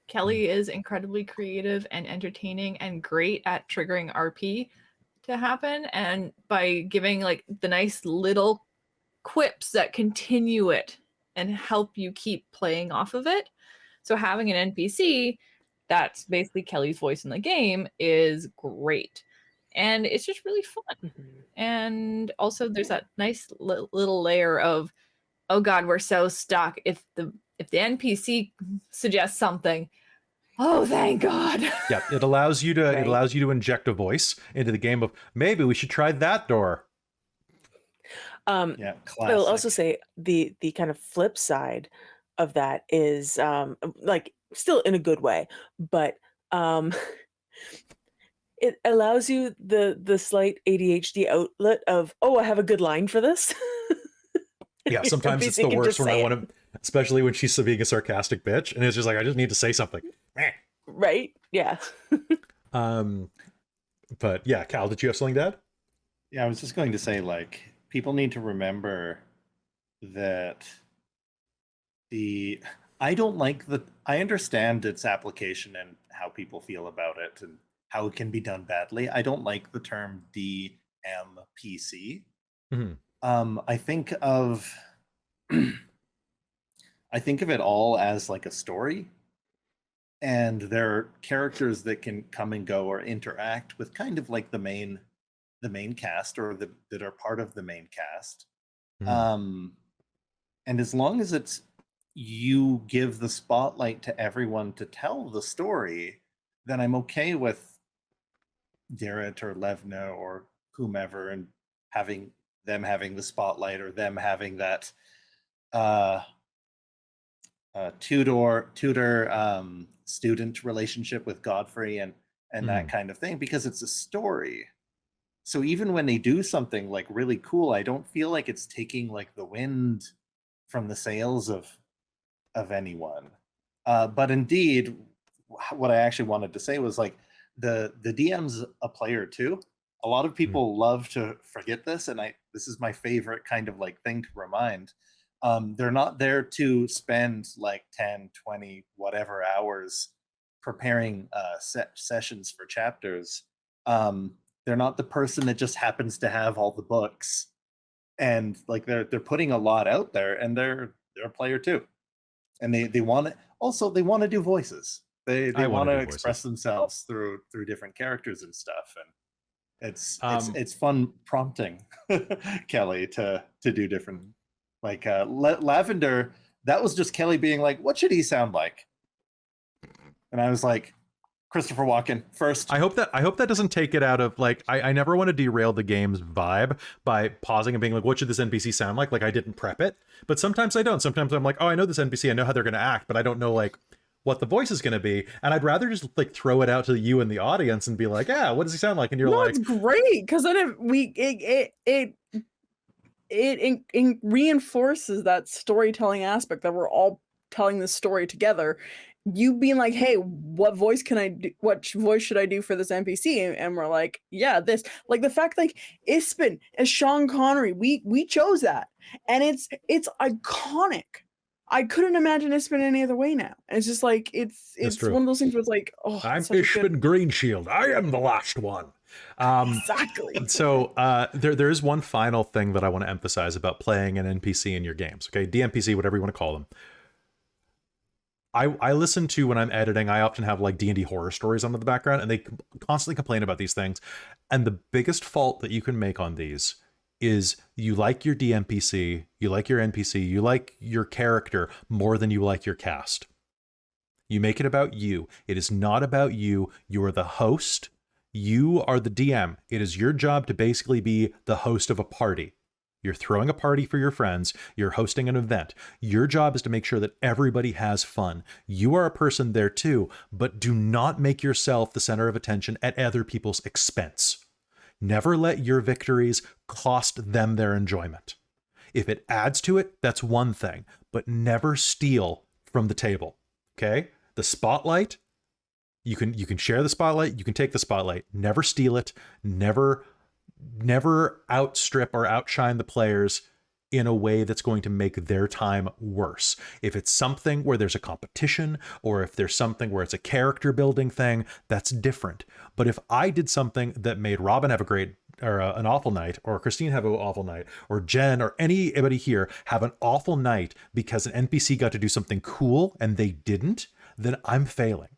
Kelly is incredibly creative and entertaining and great at triggering RP to happen, and by giving like the nice little quips that continue it and help you keep playing off of it. So having an NPC that's basically Kelly's voice in the game is great. And it's just really fun. And also there's that nice little layer of, oh God, we're so stuck. If the NPC suggests something, oh, thank God. Yeah, it allows you to inject a voice into the game of, maybe we should try that door. Classic. I'll also say the kind of flip side of that is like, still in a good way, but it allows you the slight ADHD outlet of, oh, I have a good line for this. Yeah, sometimes it's the worst when I want to, especially when she's being a sarcastic bitch, and it's just like, I just need to say something. Right? Yeah. But yeah, Cal, did you have something to add? Yeah, I was just going to say, like, people need to remember that I understand its application and how people feel about it and how it can be done badly. I don't like the term DMPC. I think of it all as like a story, and there are characters that can come and go or interact with kind of like the main cast, or that are part of the main cast. And as long as it's you give the spotlight to everyone to tell the story, then I'm okay with Darrett or Levna or whomever and having the spotlight, or them having that tutor student relationship with Godfrey and that kind of thing, because it's a story. So even when they do something like really cool, I don't feel like it's taking like the wind from the sails of anyone. But indeed, what I actually wanted to say was, like, the DM's a player too. A lot of people love to forget this, and this is my favorite kind of like thing to remind. They're not there to spend like 10, 20, whatever hours preparing sessions for chapters. They're not the person that just happens to have all the books, and like they're putting a lot out there, and they're a player too, and they want to do voices. They want to express themselves through different characters and stuff, and it's fun prompting Kelly to do different, like Lavender. That was just Kelly being like, what should he sound like? And I was like, Christopher Walken first. I hope that doesn't take it out of, like, I never want to derail the game's vibe by pausing and being like, what should this NPC sound like? Like, I didn't prep it. But sometimes I don't. Sometimes I'm like, oh, I know this NPC, I know how they're going to act, but I don't know, like, what the voice is going to be. And I'd rather just like throw it out to you in the audience and be like, yeah, what does he sound like? And you're like, it's great, because then it reinforces that storytelling aspect that we're all telling this story together, you being like, hey, what voice can I do? What voice should I do for this NPC? And we're like, yeah, this. Like the fact like Ispin as Sean Connery, we chose that, and it's iconic. I couldn't imagine Ispin any other way now. And it's just like it's true. one of those things where it's like, oh, I'm such a Ishvin Greenshield. I am the last one. exactly. So there is one final thing that I want to emphasize about playing an NPC in your games. Okay, DMPC, whatever you want to call them. I listen to, when I'm editing, I often have like D&D horror stories on in the background, and they constantly complain about these things. And the biggest fault that you can make on these is you like your DMPC, you like your NPC, you like your character more than you like your cast. You make it about you. It is not about you. You are the host. You are the DM. It is your job to basically be the host of a party. You're throwing a party for your friends. You're hosting an event. Your job is to make sure that everybody has fun. You are a person there too, but do not make yourself the center of attention at other people's expense. Never let your victories cost them their enjoyment. If it adds to it, that's one thing, but never steal from the table. Okay? The spotlight, you can share the spotlight, you can take the spotlight. Never steal it. Never outstrip or outshine the players in a way that's going to make their time worse. If it's something where there's a competition, or if there's something where it's a character building thing, that's different. But if I did something that made Robin have a great or an awful night, or Christine have an awful night, or Jen or anybody here have an awful night because an NPC got to do something cool and they didn't, then I'm failing.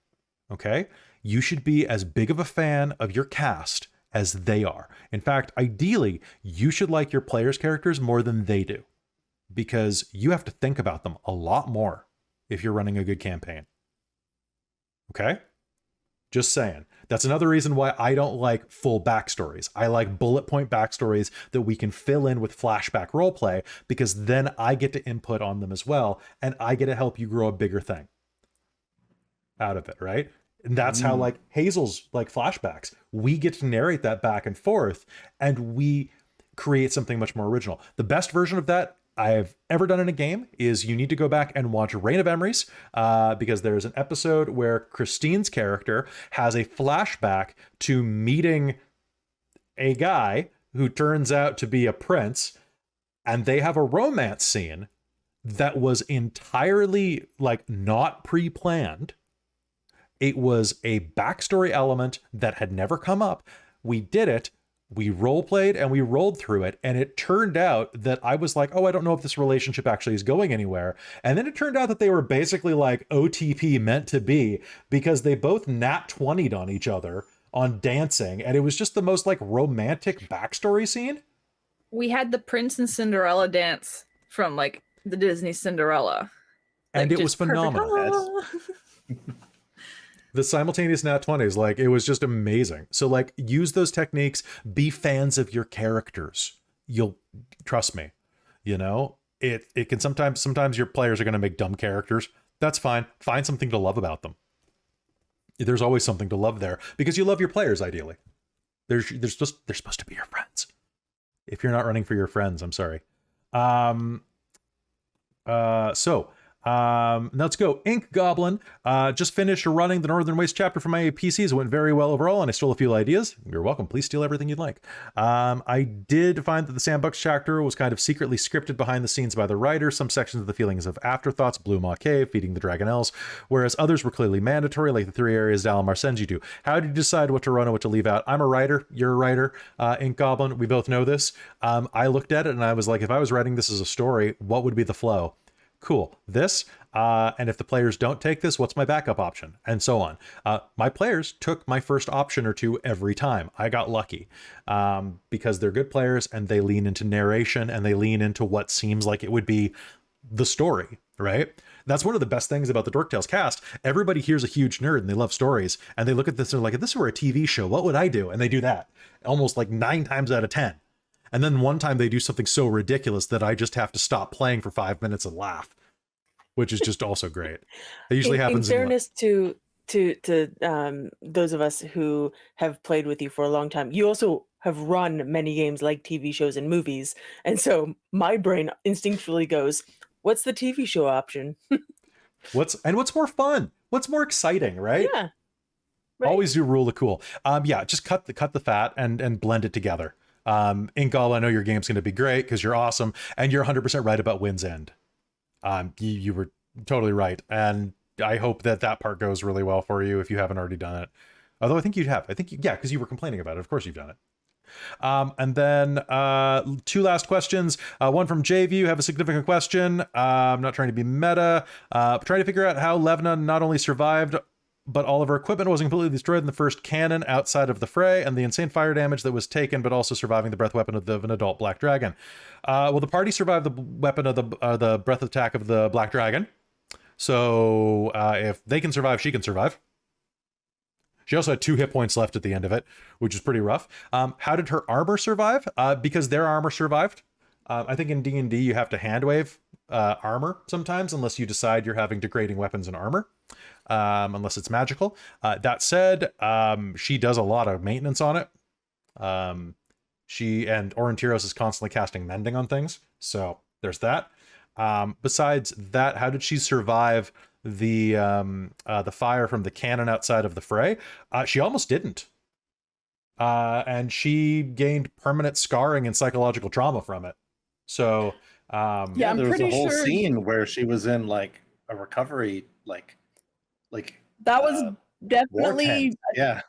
Okay? You should be as big of a fan of your cast as they are. In fact, ideally, you should like your players' characters more than they do, because you have to think about them a lot more if you're running a good campaign. Okay? Just saying. That's another reason why I don't like full backstories. I like bullet point backstories that we can fill in with flashback roleplay, because then I get to input on them as well, and I get to help you grow a bigger thing out of it, right? And that's how like Hazel's like flashbacks, we get to narrate that back and forth, and we create something much more original. The best version of that I've ever done in a game is you need to go back and watch Reign of Emeries, because there's an episode where Christine's character has a flashback to meeting a guy who turns out to be a prince, and they have a romance scene that was entirely like not pre-planned. It was a backstory element that had never come up. We did it. We role played and we rolled through it. And it turned out that I was like, oh, I don't know if this relationship actually is going anywhere. And then it turned out that they were basically like OTP meant to be, because they both nat 20'd on each other on dancing. And it was just the most like romantic backstory scene. We had the Prince and Cinderella dance from like the Disney Cinderella. And Like, it was just perfect. phenomenal. The simultaneous nat 20s, like, it was just amazing. So like, use those techniques, be fans of your characters. You'll trust me, you know, it can sometimes your players are going to make dumb characters. That's fine. Find something to love about them. There's always something to love there, because you love your players. Ideally, they're supposed to be your friends. If you're not running for your friends, I'm sorry. Let's go. Ink Goblin. Just finished running the Northern Waste chapter for my PCs. It went very well overall, and I stole a few ideas. You're welcome. Please steal everything you'd like. I did find that the Sandbox chapter was kind of secretly scripted behind the scenes by the writer. Some sections of the feelings of afterthoughts, Blue Maw Cave, feeding the Dragonels, whereas others were clearly mandatory, like the 3 areas Dalamar sends you to. How did you decide what to run and what to leave out? I'm a writer. You're a writer. Ink Goblin. We both know this. I looked at it and I was like, if I was writing this as a story, what would be the flow? Cool. This, and if the players don't take this, what's my backup option? And so on. My players took my first option or two every time. I got lucky, because they're good players and they lean into narration and they lean into what seems like it would be the story, right? That's one of the best things about the Dork Tales cast. Everybody here's a huge nerd and they love stories, and they look at this and they're like, if this were a TV show, what would I do? And they do that almost like 9 times out of 10. And then one time they do something so ridiculous that I just have to stop playing for 5 minutes and laugh, which is just also great. It usually happens. In fairness to those of us who have played with you for a long time, you also have run many games like TV shows and movies. And so my brain instinctually goes, what's the TV show option? What's more fun? what's more exciting, right? Yeah. Right. Always do rule of cool. Yeah, just cut the fat and blend it together. Ingall, I know your game's going to be great because you're awesome, and you're 100% right about Wind's End. You were totally right, and I hope that part goes really well for you if you haven't already done it. Although I think you'd have. Yeah, because you were complaining about it. Of course you've done it. And then 2 last questions. One from JView. Have a significant question. I'm not trying to be meta. Trying to figure out how Levna not only survived, but all of her equipment wasn't completely destroyed in the first cannon outside of the fray, and the insane fire damage that was taken, but also surviving the breath weapon of an adult black dragon. Well, the party survived the weapon of the breath attack of the black dragon. So if they can survive, she can survive. She also had 2 hit points left at the end of it, which is pretty rough. How did her armor survive? Because their armor survived. I think in D&D you have to handwave armor sometimes, unless you decide you're having degrading weapons and armor. Unless it's magical. That said, she does a lot of maintenance on it. She and Aurontiros is constantly casting mending on things, so there's that. Besides that, how did she survive the fire from the cannon outside of the fray? She almost didn't. And she gained permanent scarring and psychological trauma from it. So Yeah, I'm there was a pretty whole sure- scene where she was in like a recovery, like That was war definitely tent. Yeah.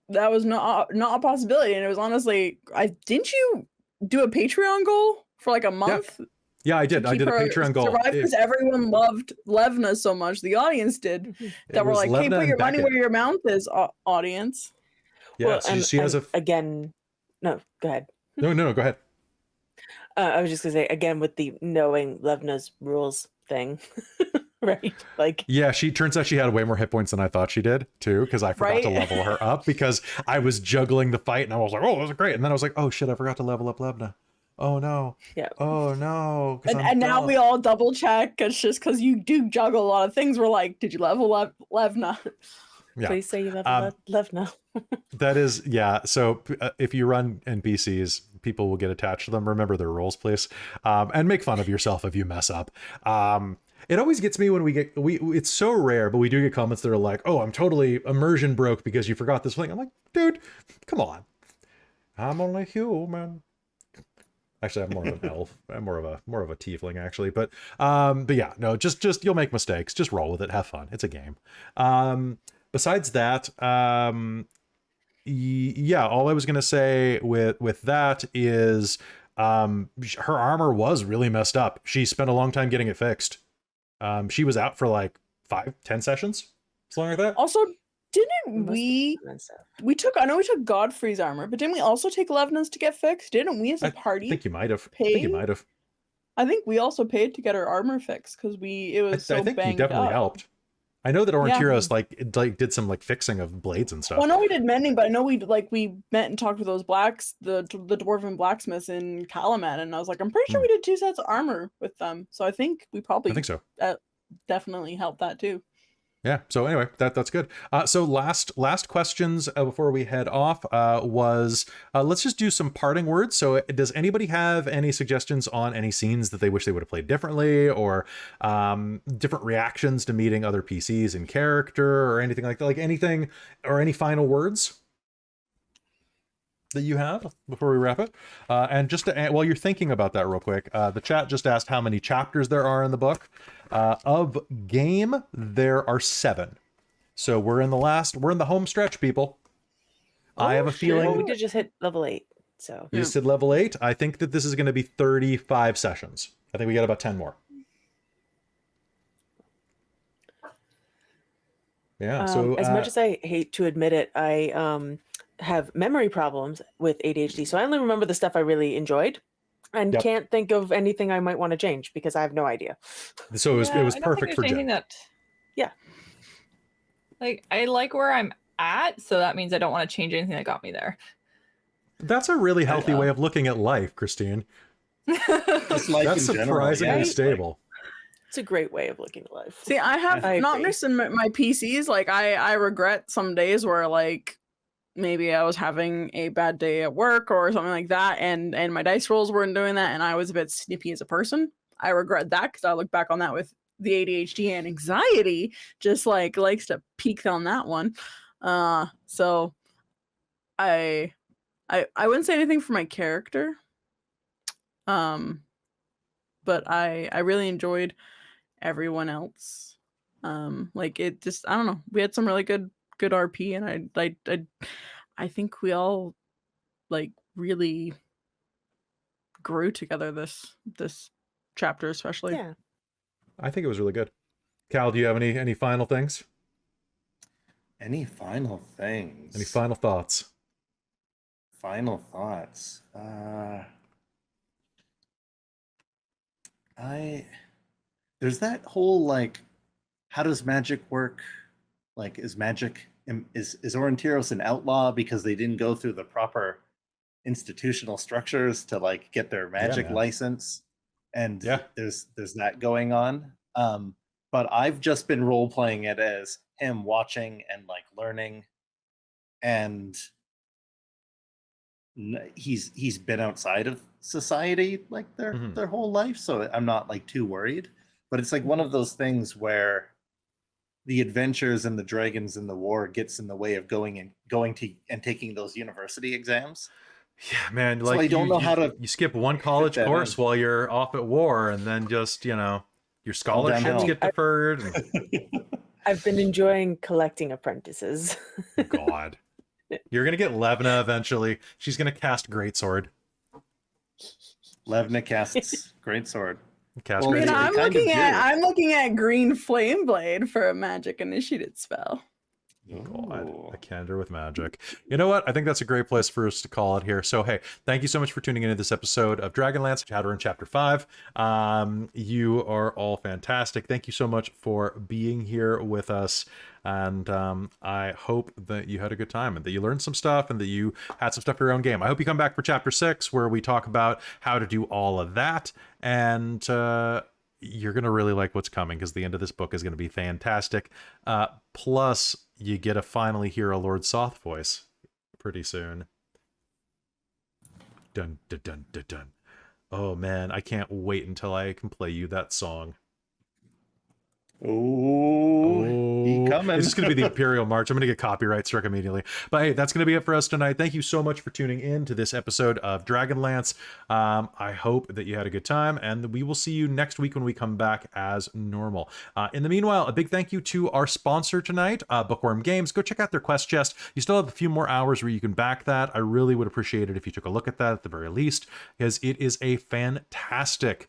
that was not a possibility. And it was honestly, didn't you do a Patreon goal for like a month? yeah, I did. I did a Patreon goal. Because everyone loved Levna so much. The audience did. That were was like, hey, Levna put and your money Beckett. where your mouth is, audience. Yeah, Well, so she has and again. No, go ahead. No, go ahead. I was just gonna say again with the knowing Levna's rules thing, right? Like, Yeah, she turns out she had way more hit points than I thought she did too, because I forgot to Right? level her up because I was juggling the fight and I was like, oh, that was great, and then I was like, oh shit, I forgot to level up Levna. Oh no. Yeah. Oh no. 'Cause I'm And now dumb. we all double check. It's just because you do juggle a lot of things. We're like, did you level up Levna? Yeah. please say you level Um, up Levna. That is, yeah. So if you run NPCs, people will get attached to them. Remember their roles, please, and make fun of yourself if you mess up. It always gets me when it's so rare, but we do get comments that are like, "Oh, I'm totally immersion broke because you forgot this thing." I'm like, dude, come on. I'm only human. Actually, I'm more of an elf. I'm more of a tiefling, actually. But yeah, no, just you'll make mistakes. Just roll with it. Have fun. It's a game. Besides that, yeah, all I was gonna say with that is, her armor was really messed up. She spent a long time getting it fixed. She was out for like 5-10 sessions, something like that. Also, didn't Must we? have been stuff. I know we took Godfrey's armor, but didn't we also take Levna's to get fixed? Didn't we as a I party? think you might have. I think you pay? might have. I think we also paid to get her armor fixed because it was so I think you banged definitely up. helped. I know that Aurontiros like did some like fixing of blades and stuff. Well, I know we did mending, but I know we met and talked with those blacks, the dwarven blacksmiths in Kalaman, and I was like, I'm pretty sure we did 2 sets of armor with them. So I think we probably I think so. definitely helped that too. Yeah. So anyway, that's good. So last questions before we head off was let's just do some parting words. So does anybody have any suggestions on any scenes that they wish they would have played differently, or different reactions to meeting other PCs in character, or anything like that? Like anything, or any final words that you have before we wrap it? And just while you're thinking about that real quick, the chat just asked how many chapters there are in the book. Of game, there are 7. So we're in the home stretch, people. I have a Well, feeling we did just hit level 8, so you just did level 8. I think that this is going to be 35 sessions. I think we got about 10 more. Yeah. So as much as I hate to admit it, I have memory problems with ADHD, so I only remember the stuff I really enjoyed, and Yep. can't think of anything I might want to change because I have no idea. so it was Yeah, I don't perfect think for there's anything Jen. that. Yeah. Like I like where I'm at, so that means I don't want to change anything that got me there. That's a really healthy know. way of looking at life, Christine. Just like That's in general, surprisingly yeah. stable. It's a great way of looking at life. See, I have I not agree. just in my PCs. Like I regret some days where like maybe I was having a bad day at work or something like that, and my dice rolls weren't doing that, and I was a bit snippy as a person. I regret that because I look back on that with the ADHD and anxiety just like likes to peak on that one. So I wouldn't say anything for my character. But I really enjoyed everyone else. Like it just, I don't know. We had some really good RP, and I think we all like really grew together this chapter, especially. Yeah. I think it was really good. Cal, do you have any final things? Any final things? Any final thoughts? Final thoughts. There's that whole like, how does magic work? Like, is Aurontiros an outlaw because they didn't go through the proper institutional structures to like get their magic license? And there's that going on. But I've just been role playing it as him watching and like learning, and he's been outside of society like their whole life, so I'm not like too worried. But it's like one of those things where the adventures and the dragons and the war gets in the way of going to and taking those university exams. Yeah, man. So like I don't know how to. You skip one college course while you're off at war, and then just your scholarships get deferred. I've been enjoying collecting apprentices. God, you're gonna get Levna eventually. She's gonna cast Greatsword. Levna casts Greatsword. I'm looking at Green Flame Blade for a magic initiated spell. God, a candor with magic. You know what? I think that's a great place for us to call it here. So, hey, thank you so much for tuning into this episode of Dragonlance, Shadowrun Chapter 5. You are all fantastic. Thank you so much for being here with us. And I hope that you had a good time and that you learned some stuff and that you had some stuff for your own game. I hope you come back for Chapter 6, where we talk about how to do all of that. And you're going to really like what's coming, because the end of this book is going to be fantastic. Plus, you get to finally hear a Lord Soth voice pretty soon. Dun, dun, dun, dun, dun. Oh, man, I can't wait until I can play you that song. Oh, he coming. It's just going to be the Imperial March. I'm going to get copyright struck immediately. But hey, that's going to be it for us tonight. Thank you so much for tuning in to this episode of Dragonlance. I hope that you had a good time, and we will see you next week when we come back as normal. In the meanwhile, a big thank you to our sponsor tonight, Bookwyrm Games. Go check out their quest chest. You still have a few more hours where you can back that. I really would appreciate it if you took a look at that at the very least, because it is a fantastic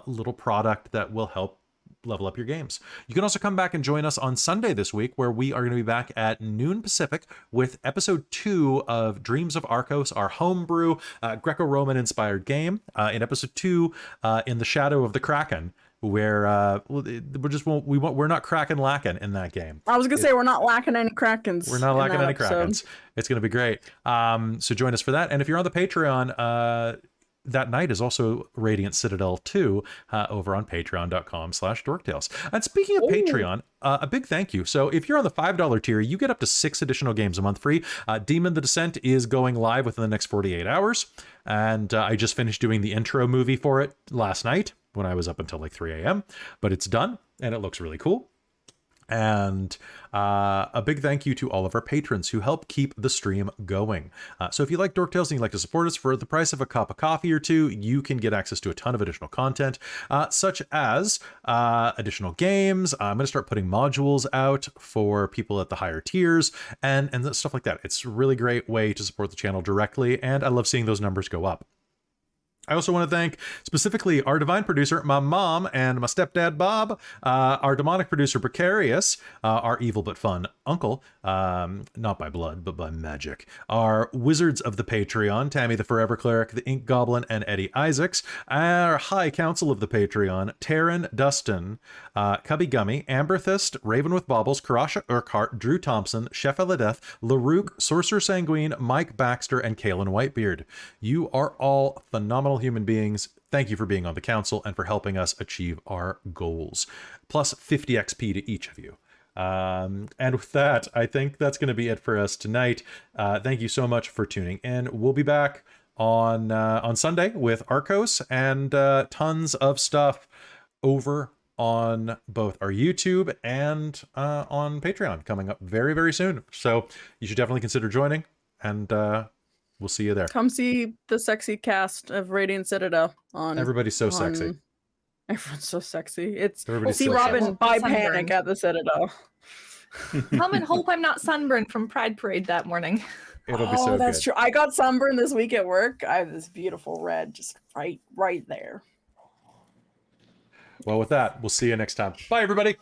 little product that will help level up your games. You can also come back and join us on Sunday this week, where we are going to be back at noon Pacific with episode 2 of Dreams of Arcos, our homebrew Greco-Roman inspired game. In episode 2, in the Shadow of the Kraken, where we're not Kraken lacking in that game. I was gonna say we're not lacking any Krakens. We're not lacking any Krakens. It's gonna be great. So join us for that. And if you're on the Patreon, that night is also Radiant Citadel 2 over on patreon.com/dorktales. And speaking of Patreon, a big thank you. So if you're on the $5 tier, you get up to 6 additional games a month free. Demon the Descent is going live within the next 48 hours. And I just finished doing the intro movie for it last night when I was up until like 3 a.m. But it's done, and it looks really cool. And a big thank you to all of our patrons who help keep the stream going. So if you like Dork Tales and you'd like to support us for the price of a cup of coffee or two, you can get access to a ton of additional content, such as additional games. I'm going to start putting modules out for people at the higher tiers and stuff like that. It's a really great way to support the channel directly, and I love seeing those numbers go up. I also want to thank specifically our divine producer, my mom, and my stepdad, Bob, our demonic producer, Precarious, our evil but fun uncle, not by blood, but by magic, our wizards of the Patreon, Tammy the Forever Cleric, the Ink Goblin, and Eddie Isaacs, our high council of the Patreon, Taryn, Dustin, Cubby Gummy, Amberthist, Raven with Baubles, Karasha Urquhart, Drew Thompson, Chef Eladeth, Larouk, Sorcerer Sanguine, Mike Baxter, and Kalin Whitebeard. You are all phenomenal human beings. Thank you for being on the council and for helping us achieve our goals. Plus 50 XP to each of you. And with that, I think that's going to be it for us tonight. Thank you so much for tuning in. We'll be back on Sunday with Arcos and tons of stuff over on both our YouTube and on Patreon coming up very, very soon. So you should definitely consider joining, and we'll see you there. Come see the sexy cast of Radiant Citadel on. Everybody's so sexy. Everyone's so sexy. It's Everybody's see so Robin sexy. buy Sunburned. panic at the Citadel. Come and hope I'm not sunburned from Pride Parade that morning. It'll be so that's good. true. I got sunburned this week at work. I have this beautiful red just right there. Well, with that, we'll see you next time. Bye, everybody.